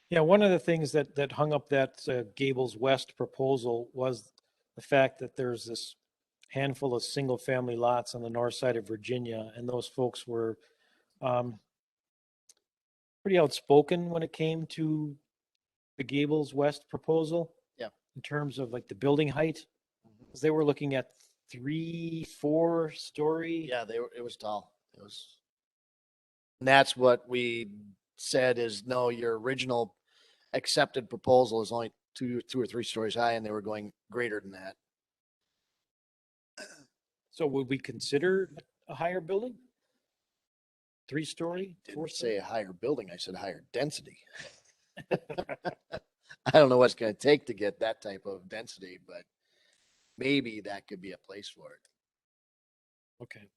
yeah, one of the things that hung up that Gables West proposal was the fact that there's this handful of single-family lots on the north side of Virginia, and those folks were pretty outspoken when it came to the Gables West proposal. Yeah. In terms of like the building height, because they were looking at 3-4 story. Yeah, it was tall. And that's what we said is no, your original accepted proposal is only two or three stories high, and they were going greater than that. So would we consider a higher building? 3-story, Didn't 4-story? say a higher building, I said higher density. I don't know what's going to take to get that type of density, but maybe that could be a place for it. Okay.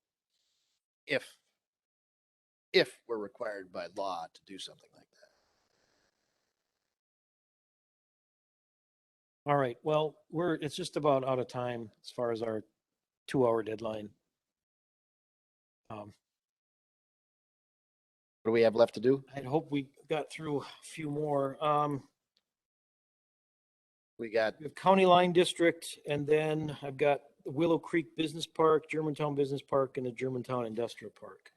If we're required by law to do something like that. All right. Well, it's just about out of time as far as our 2-hour deadline. What do we have left to do? I'd hope we got through a few more. We got We have County Line District, and then I've got the Willow Creek Business Park, Germantown Business Park, and the Germantown Industrial Park.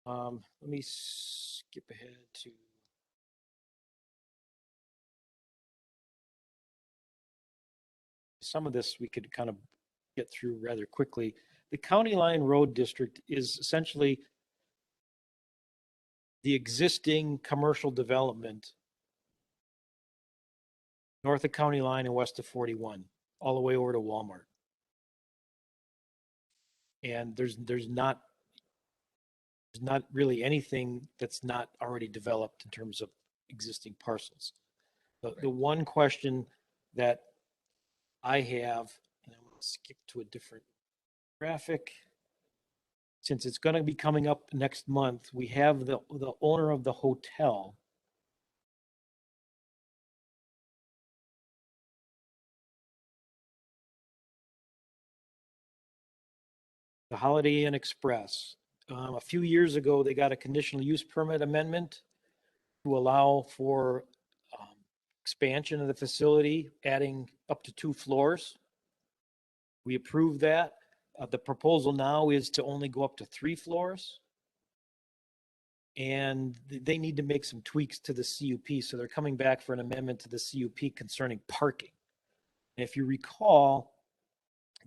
Let me skip ahead to. Some of this we could kind of get through rather quickly. The County Line Road District is essentially the existing commercial development north of County Line and west of 41, all the way over to Walmart. And there's not really anything that's not already developed in terms of existing parcels. The one question that I have, and I'm going to skip to a different graphic. Since it's going to be coming up next month, we have the owner of the hotel. The Holiday Inn Express. A few years ago, they got a conditional use permit amendment to allow for expansion of the facility, adding up to 2 floors. We approved that. The proposal now is to only go up to 3 floors. And they need to make some tweaks to the CUP. So they're coming back for an amendment to the CUP concerning parking. And if you recall,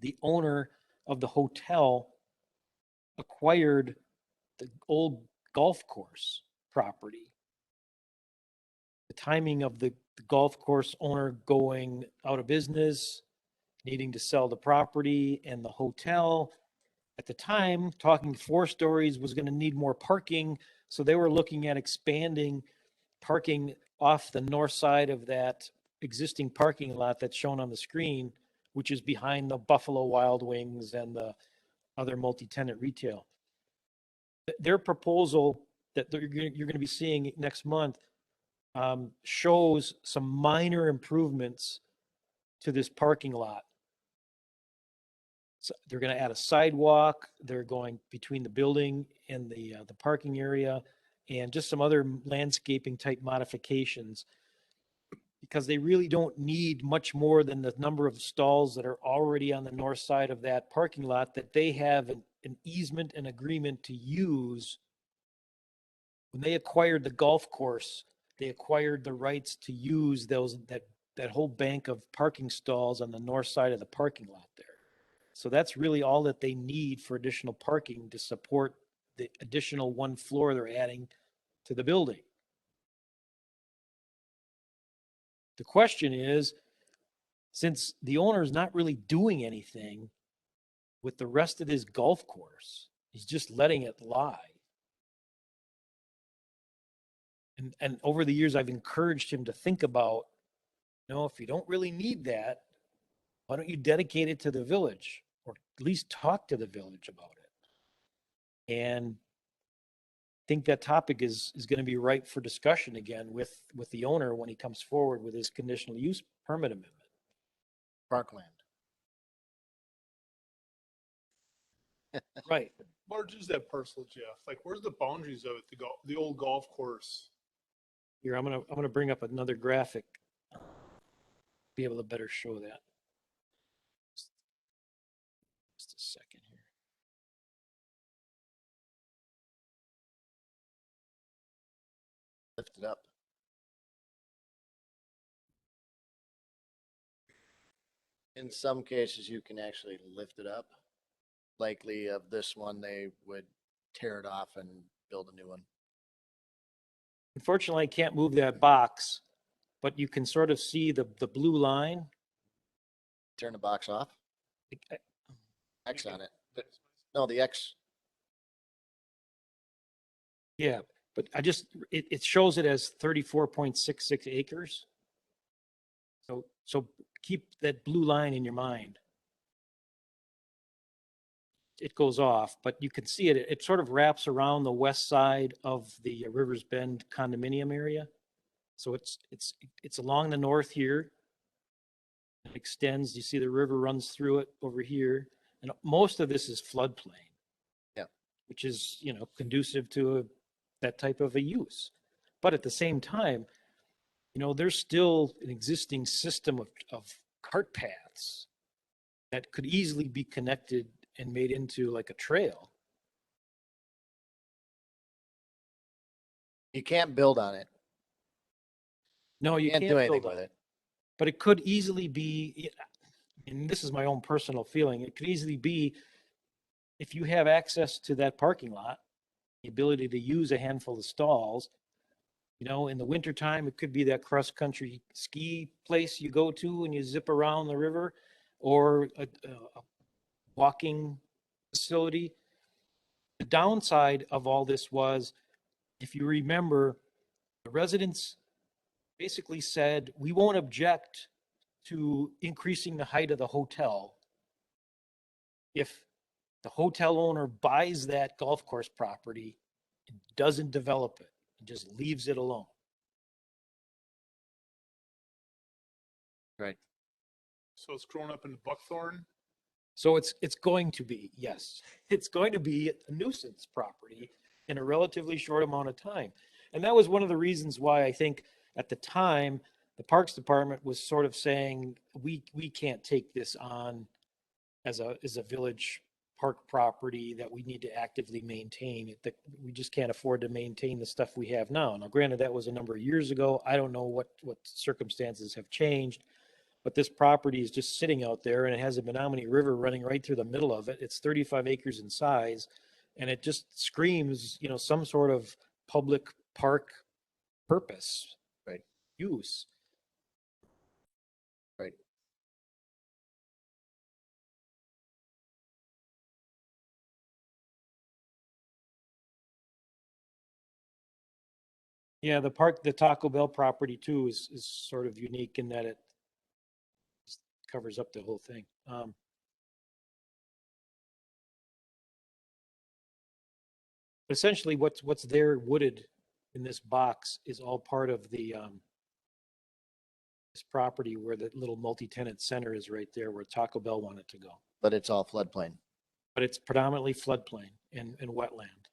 the owner of the hotel acquired the old golf course property. The timing of the golf course owner going out of business, needing to sell the property, and the hotel at the time, talking 4 stories, was going to need more parking. So they were looking at expanding parking off the north side of that existing parking lot that's shown on the screen, which is behind the Buffalo Wild Wings and the other multi-tenant retail. Their proposal that you're going to be seeing next month shows some minor improvements to this parking lot. So they're going to add a sidewalk. They're going between the building and the parking area, and just some other landscaping type modifications, because they really don't need much more than the number of stalls that are already on the north side of that parking lot that they have an easement and agreement to use. When they acquired the golf course, they acquired the rights to use that whole bank of parking stalls on the north side of the parking lot there. So that's really all that they need for additional parking to support the additional 1 floor they're adding to the building. The question is, since the owner is not really doing anything with the rest of his golf course, he's just letting it lie. And over the years, I've encouraged him to think about, if you don't really need that, why don't you dedicate it to the village, or at least talk to the village about it? And I think that topic is going to be ripe for discussion again with the owner when he comes forward with his conditional use permit amendment. Parkland. Right. Large is that parcel, Jeff? Like, where's the boundaries of it? The old golf course. Here, I'm gonna bring up another graphic. Be able to better show that. Just a second here. Lift it up. In some cases, you can actually lift it up. Likely of this one, they would tear it off and build a new one. Unfortunately, I can't move that box, but you can sort of see the blue line. Turn the box off. I- X on it. No, the X. Yeah, but it shows it as 34.66 acres. So keep that blue line in your mind. It goes off, but you can see it. It sort of wraps around the west side of the Rivers Bend condominium area. So it's along the north here. It extends. You see the river runs through it over here, and most of this is floodplain. Yeah. Which is conducive to that type of a use. But at the same time, there's still an existing system of cart paths that could easily be connected and made into like a trail. You can't build on it. No, you You can't can't do anything build on with it. it. But it could easily be, and this is my own personal feeling, it could easily be, if you have access to that parking lot, the ability to use a handful of stalls, in the wintertime, it could be that cross-country ski place you go to and you zip around the river, or a walking facility. The downside of all this was, if you remember, the residents basically said, we won't object to increasing the height of the hotel if the hotel owner buys that golf course property and doesn't develop it and just leaves it alone. Right. So it's grown up in buckthorn. So it's going to be, yes, it's going to be a nuisance property in a relatively short amount of time. And that was one of the reasons why I think at the time, the Parks Department was sort of saying, we can't take this on as a village park property that we need to actively maintain. That we just can't afford to maintain the stuff we have now. Now, granted, that was a number of years ago. I don't know what circumstances have changed, but this property is just sitting out there, and it has a Menominee River running right through the middle of it. It's 35 acres in size, And it just screams, you know, some sort of public park purpose. Right. Use. Right. Yeah, the Taco Bell property too is sort of unique in that it covers up the whole thing. Essentially what's there wooded in this box is all part of the, this property where the little multi-tenant center is right there where Taco Bell wanted to go. But it's all floodplain. But it's predominantly floodplain and wetland.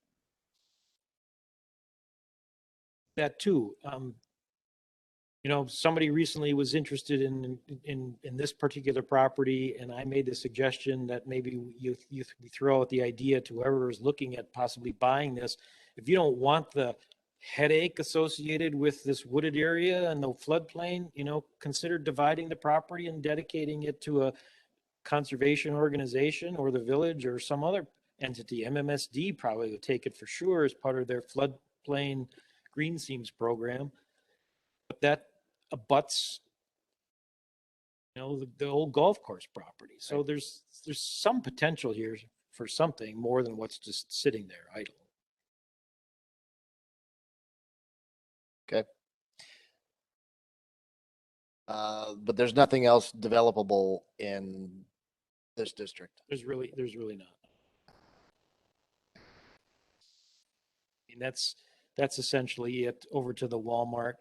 That too, you know, somebody recently was interested in this particular property, and I made the suggestion that maybe you throw out the idea to whoever is looking at possibly buying this. If you don't want the headache associated with this wooded area and the floodplain, you know, consider dividing the property and dedicating it to a conservation organization or the village or some other entity. MMSD probably would take it for sure as part of their floodplain green seams program. But that abuts, you know, the old golf course property. So there's some potential here for something more than what's just sitting there idle. Okay. But there's nothing else developable in this district. There's really not. I mean, that's essentially it. Over to the Walmart,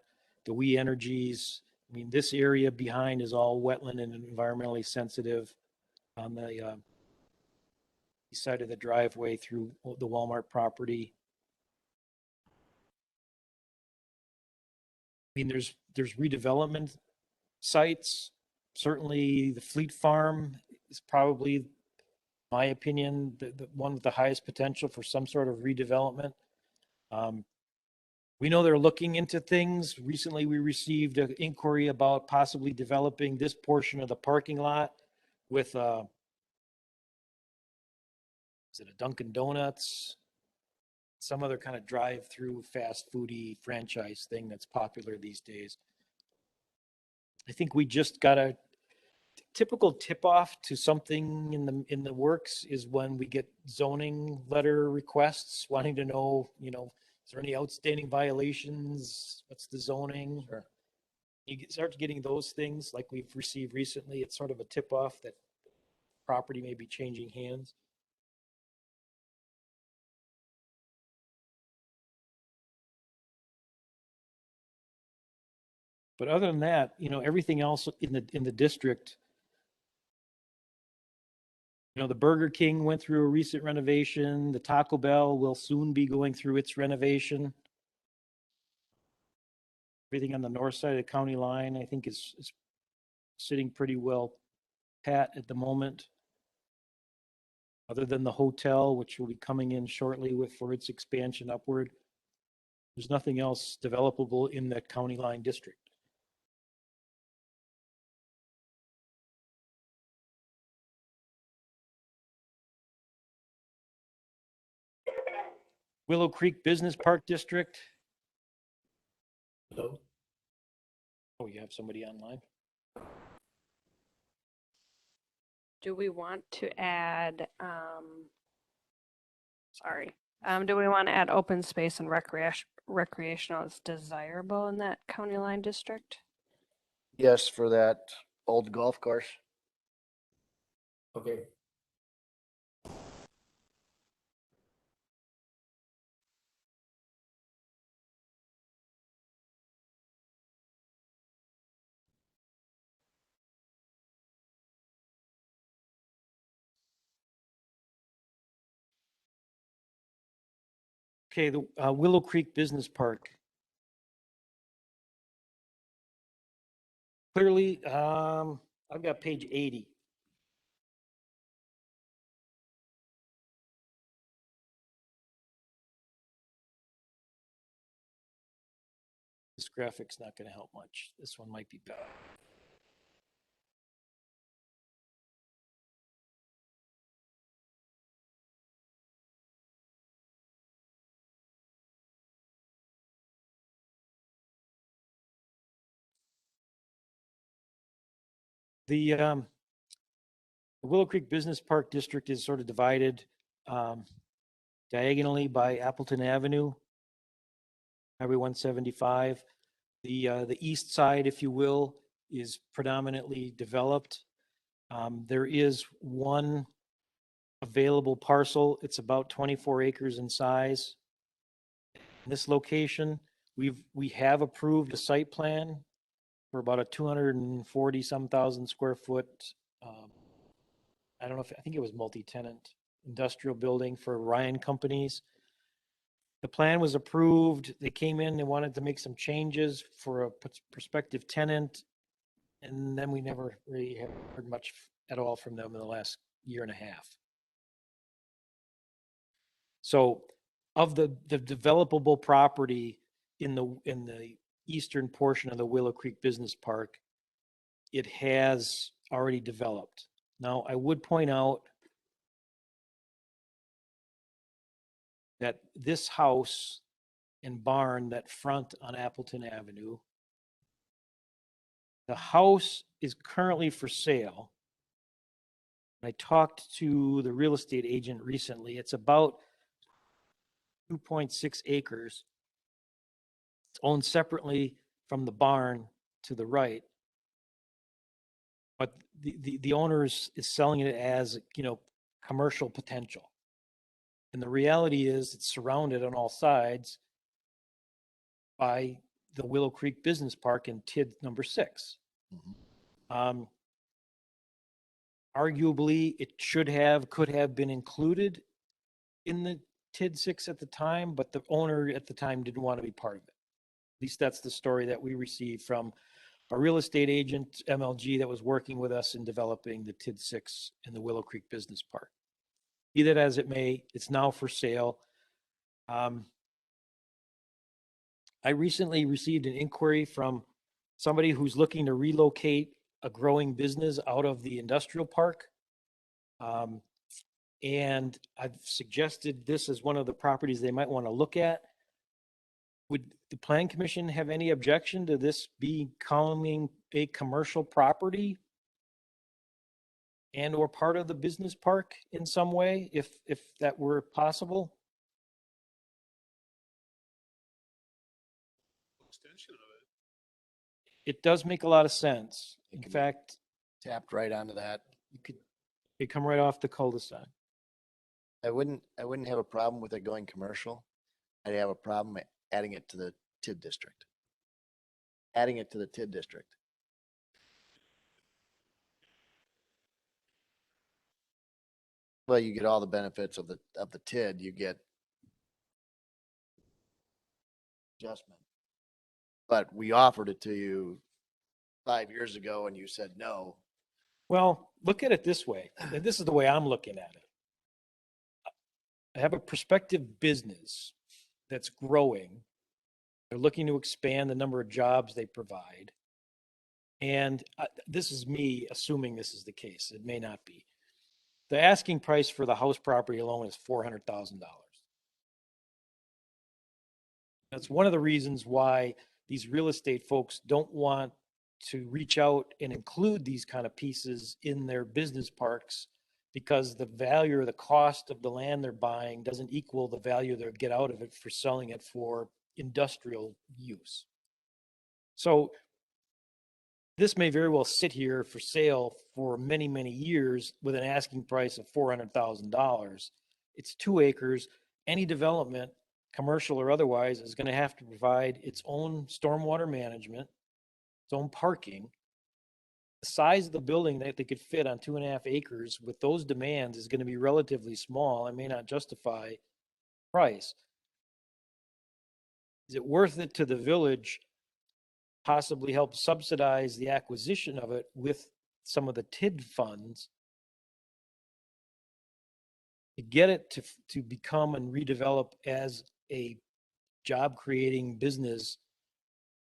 the We Energies. I mean, this area behind is all wetland and environmentally sensitive. On the east side of the driveway through the Walmart property. I mean, there's redevelopment sites. Certainly the Fleet Farm is probably, my opinion, the one with the highest potential for some sort of redevelopment. We know they're looking into things. Recently, we received an inquiry about possibly developing this portion of the parking lot with is it a Dunkin' Donuts? Some other kind of drive-through fast foodie franchise thing that's popular these days. I think we just got a typical tip-off to something in the works is when we get zoning letter requests wanting to know, you know, is there any outstanding violations? What's the zoning? Sure. You start getting those things like we've received recently. It's sort of a tip-off that property may be changing hands. But other than that, you know, everything else in the district, you know, the Burger King went through a recent renovation. The Taco Bell will soon be going through its renovation. Everything on the north side of the county line, I think, is sitting pretty well pat at the moment. Other than the hotel, which will be coming in shortly for its expansion upward, there's nothing else developable in the county line district. Willow Creek Business Park District. Hello. Oh, you have somebody online? Do we want to add, do we want to add open space and recreational as desirable in that county line district? Yes, for that old golf course. Okay. Okay, the Willow Creek Business Park. Clearly, I've got page 80. This graphic's not going to help much. This one might be better. The Willow Creek Business Park District is sort of divided diagonally by Appleton Avenue, Highway 175. The east side, if you will, is predominantly developed. There is one available parcel. It's about 24 acres in size. In this location, we have approved a site plan for about a 240 some thousand square foot. I don't know if, I think it was multi-tenant industrial building for Ryan Companies. The plan was approved. They came in, they wanted to make some changes for a prospective tenant. And then we never really have heard much at all from them in the last year and a half. So of the developable property in the eastern portion of the Willow Creek Business Park, it has already developed. Now, I would point out that this house and barn that front on Appleton Avenue, the house is currently for sale. I talked to the real estate agent recently. It's about 2.6 acres. It's owned separately from the barn to the right. But the owner is selling it as, commercial potential. And the reality is it's surrounded on all sides by the Willow Creek Business Park in TID number 6. Arguably, it could have been included in the TID 6 at the time, but the owner at the time didn't want to be part of it. At least that's the story that we received from a real estate agent, MLG, that was working with us in developing the TID 6 in the Willow Creek Business Park. Be that as it may, it's now for sale. I recently received an inquiry from somebody who's looking to relocate a growing business out of the industrial park. And I've suggested this as one of the properties they might want to look at. Would the Plan Commission have any objection to this becoming a commercial property and or part of the business park in some way, if that were possible? Extension of it. It does make a lot of sense. In can be- fact, Tapped right onto that. they come right off the cul-de-sac. I wouldn't have a problem with it going commercial. I'd have a problem adding it to the TID district. Adding it to the TID district. Well, you get all the benefits of the TID, you get adjustment. But we offered it to you 5 years ago and you said no. Well, look at it this way, and this is the way I'm looking at it. I have a prospective business that's growing. They're looking to expand the number of jobs they provide. And this is me assuming this is the case. It may not be. The asking price for the house property alone is $400,000. That's one of the reasons why these real estate folks don't want to reach out and include these kind of pieces in their business parks, because the value or the cost of the land they're buying doesn't equal the value they'll get out of it for selling it for industrial use. So this may very well sit here for sale for many, many years with an asking price of $400,000. It's 2 acres. Any development, commercial or otherwise, is going to have to provide its own stormwater management, its own parking. The size of the building that they could fit on 2.5 acres with those demands is going to be relatively small and may not justify price. Is it worth it to the village possibly help subsidize the acquisition of it with some of the TID funds to get it to become and redevelop as a job creating business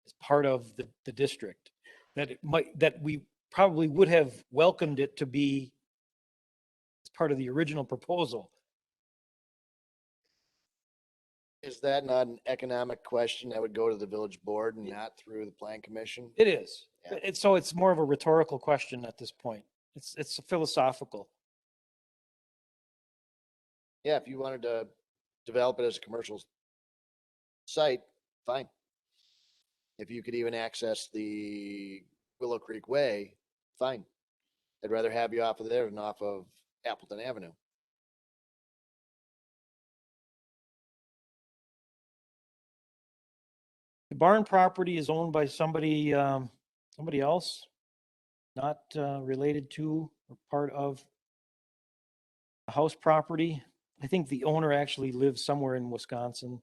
as part of the district? That we probably would have welcomed it to be as part of the original proposal. Is that not an economic question that would go to the village board and not through the plan commission? It is. Yeah. So it's more of a rhetorical question at this point. It's philosophical. Yeah, if you wanted to develop it as a commercial site, fine. If you could even access the Willow Creek Way, fine. I'd rather have you off of there than off of Appleton Avenue. The barn property is owned by somebody, somebody else, not related to or part of the house property. I think the owner actually lives somewhere in Wisconsin.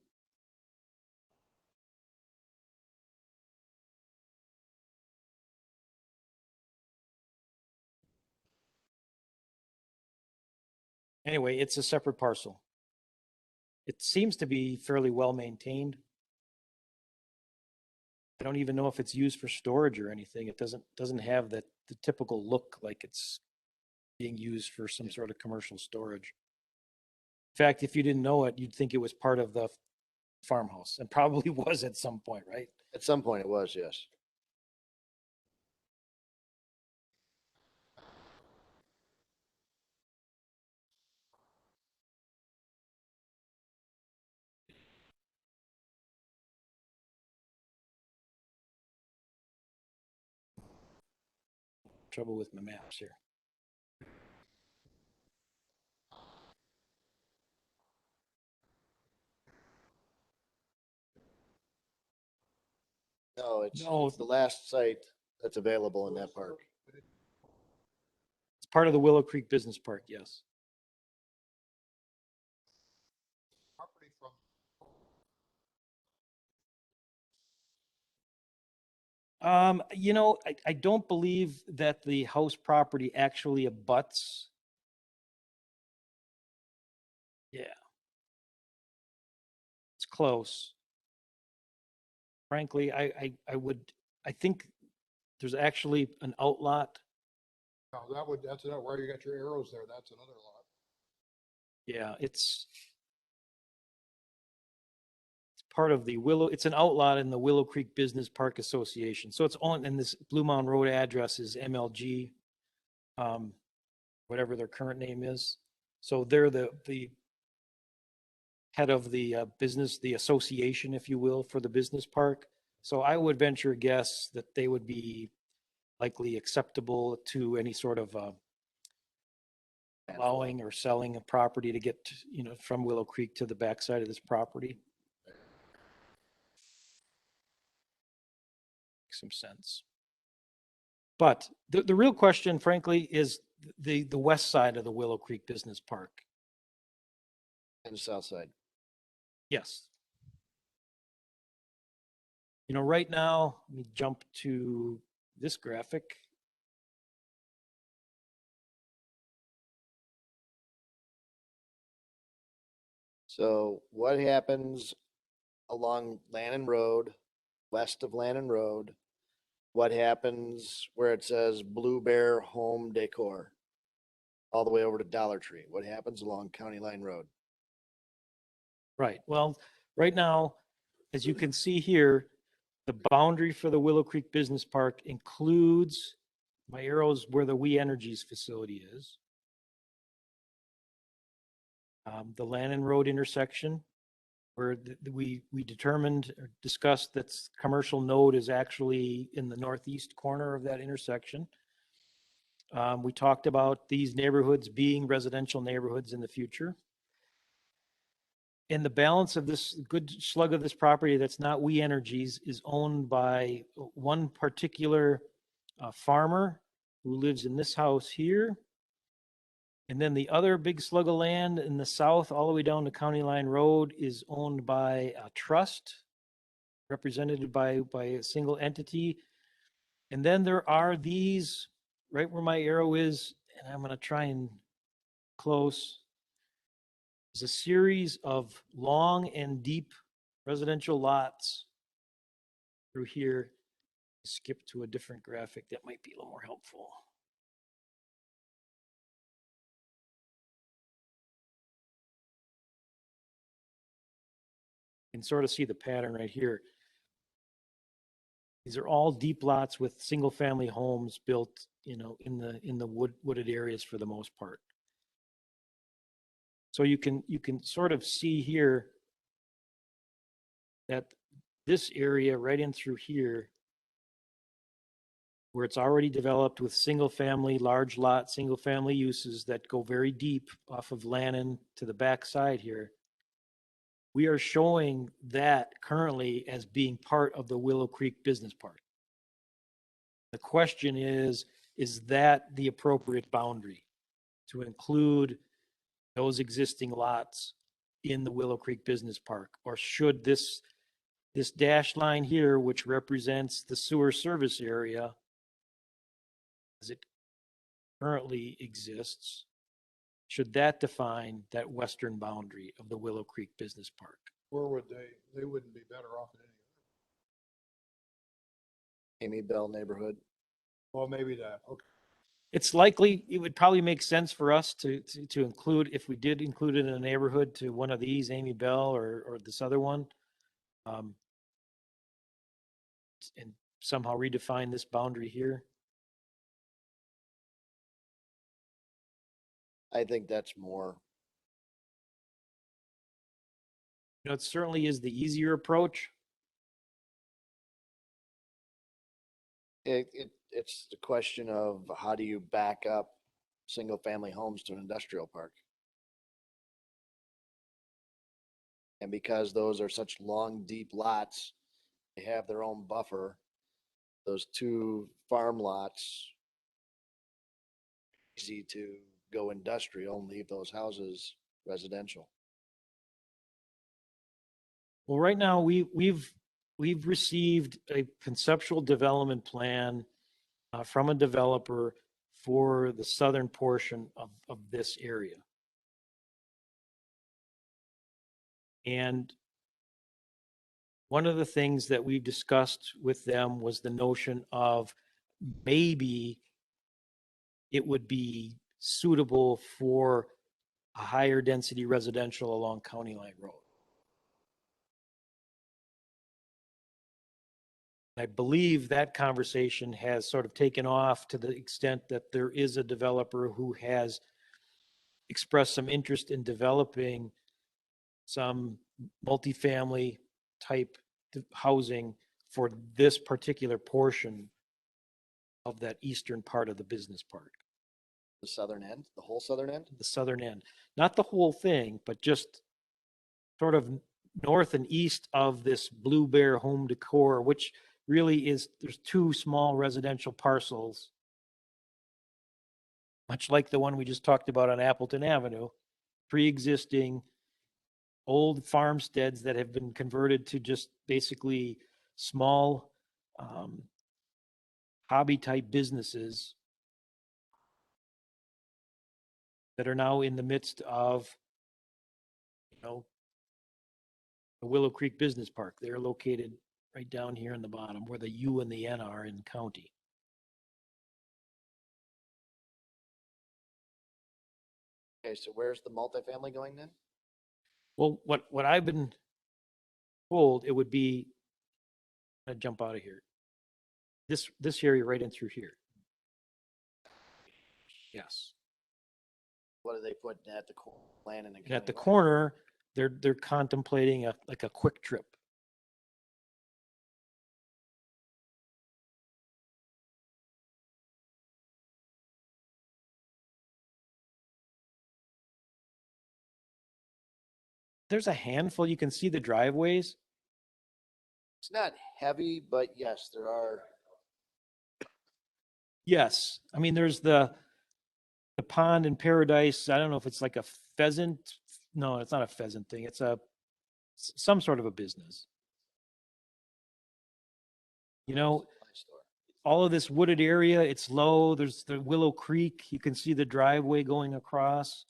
Anyway, it's a separate parcel. It seems to be fairly well maintained. I don't even know if it's used for storage or anything. It doesn't have the typical look like it's being used for some sort of commercial storage. In fact, if you didn't know it, you'd think it was part of the farmhouse, and probably was at some point, right? At some point it was, yes. Trouble with my maps here. No, it's No. the last site that's available in that park. It's part of the Willow Creek Business Park, yes. Property from You know, I don't believe that the house property actually abuts. Yeah. It's close. Frankly, I think there's actually an outlot. No, that's not where you got your arrows there. That's another lot. Yeah, it's part of the it's an outlot in the Willow Creek Business Park Association. So it's on, and this Blue Mountain Road address is MLG, whatever their current name is. So they're the head of the business, the association, if you will, for the business park. So I would venture a guess that they would be likely acceptable to any sort of allowing or selling a property to get, from Willow Creek to the backside of this property. Makes some sense. But the real question, frankly, is the west side of the Willow Creek Business Park. And the south side. Yes. Right now, let me jump to this graphic. So what happens along Lannon Road, west of Lannon Road? What happens where it says Blue Bear Home Decor? All the way over to Dollar Tree. What happens along County Line Road? Right. Well, right now, as you can see here, the boundary for the Willow Creek Business Park includes my arrows where the We Energies facility is. The Lannon Road intersection, where we determined or discussed that commercial node is actually in the northeast corner of that intersection. We talked about these neighborhoods being residential neighborhoods in the future. And the balance of this good slug of this property that's not We Energies is owned by one particular farmer who lives in this house here. And then the other big slug of land in the south, all the way down to County Line Road, is owned by a trust represented by a single entity. And then there are these, right where my arrow is, and I'm going to try and close. There's a series of long and deep residential lots through here. Skip to a different graphic that might be a little more helpful. You can sort of see the pattern right here. These are all deep lots with single-family homes built, you know, in the wooded areas for the most part. So you can sort of see here that this area right in through here, where it's already developed with single-family, large lot, single-family uses that go very deep off of Lannon to the back side here, we are showing that currently as being part of the Willow Creek Business Park. The question is that the appropriate boundary to include those existing lots in the Willow Creek Business Park? Or should this dashed line here, which represents the sewer service area as it currently exists, should that define that western boundary of the Willow Creek Business Park? Or would they wouldn't be better off in any. Amy Bell neighborhood. Well, maybe that, okay. It's likely, it would probably make sense for us to include, if we did include it in a neighborhood, to one of these, Amy Bell or this other one. And somehow redefine this boundary here. I think that's more, You know, it certainly is the easier approach. it's the question of how do you back up single family homes to an industrial park? And because those are such long, deep lots, they have their own buffer. Those two farm lots, easy to go industrial and leave those houses residential. Well, right now we've received a conceptual development plan from a developer for the southern portion of this area. And one of the things that we've discussed with them was the notion of maybe it would be suitable for a higher density residential along County Line Road. I believe that conversation has sort of taken off to the extent that there is a developer who has expressed some interest in developing some multifamily type housing for this particular portion of that eastern part of the business park. The southern end, the whole southern end? The southern end, not the whole thing, but just sort of north and east of this Blue Bear Home Decor, which really is, there's two small residential parcels, much like the one we just talked about on Appleton Avenue, pre-existing old farmsteads that have been converted to just basically small hobby type businesses that are now in the midst of, you know, the Willow Creek Business Park. They're located right down here in the bottom where the U and the N are in county. Okay, so where's the multifamily going then? Well, what I've been told, it would be, I'd jump out of here. This area right in through here. Yes. What are they putting at the land in the And at the county line? corner, they're contemplating like a quick trip. There's a handful, you can see the driveways. It's not heavy, but yes, there are. Yes, I mean, there's the pond in Paradise. I don't know if it's like a pheasant. No, it's not a pheasant thing. It's some sort of a business. You know, all of this wooded area, it's low. There's the Willow Creek. You can see the driveway going across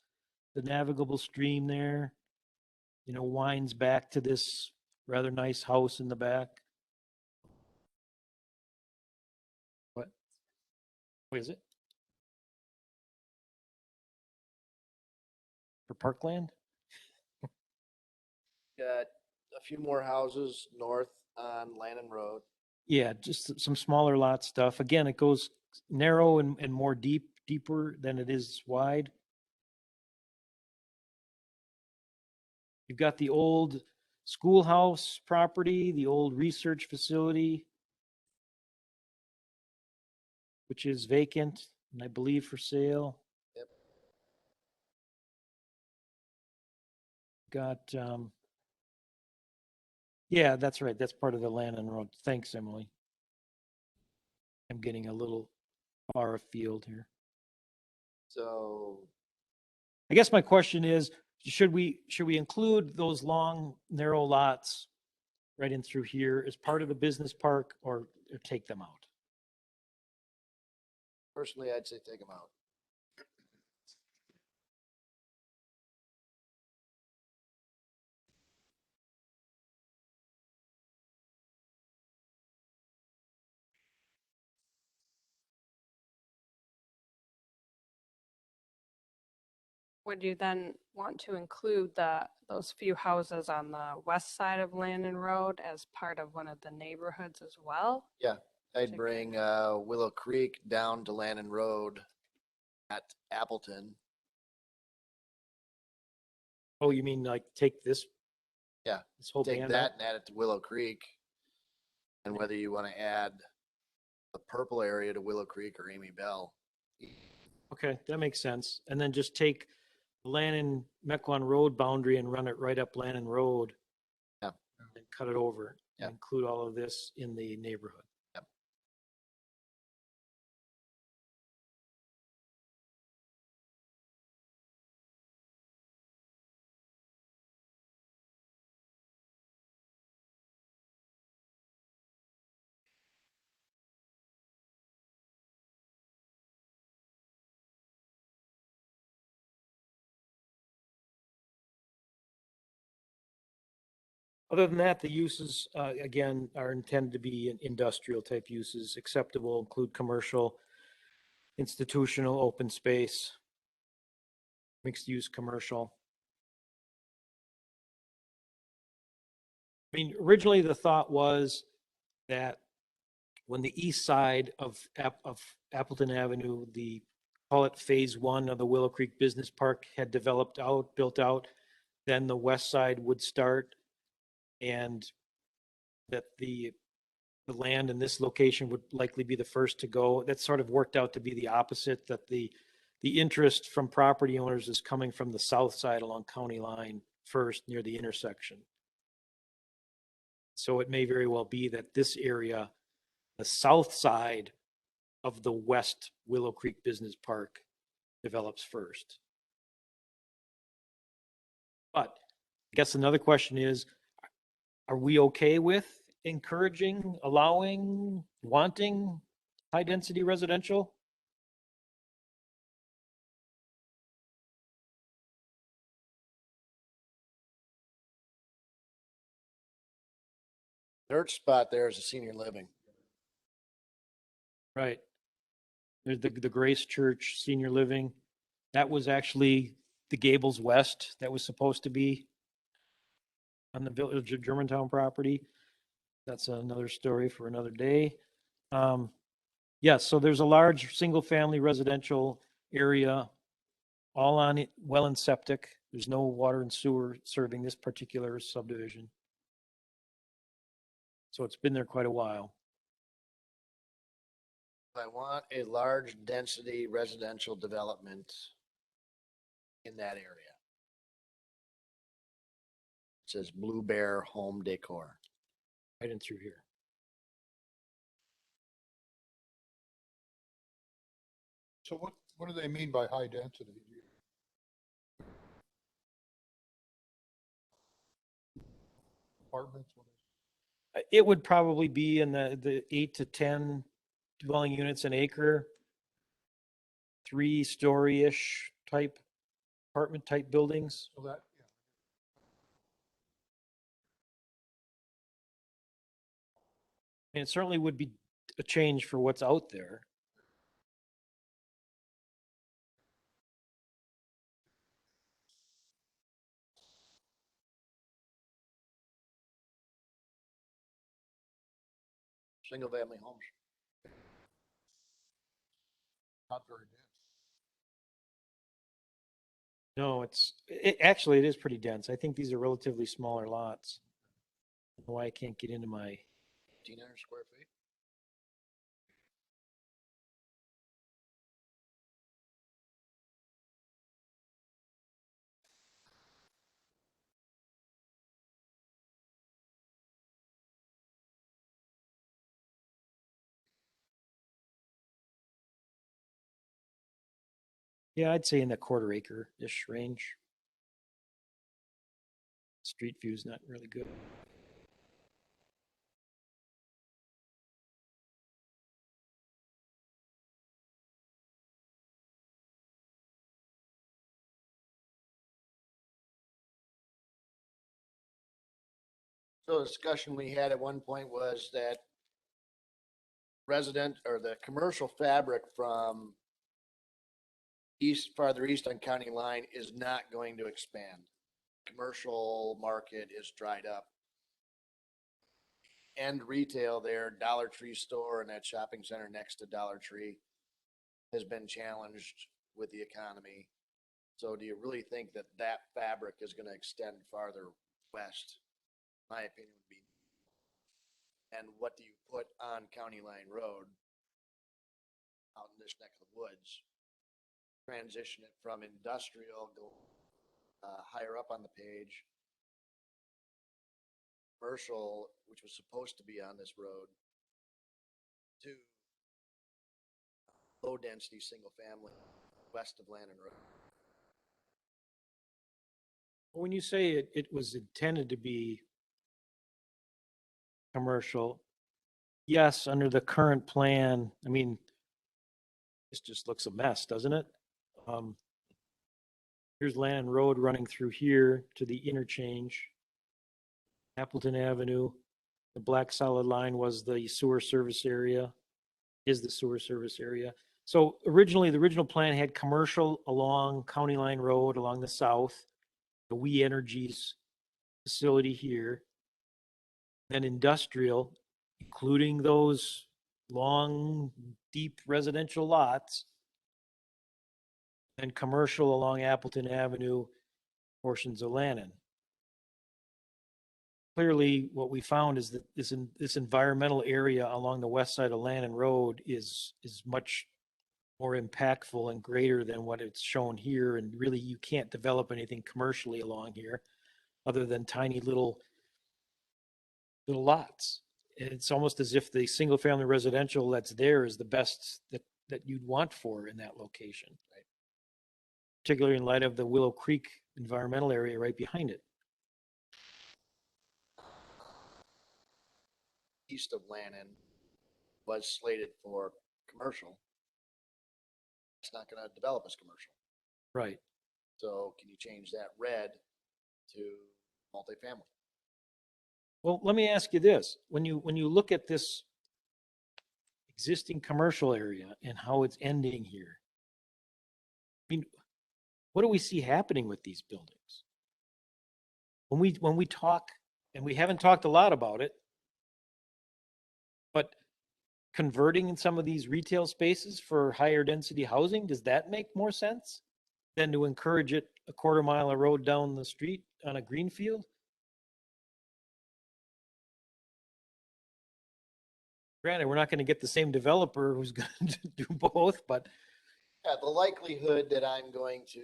the navigable stream there. You know, winds back to this rather nice house in the back. What is it? For Parkland? Got a few more houses north on Lannon Road. Yeah, just some smaller lot stuff. Again, it goes narrow and more deeper than it is wide. You've got the old schoolhouse property, the old research facility, which is vacant and I believe for sale. Yep. Got, yeah, that's right. That's part of the land and road. Thanks, Emily. I'm getting a little far afield here. So I guess my question is, should we include those long, narrow lots right in through here as part of the business park or take them out? personally, I'd say take them out. Would you then want to include those few houses on the west side of Landon Road as part of one of the neighborhoods as well? Yeah, I'd Check bring Willow Creek down to Landon Road at Appleton. Oh, you mean like take this? Yeah, This whole take band that out? and add it to Willow Creek. And whether you want to add the purple area to Willow Creek or Amy Bell. Okay, that makes sense. And then just take Lannon Mequon Road boundary and run it right up Lannon Road. Yeah. And cut it over Yeah. and include all of this in the neighborhood. Yep. Other than that, the uses, again, are intended to be industrial type uses. Acceptable include commercial, institutional, open space, mixed use commercial. I mean, originally the thought was that when the east side of Appleton Avenue, call it phase one of the Willow Creek Business Park had built out, then the west side would start, and that the land in this location would likely be the first to go. That sort of worked out to be the opposite, that the interest from property owners is coming from the south side along County Line first near the intersection. So it may very well be that this area, the south side of the West Willow Creek Business Park, develops first. But I guess another question is, are we okay with encouraging, allowing, wanting high density residential? Dirt spot there is a senior living. Right. There's the Grace Church Senior Living. That was actually the Gables West that was supposed to be on the Village of Germantown property. That's another story for another day. Yes, so there's a large single-family residential area, all on it, well and septic. There's no water and sewer serving this particular subdivision. So it's been there quite a while. I want a large density residential development in that area. It says Blue Bear Home Decor. Right in through here. So what do they mean by high density? Apartments? What is- It would probably be in the 8 to 10 dwelling units an acre, 3-story-ish type apartment type buildings. So that, yeah. And it certainly would be a change for what's out there. single-family homes. Not very dense. No, actually, it is pretty dense. I think these are relatively smaller lots. I don't know why I can't get into my, 1,500 square feet. yeah, I'd say in the quarter acre-ish range. Street view's not really good. So the discussion we had at one point was that resident or the commercial fabric from farther east on county line is not going to expand. Commercial market is dried up. And retail there, Dollar Tree store and that shopping center next to Dollar Tree has been challenged with the economy. So do you really think that that fabric is going to extend farther west? My opinion would be. And what do you put on County Line Road out in this neck of the woods? Transition it from industrial, go higher up on the page. Commercial, which was supposed to be on this road, to low density, single family, west of Landon Road. When you say it was intended to be commercial, yes, under the current plan, I mean, this just looks a mess, doesn't it? Here's Landon Road running through here to the interchange. Appleton Avenue, the black solid line was the sewer service area, is the sewer service area. So originally, the original plan had commercial along County Line Road along the south, the We Energies facility here, then industrial, including those long, deep residential lots, and commercial along Appleton Avenue, portions of Lannon. Clearly, what we found is that this environmental area along the west side of Lannon Road is much more impactful and greater than what it's shown here. And really, you can't develop anything commercially along here other than tiny little lots. It's almost as if the single family residential that's there is the best that you'd want for in that location. Right? Particularly in light of the Willow Creek environmental area right behind it. East of Lannon was slated for commercial. It's not going to develop as commercial. Right. So can you change that red to multifamily? Well, let me ask you this. When you look at this existing commercial area and how it's ending here, I mean, what do we see happening with these buildings? When we talk, and we haven't talked a lot about it, but converting in some of these retail spaces for higher density housing, does that make more sense than to encourage it a quarter mile of road down the street on a green field? Granted, we're not going to get the same developer who's going to do both, but Yeah, the likelihood that I'm going to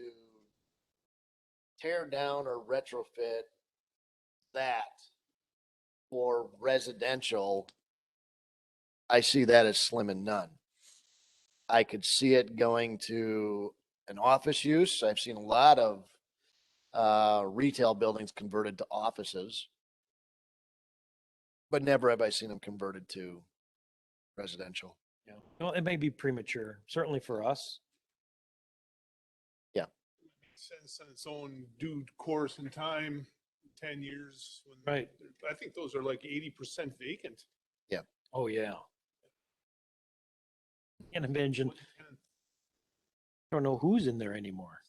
tear down or retrofit that for residential, I see that as slim and none. I could see it going to an office use. I've seen a lot of retail buildings converted to offices, but never have I seen them converted to residential. yeah, well, it may be premature, certainly for us. Makes sense on its own due course in time, 10 years. Right. I think those are like 80% vacant. Oh, yeah. Can't imagine. I don't know who's in there anymore.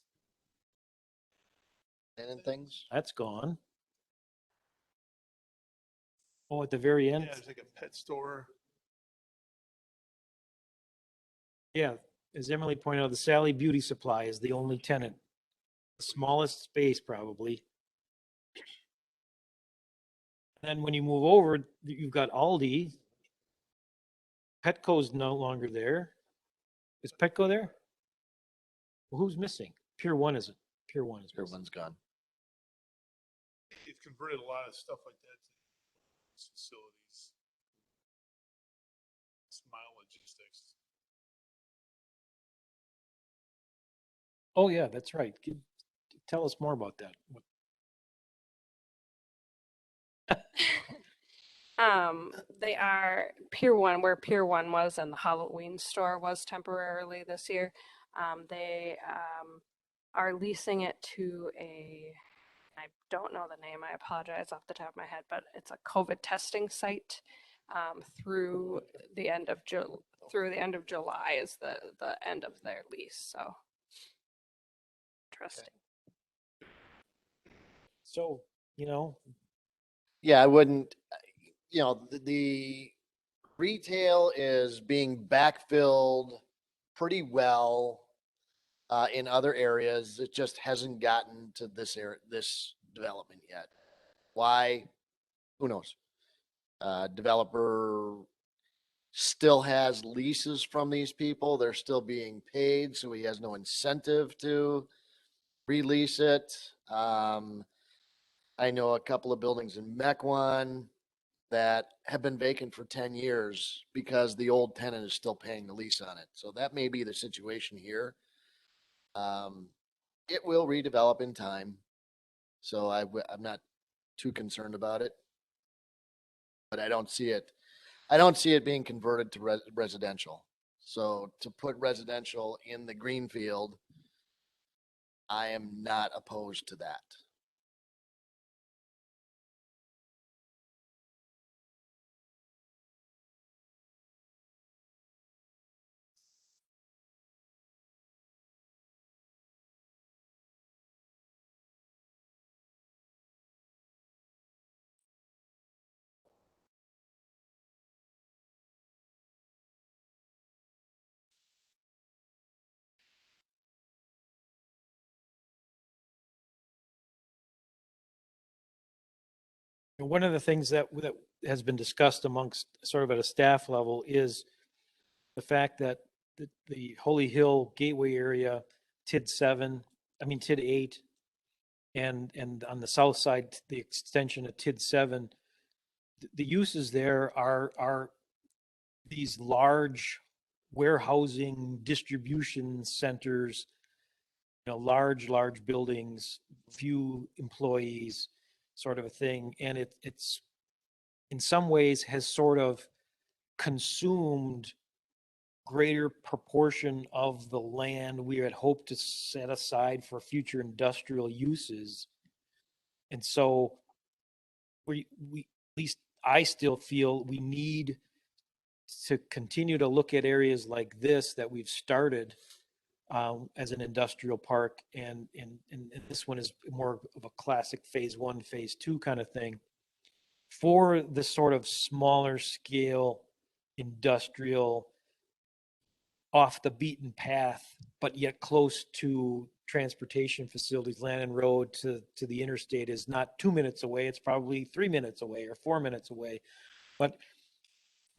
And things. That's gone. Oh, at the very end? Yeah, it's like a pet store. Yeah, as Emily pointed out, the Sally Beauty Supply is the only tenant. The smallest space probably. Then when you move over, you've got Aldi. Petco's no longer there. Is Petco there? Well, who's missing? Pier 1 isn't. Pier 1 is missing. Everyone's gone. They've converted a lot of stuff like that to facilities. Smile Logistics. Oh, yeah, that's right. Tell us more about that. They are Pier 1, where Pier 1 was and the Halloween store was temporarily this year. They are leasing it to I don't know the name, I apologize off the top of my head, but it's a COVID testing site through the end of July is the end of their lease. So interesting. So, Yeah, I wouldn't, the retail is being backfilled pretty well in other areas. It just hasn't gotten to this development yet. Why? Who knows? Developer still has leases from these people. They're still being paid, so he has no incentive to release it. I know a couple of buildings in Mequon that have been vacant for 10 years because the old tenant is still paying the lease on it. So that may be the situation here. It will redevelop in time. So I'm not too concerned about it. But I don't see it being converted to residential. So to put residential in the greenfield, I am not opposed to that. one of the things that has been discussed amongst sort of at a staff level is the fact that the Holy Hill Gateway area, TID 8, and on the south side, the extension of TID 7, the uses there are these large warehousing distribution centers, large buildings, few employees, sort of a thing. And it's in some ways has sort of consumed greater proportion of the land we had hoped to set aside for future industrial uses. And so we at least I still feel we need to continue to look at areas like this that we've started as an industrial park, and this one is more of a classic phase 1, phase 2 kind of thing for the sort of smaller scale industrial, off the beaten path, but yet close to transportation facilities. Lannon Road to the interstate is not 2 minutes away. It's probably 3 minutes away or 4 minutes away, but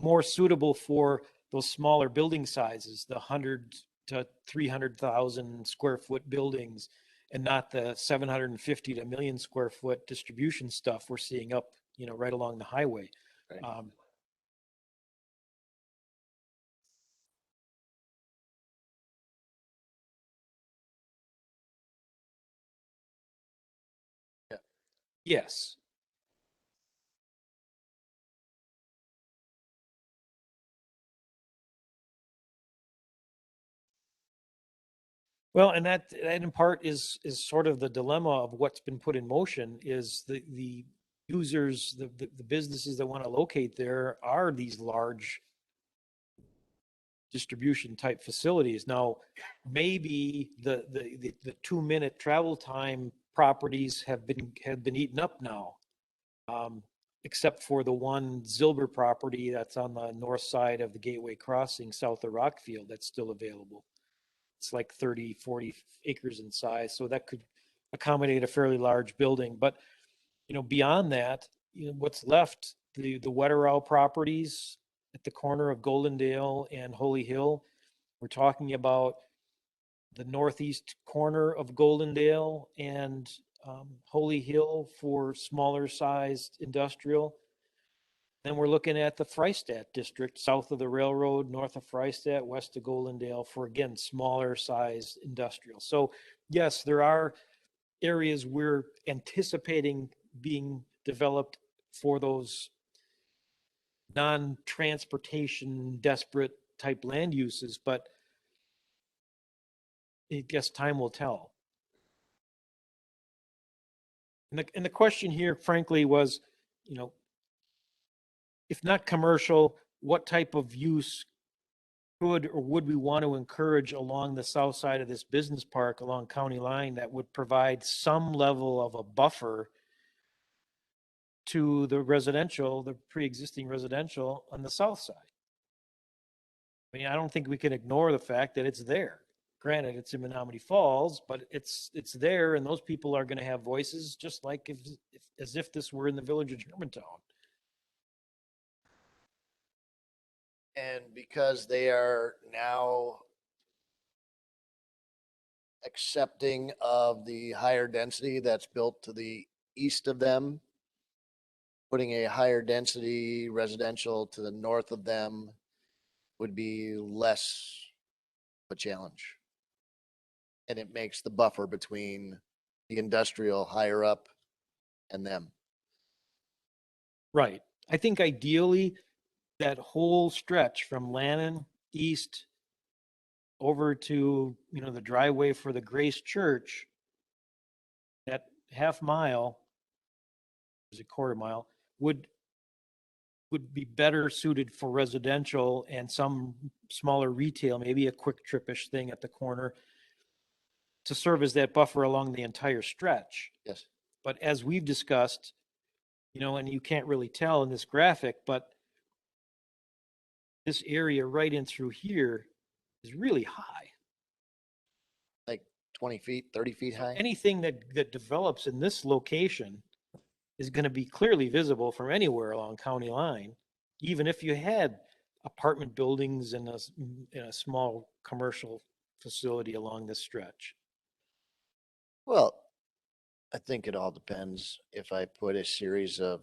more suitable for those smaller building sizes, the 100 to 300,000 square foot buildings, and not the 750 to 1 million square foot distribution stuff we're seeing up, right along the highway. Right. Yes. Well, and that in part is sort of the dilemma of what's been put in motion is the users, the businesses that want to locate there are these large distribution type facilities. Now, maybe the 2-minute travel time properties have been eaten up now. except for the one Zilber property that's on the north side of the Gateway Crossing, south of Rockfield, that's still available. It's like 30, 40 acres in size, so that could accommodate a fairly large building. But, beyond that, what's left, the Wetterau properties at the corner of Goldendale and Holy Hill, we're talking about the northeast corner of Goldendale and Holy Hill for smaller sized industrial. Then we're looking at the Freistadt district, south of the railroad, north of Freistadt, west of Goldendale for, again, smaller size industrial. So yes, there are areas we're anticipating being developed for those non-transportation desperate type land uses, but I guess time will tell. And the question here, frankly, was, if not commercial, what type of use could or would we want to encourage along the south side of this business park along County Line that would provide some level of a buffer to the residential, the pre-existing residential on the south side? I mean, I don't think we can ignore the fact that it's there. Granted, it's in Menominee Falls, but it's there, and those people are going to have voices just like as if this were in the village of Germantown. And because they are now accepting of the higher density that's built to the east of them, putting a higher density residential to the north of them would be less of a challenge. And it makes the buffer between the industrial higher up and them. Right. I think ideally that whole stretch from Lannon east over to, the driveway for the Grace Church, that half mile, is a quarter mile, would be better suited for residential and some smaller retail, maybe a Quick Trip-ish thing at the corner to serve as that buffer along the entire stretch. Yes. But as we've discussed, and you can't really tell in this graphic, but this area right in through here is really high. Like 20 feet, 30 feet So high. anything that develops in this location is going to be clearly visible from anywhere along County Line, even if you had apartment buildings and a small commercial facility along this stretch. Well, I think it all depends. If I put a series of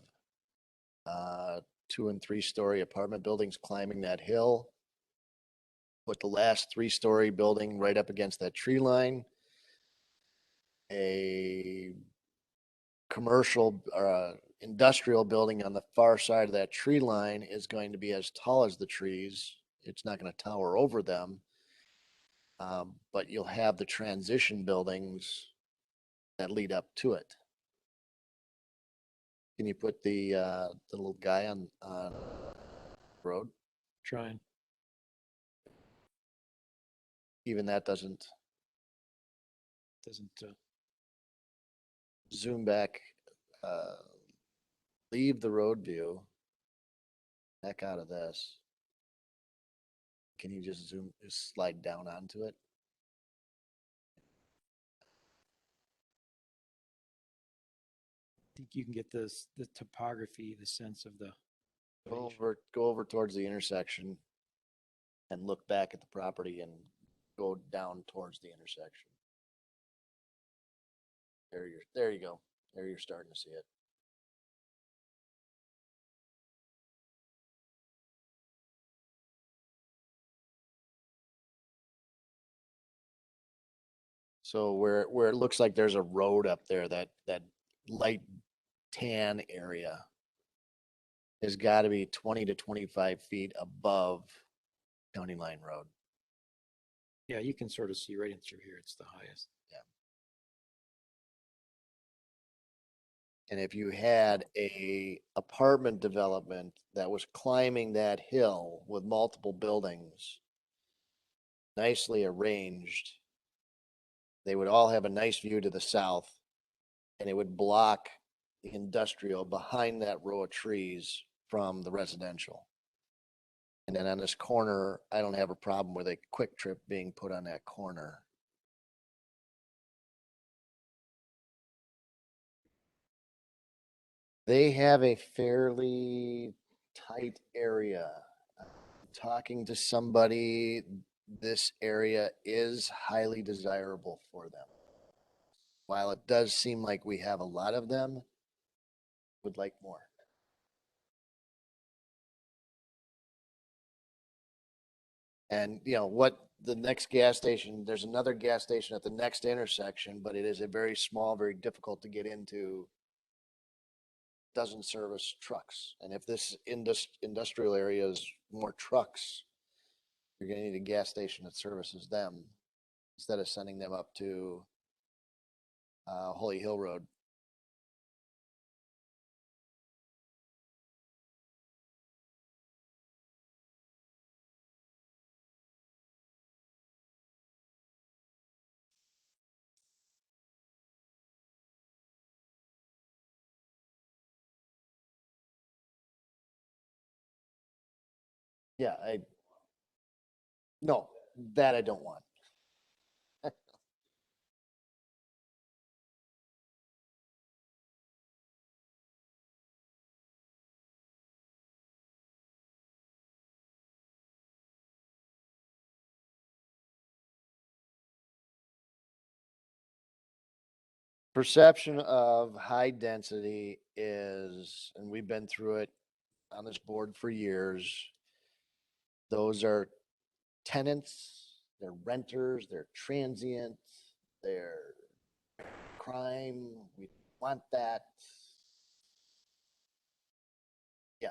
2 and 3 story apartment buildings climbing that hill, put the last 3-story building right up against that tree line, a commercial industrial building on the far side of that tree line is going to be as tall as the trees. It's not going to tower over them. But you'll have the transition buildings that lead up to it. Can you put the little guy on road? Trying. Even that doesn't zoom back, leave the road view, back out of this. Can you just slide down onto it? I think you can get the topography, the sense of the. Go over towards the intersection and look back at the property and go down towards the intersection. There you go. There you're starting to see it. So where it looks like there's a road up there, that light tan area has got to be 20 to 25 feet above County Line Road. Yeah, you can sort of see right in through here. It's the highest. Yeah. And if you had a apartment development that was climbing that hill with multiple buildings, nicely arranged, they would all have a nice view to the south, and it would block the industrial behind that row of trees from the residential. And then on this corner, I don't have a problem with a Quick Trip being put on that corner. They have a fairly tight area. Talking to somebody, this area is highly desirable for them. While it does seem like we have a lot of them, would like more. And you know what, the next gas station, there's another gas station at the next intersection, but it is a very small, very difficult to get into. Doesn't service trucks. And if this industrial area is more trucks, you're gonna need a gas station that services them instead of sending them up to Holy Hill Road. Yeah, no, that I don't want. Perception of high density is, and we've been through it on this board for years. Those are tenants, they're renters, they're transient, they're crime. We want that. Yeah.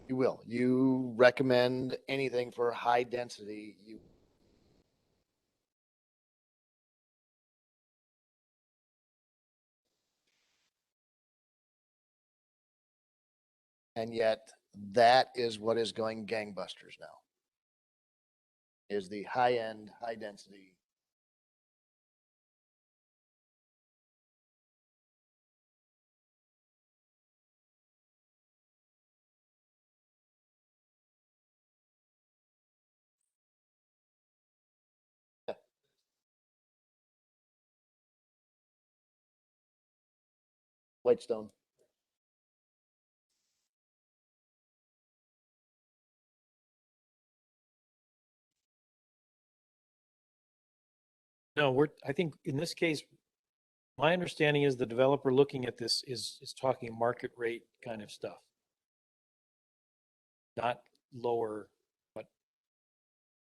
You will. You recommend anything for high density, you and yet that is what is going gangbusters now. Is the high end, high density. Whitestone. No, I think in this case, my understanding is the developer looking at this is talking market rate kind of stuff. Not lower, but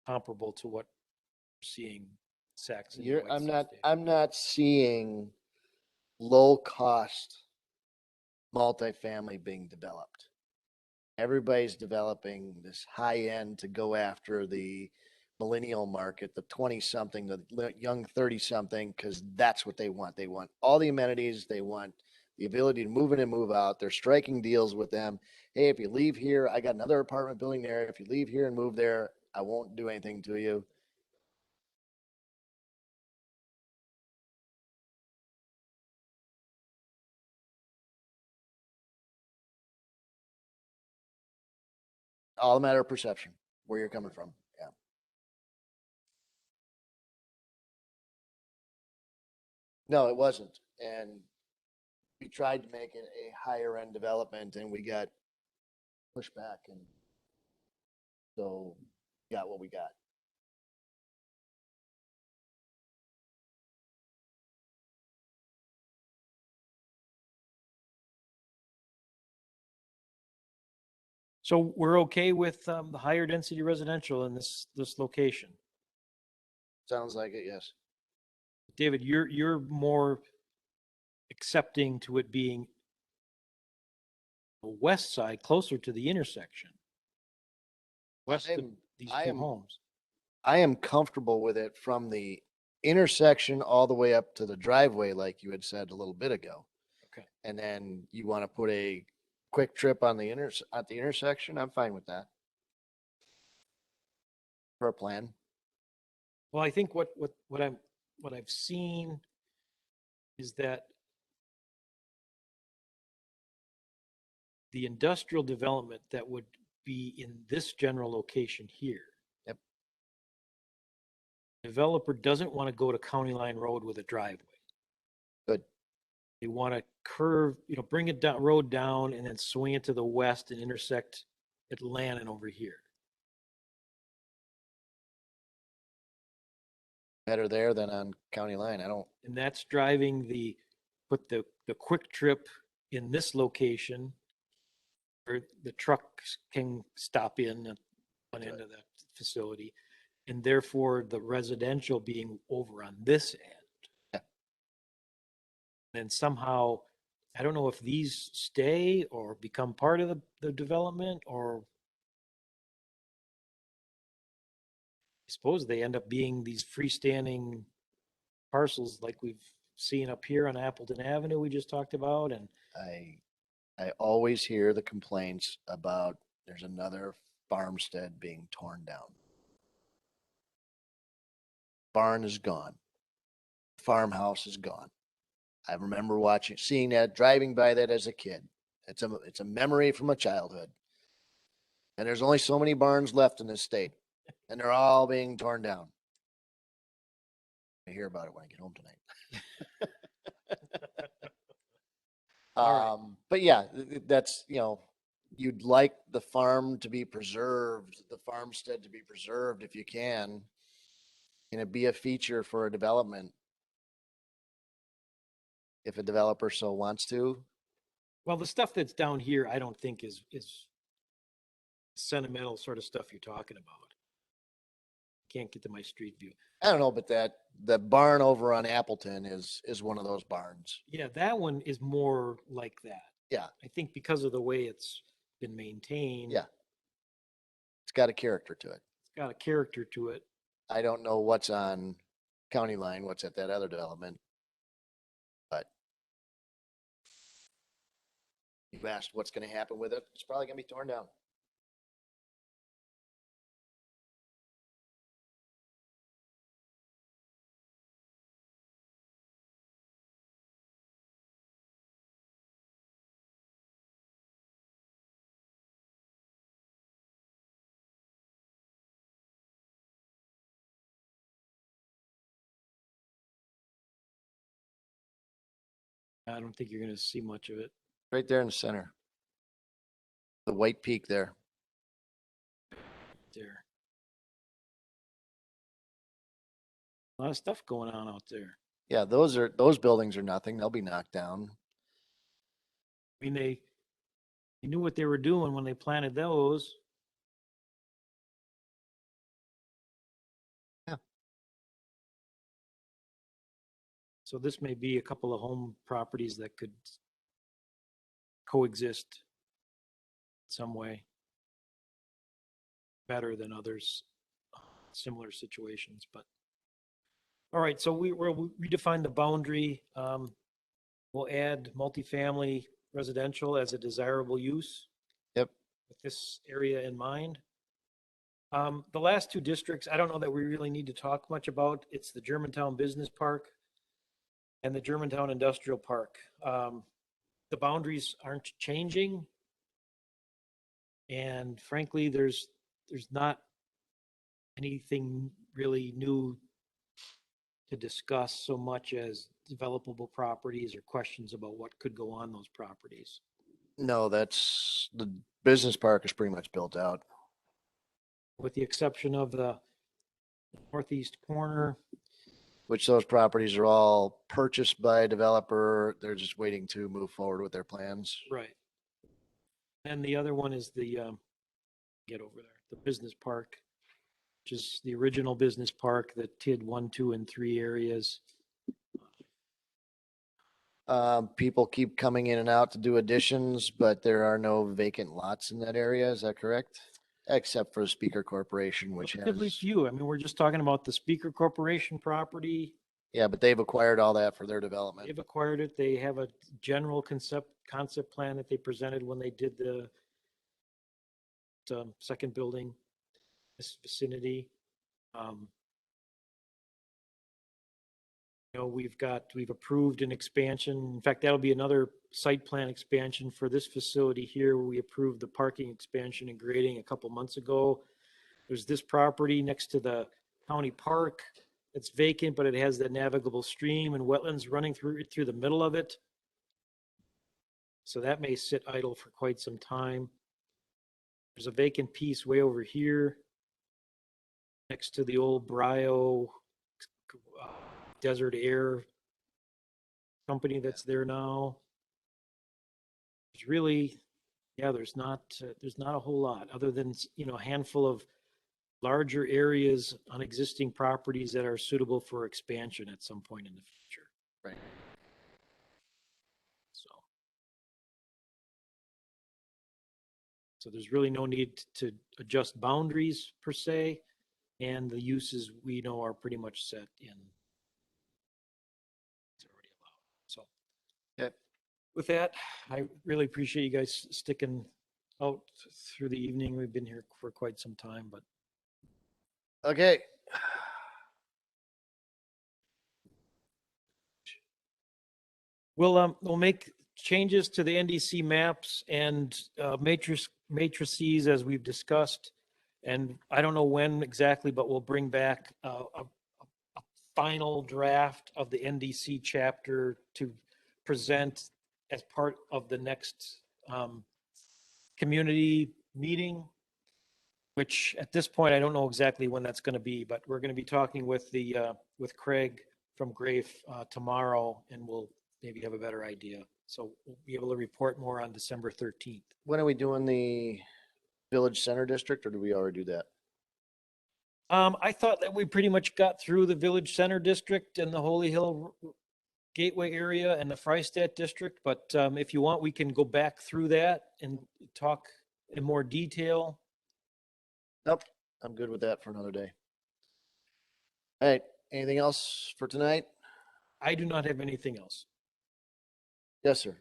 comparable to what we're seeing Saxon. I'm not seeing low cost multifamily being developed. Everybody's developing this high end to go after the millennial market, the 20 something, the young 30 something, because that's what they want. They want all the amenities. They want the ability to move in and move out. They're striking deals with them. Hey, if you leave here, I got another apartment building there. If you leave here and move there, I won't do anything to you. All a matter of perception, where you're coming from. Yeah. No, it wasn't. And we tried to make it a higher end development and we got pushed back, and so got what we got. So we're okay with the higher density residential in this location. Sounds like it, yes. David, you're more accepting to it being the west side, closer to the intersection. West of these two homes. I am comfortable with it from the intersection all the way up to the driveway, like you had said a little bit ago. Okay. And then you want to put a Quick Trip on the at the intersection, I'm fine with that. For a plan. Well, I think what I've seen is that the industrial development that would be in this general location here. Yep. Developer doesn't want to go to County Line Road with a driveway. Good. They want to curve, bring it down, road down and then swing it to the west and intersect at Lannon over here. Better there than on County Line. I don't, And that's driving put the quick trip in this location where the trucks can stop in at one end of that facility. And therefore the residential being over on this end. Yeah. And somehow, I don't know if these stay or become part of the development, or I suppose they end up being these freestanding parcels like we've seen up here on Appleton Avenue we just talked about. And I always hear the complaints about there's another farmstead being torn down. Barn is gone. Farmhouse is gone. I remember seeing that, driving by that as a kid. It's a memory from my childhood. And there's only so many barns left in this state, and they're all being torn down. I hear about it when I get home tonight. But yeah, that's, you'd like the farm to be preserved, the farmstead to be preserved if you can. Can it be a feature for a development? If a developer so wants to. well, the stuff that's down here, I don't think is sentimental sort of stuff you're talking about. Can't get to my street view. I don't know, but the barn over on Appleton is one of those barns. Yeah, that one is more like that. Yeah. I think because of the way it's been maintained. Yeah. It's got a character to it. It's got a character to it. I don't know what's on County Line, what's at that other development. But you've asked what's going to happen with it. It's probably going to be torn down. I don't think you're going to see much of it Right there in the center. The white peak there. there. A lot of stuff going on out there. Yeah, those buildings are nothing. They'll be knocked down. I mean, they knew what they were doing when they planted those. Yeah. So this may be a couple of home properties that could coexist some way better than others, similar situations, but. All right, so we'll redefine the boundary. We'll add multifamily residential as a desirable use. Yep. With this area in mind. The last two districts, I don't know that we really need to talk much about. It's the Germantown Business Park and the Germantown Industrial Park. The boundaries aren't changing. And frankly, there's not anything really new to discuss so much as developable properties or questions about what could go on those properties. No, the business park is pretty much built out. With the exception of the northeast corner. Which those properties are all purchased by a developer. They're just waiting to move forward with their plans. Right. And the other one is the, get over there, the business park, which is the original business park that TID 1, 2, and 3 areas. People keep coming in and out to do additions, but there are no vacant lots in that area. Is that correct? Except for Speaker Corporation, which Relatively has, few. I mean, we're just talking about the Speaker Corporation property. yeah, but they've acquired all that for their development. They've acquired it. They have a general concept plan that they presented when they did the second building, this vicinity. You know, we've approved an expansion. In fact, that'll be another site plan expansion for this facility here. We approved the parking expansion and grading a couple months ago. There's this property next to the county park. It's vacant, but it has that navigable stream and wetlands running through the middle of it. So that may sit idle for quite some time. There's a vacant piece way over here next to the old Brio Desert Air company that's there now. There's really, yeah, there's not a whole lot other than, you know, a handful of larger areas on existing properties that are suitable for expansion at some point in the future. Right. So there's really no need to adjust boundaries per se, and the uses we know are pretty much set in. It's already allowed. So Okay. with that, I really appreciate you guys sticking out through the evening. We've been here for quite some time, but Okay. we'll make changes to the NDC maps and matrices as we've discussed. And I don't know when exactly, but we'll bring back a final draft of the NDC chapter to present as part of the next community meeting, which at this point, I don't know exactly when that's going to be, but we're going to be talking with with Craig from Grafe tomorrow, and we'll maybe have a better idea. So we'll be able to report more on December 13th. When are we doing the Village Center District, or do we already do that? I thought that we pretty much got through the Village Center District and the Holy Hill Gateway area and the Freistadt District, but if you want, we can go back through that and talk in more detail. Nope, I'm good with that for another day. All right, anything else for tonight? I do not have anything else. Yes, sir.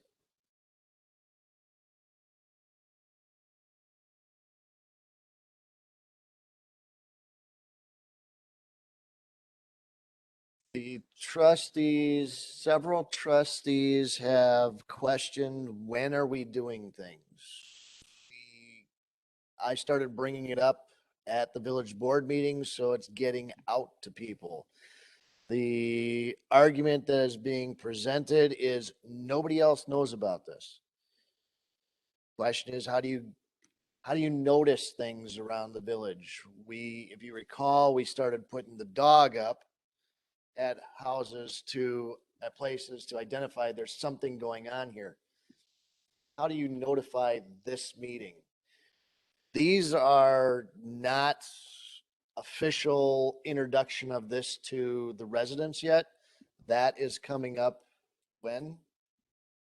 The trustees, several trustees have questioned, when are we doing things? I started bringing it up at the village board meeting, so it's getting out to people. The argument that is being presented is nobody else knows about this. Question is, how do you notice things around the village? If you recall, we started putting the dog up at houses at places to identify there's something going on here. How do you notify this meeting? These are not official introduction of this to the residents yet. That is coming up when?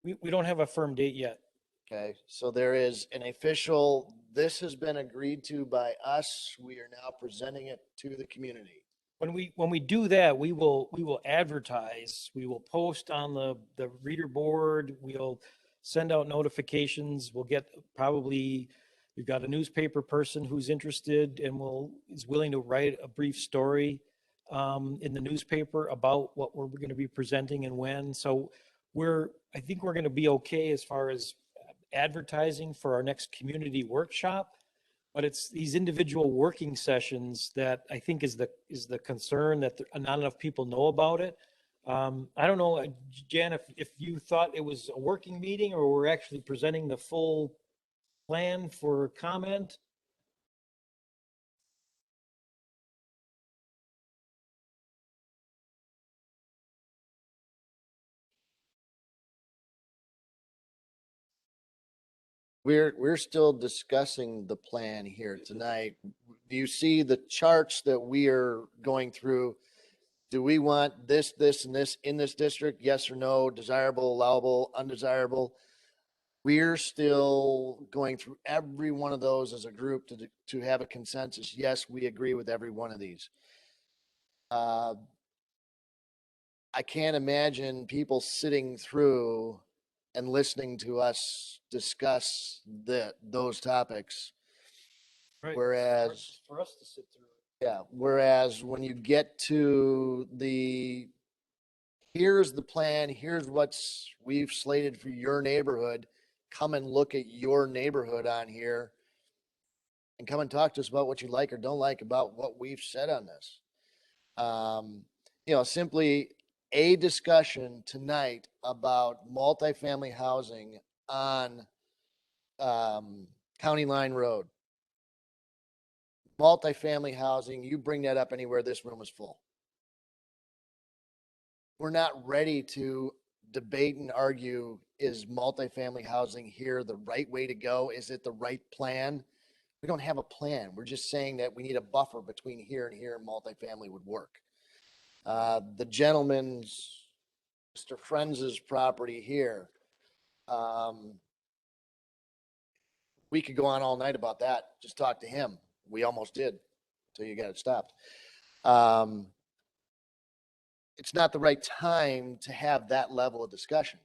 We don't have a firm date yet. Okay, so there is an official, this has been agreed to by us. We are now presenting it to the community. When we do that, we will advertise, we will post on the reader board, we'll send out notifications, we'll get we've got a newspaper person who's interested and is willing to write a brief story in the newspaper about what we're going to be presenting and when. So I think we're going to be okay as far as advertising for our next community workshop. But it's these individual working sessions that I think is the concern, that not enough people know about it. I don't know, Jan, if you thought it was a working meeting or we're actually presenting the full plan for comment. We're still discussing the plan here tonight. Do you see the charts that we are going through? Do we want this, and this in this district? Yes or no? Desirable, allowable, undesirable? We're still going through every one of those as a group to have a consensus. Yes, we agree with every one of these. I can't imagine people sitting through and listening to us discuss those topics. Right. Whereas For us to sit through it. Yeah, whereas when you get to the here's the plan, here's what's we've slated for your neighborhood. Come and look at your neighborhood on here and come and talk to us about what you like or don't like about what we've said on this. Simply a discussion tonight about multifamily housing on County Line Road. Multifamily housing, you bring that up anywhere, this room is full. We're not ready to debate and argue, is multifamily housing here the right way to go? Is it the right plan? We don't have a plan. We're just saying that we need a buffer between here and here, and multifamily would work. The gentleman's, Mr. Frenz's property here, we could go on all night about that. Just talk to him. We almost did until you got it stopped. It's not the right time to have that level of discussion.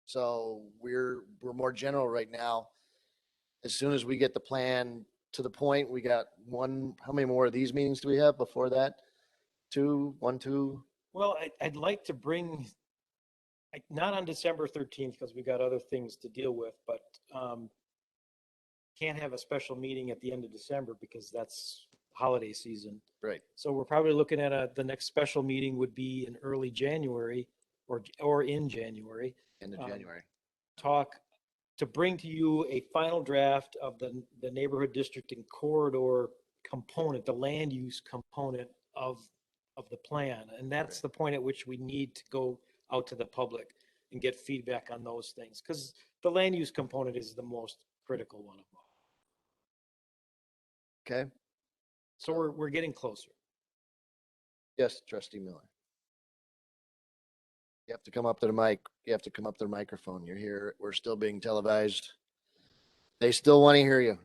So we're more general right now. As soon as we get the plan to the point, we got how many more of these meetings do we have before that? Two. Well, I'd like to bring, not on December 13th, because we got other things to deal with, but can't have a special meeting at the end of December because that's holiday season. Right. So we're probably looking at the next special meeting would be in early January or in January. End of January. Talk to bring to you a final draft of the neighborhood district and corridor component, the land use component of the plan. And that's the point at which we need to go out to the public and get feedback on those things. Because the land use component is the most critical one of all. Okay. So we're getting closer. Yes, Trustee Miller. You have to come up to the mic. You have to come up to the microphone. You're here. We're still being televised. They still want to hear you.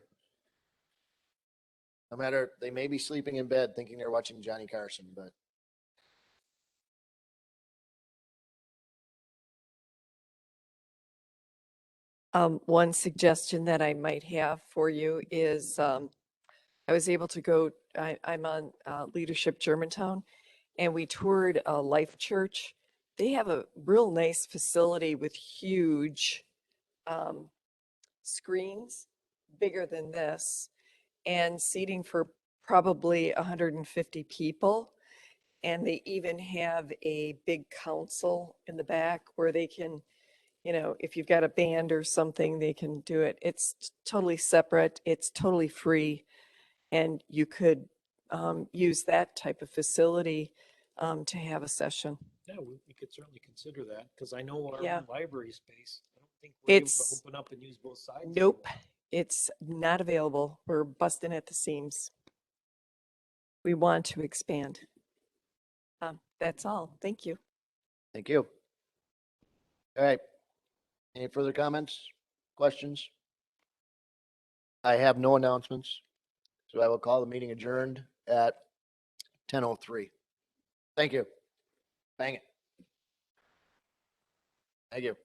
No matter, they may be sleeping in bed thinking they're watching Johnny Carson, but. One suggestion that I might have for you is, I was able to go, I'm on Leadership Germantown, and we toured a Life Church. They have a real nice facility with huge screens, bigger than this, and seating for probably 150 people. And they even have a big console in the back where they can, if you've got a band or something, they can do it. It's totally separate. It's totally free. And you could use that type of facility to have a session. Yeah, we could certainly consider that because I know our Yeah. library space, I don't think we're able to It's- open up and use both sides. Nope, it's not available. We're busting at the seams. We want to expand. That's all. Thank you. Thank you. All right. Any further comments, questions? I have no announcements, so I will call the meeting adjourned at 10:03. Thank you. Bang it. Thank you.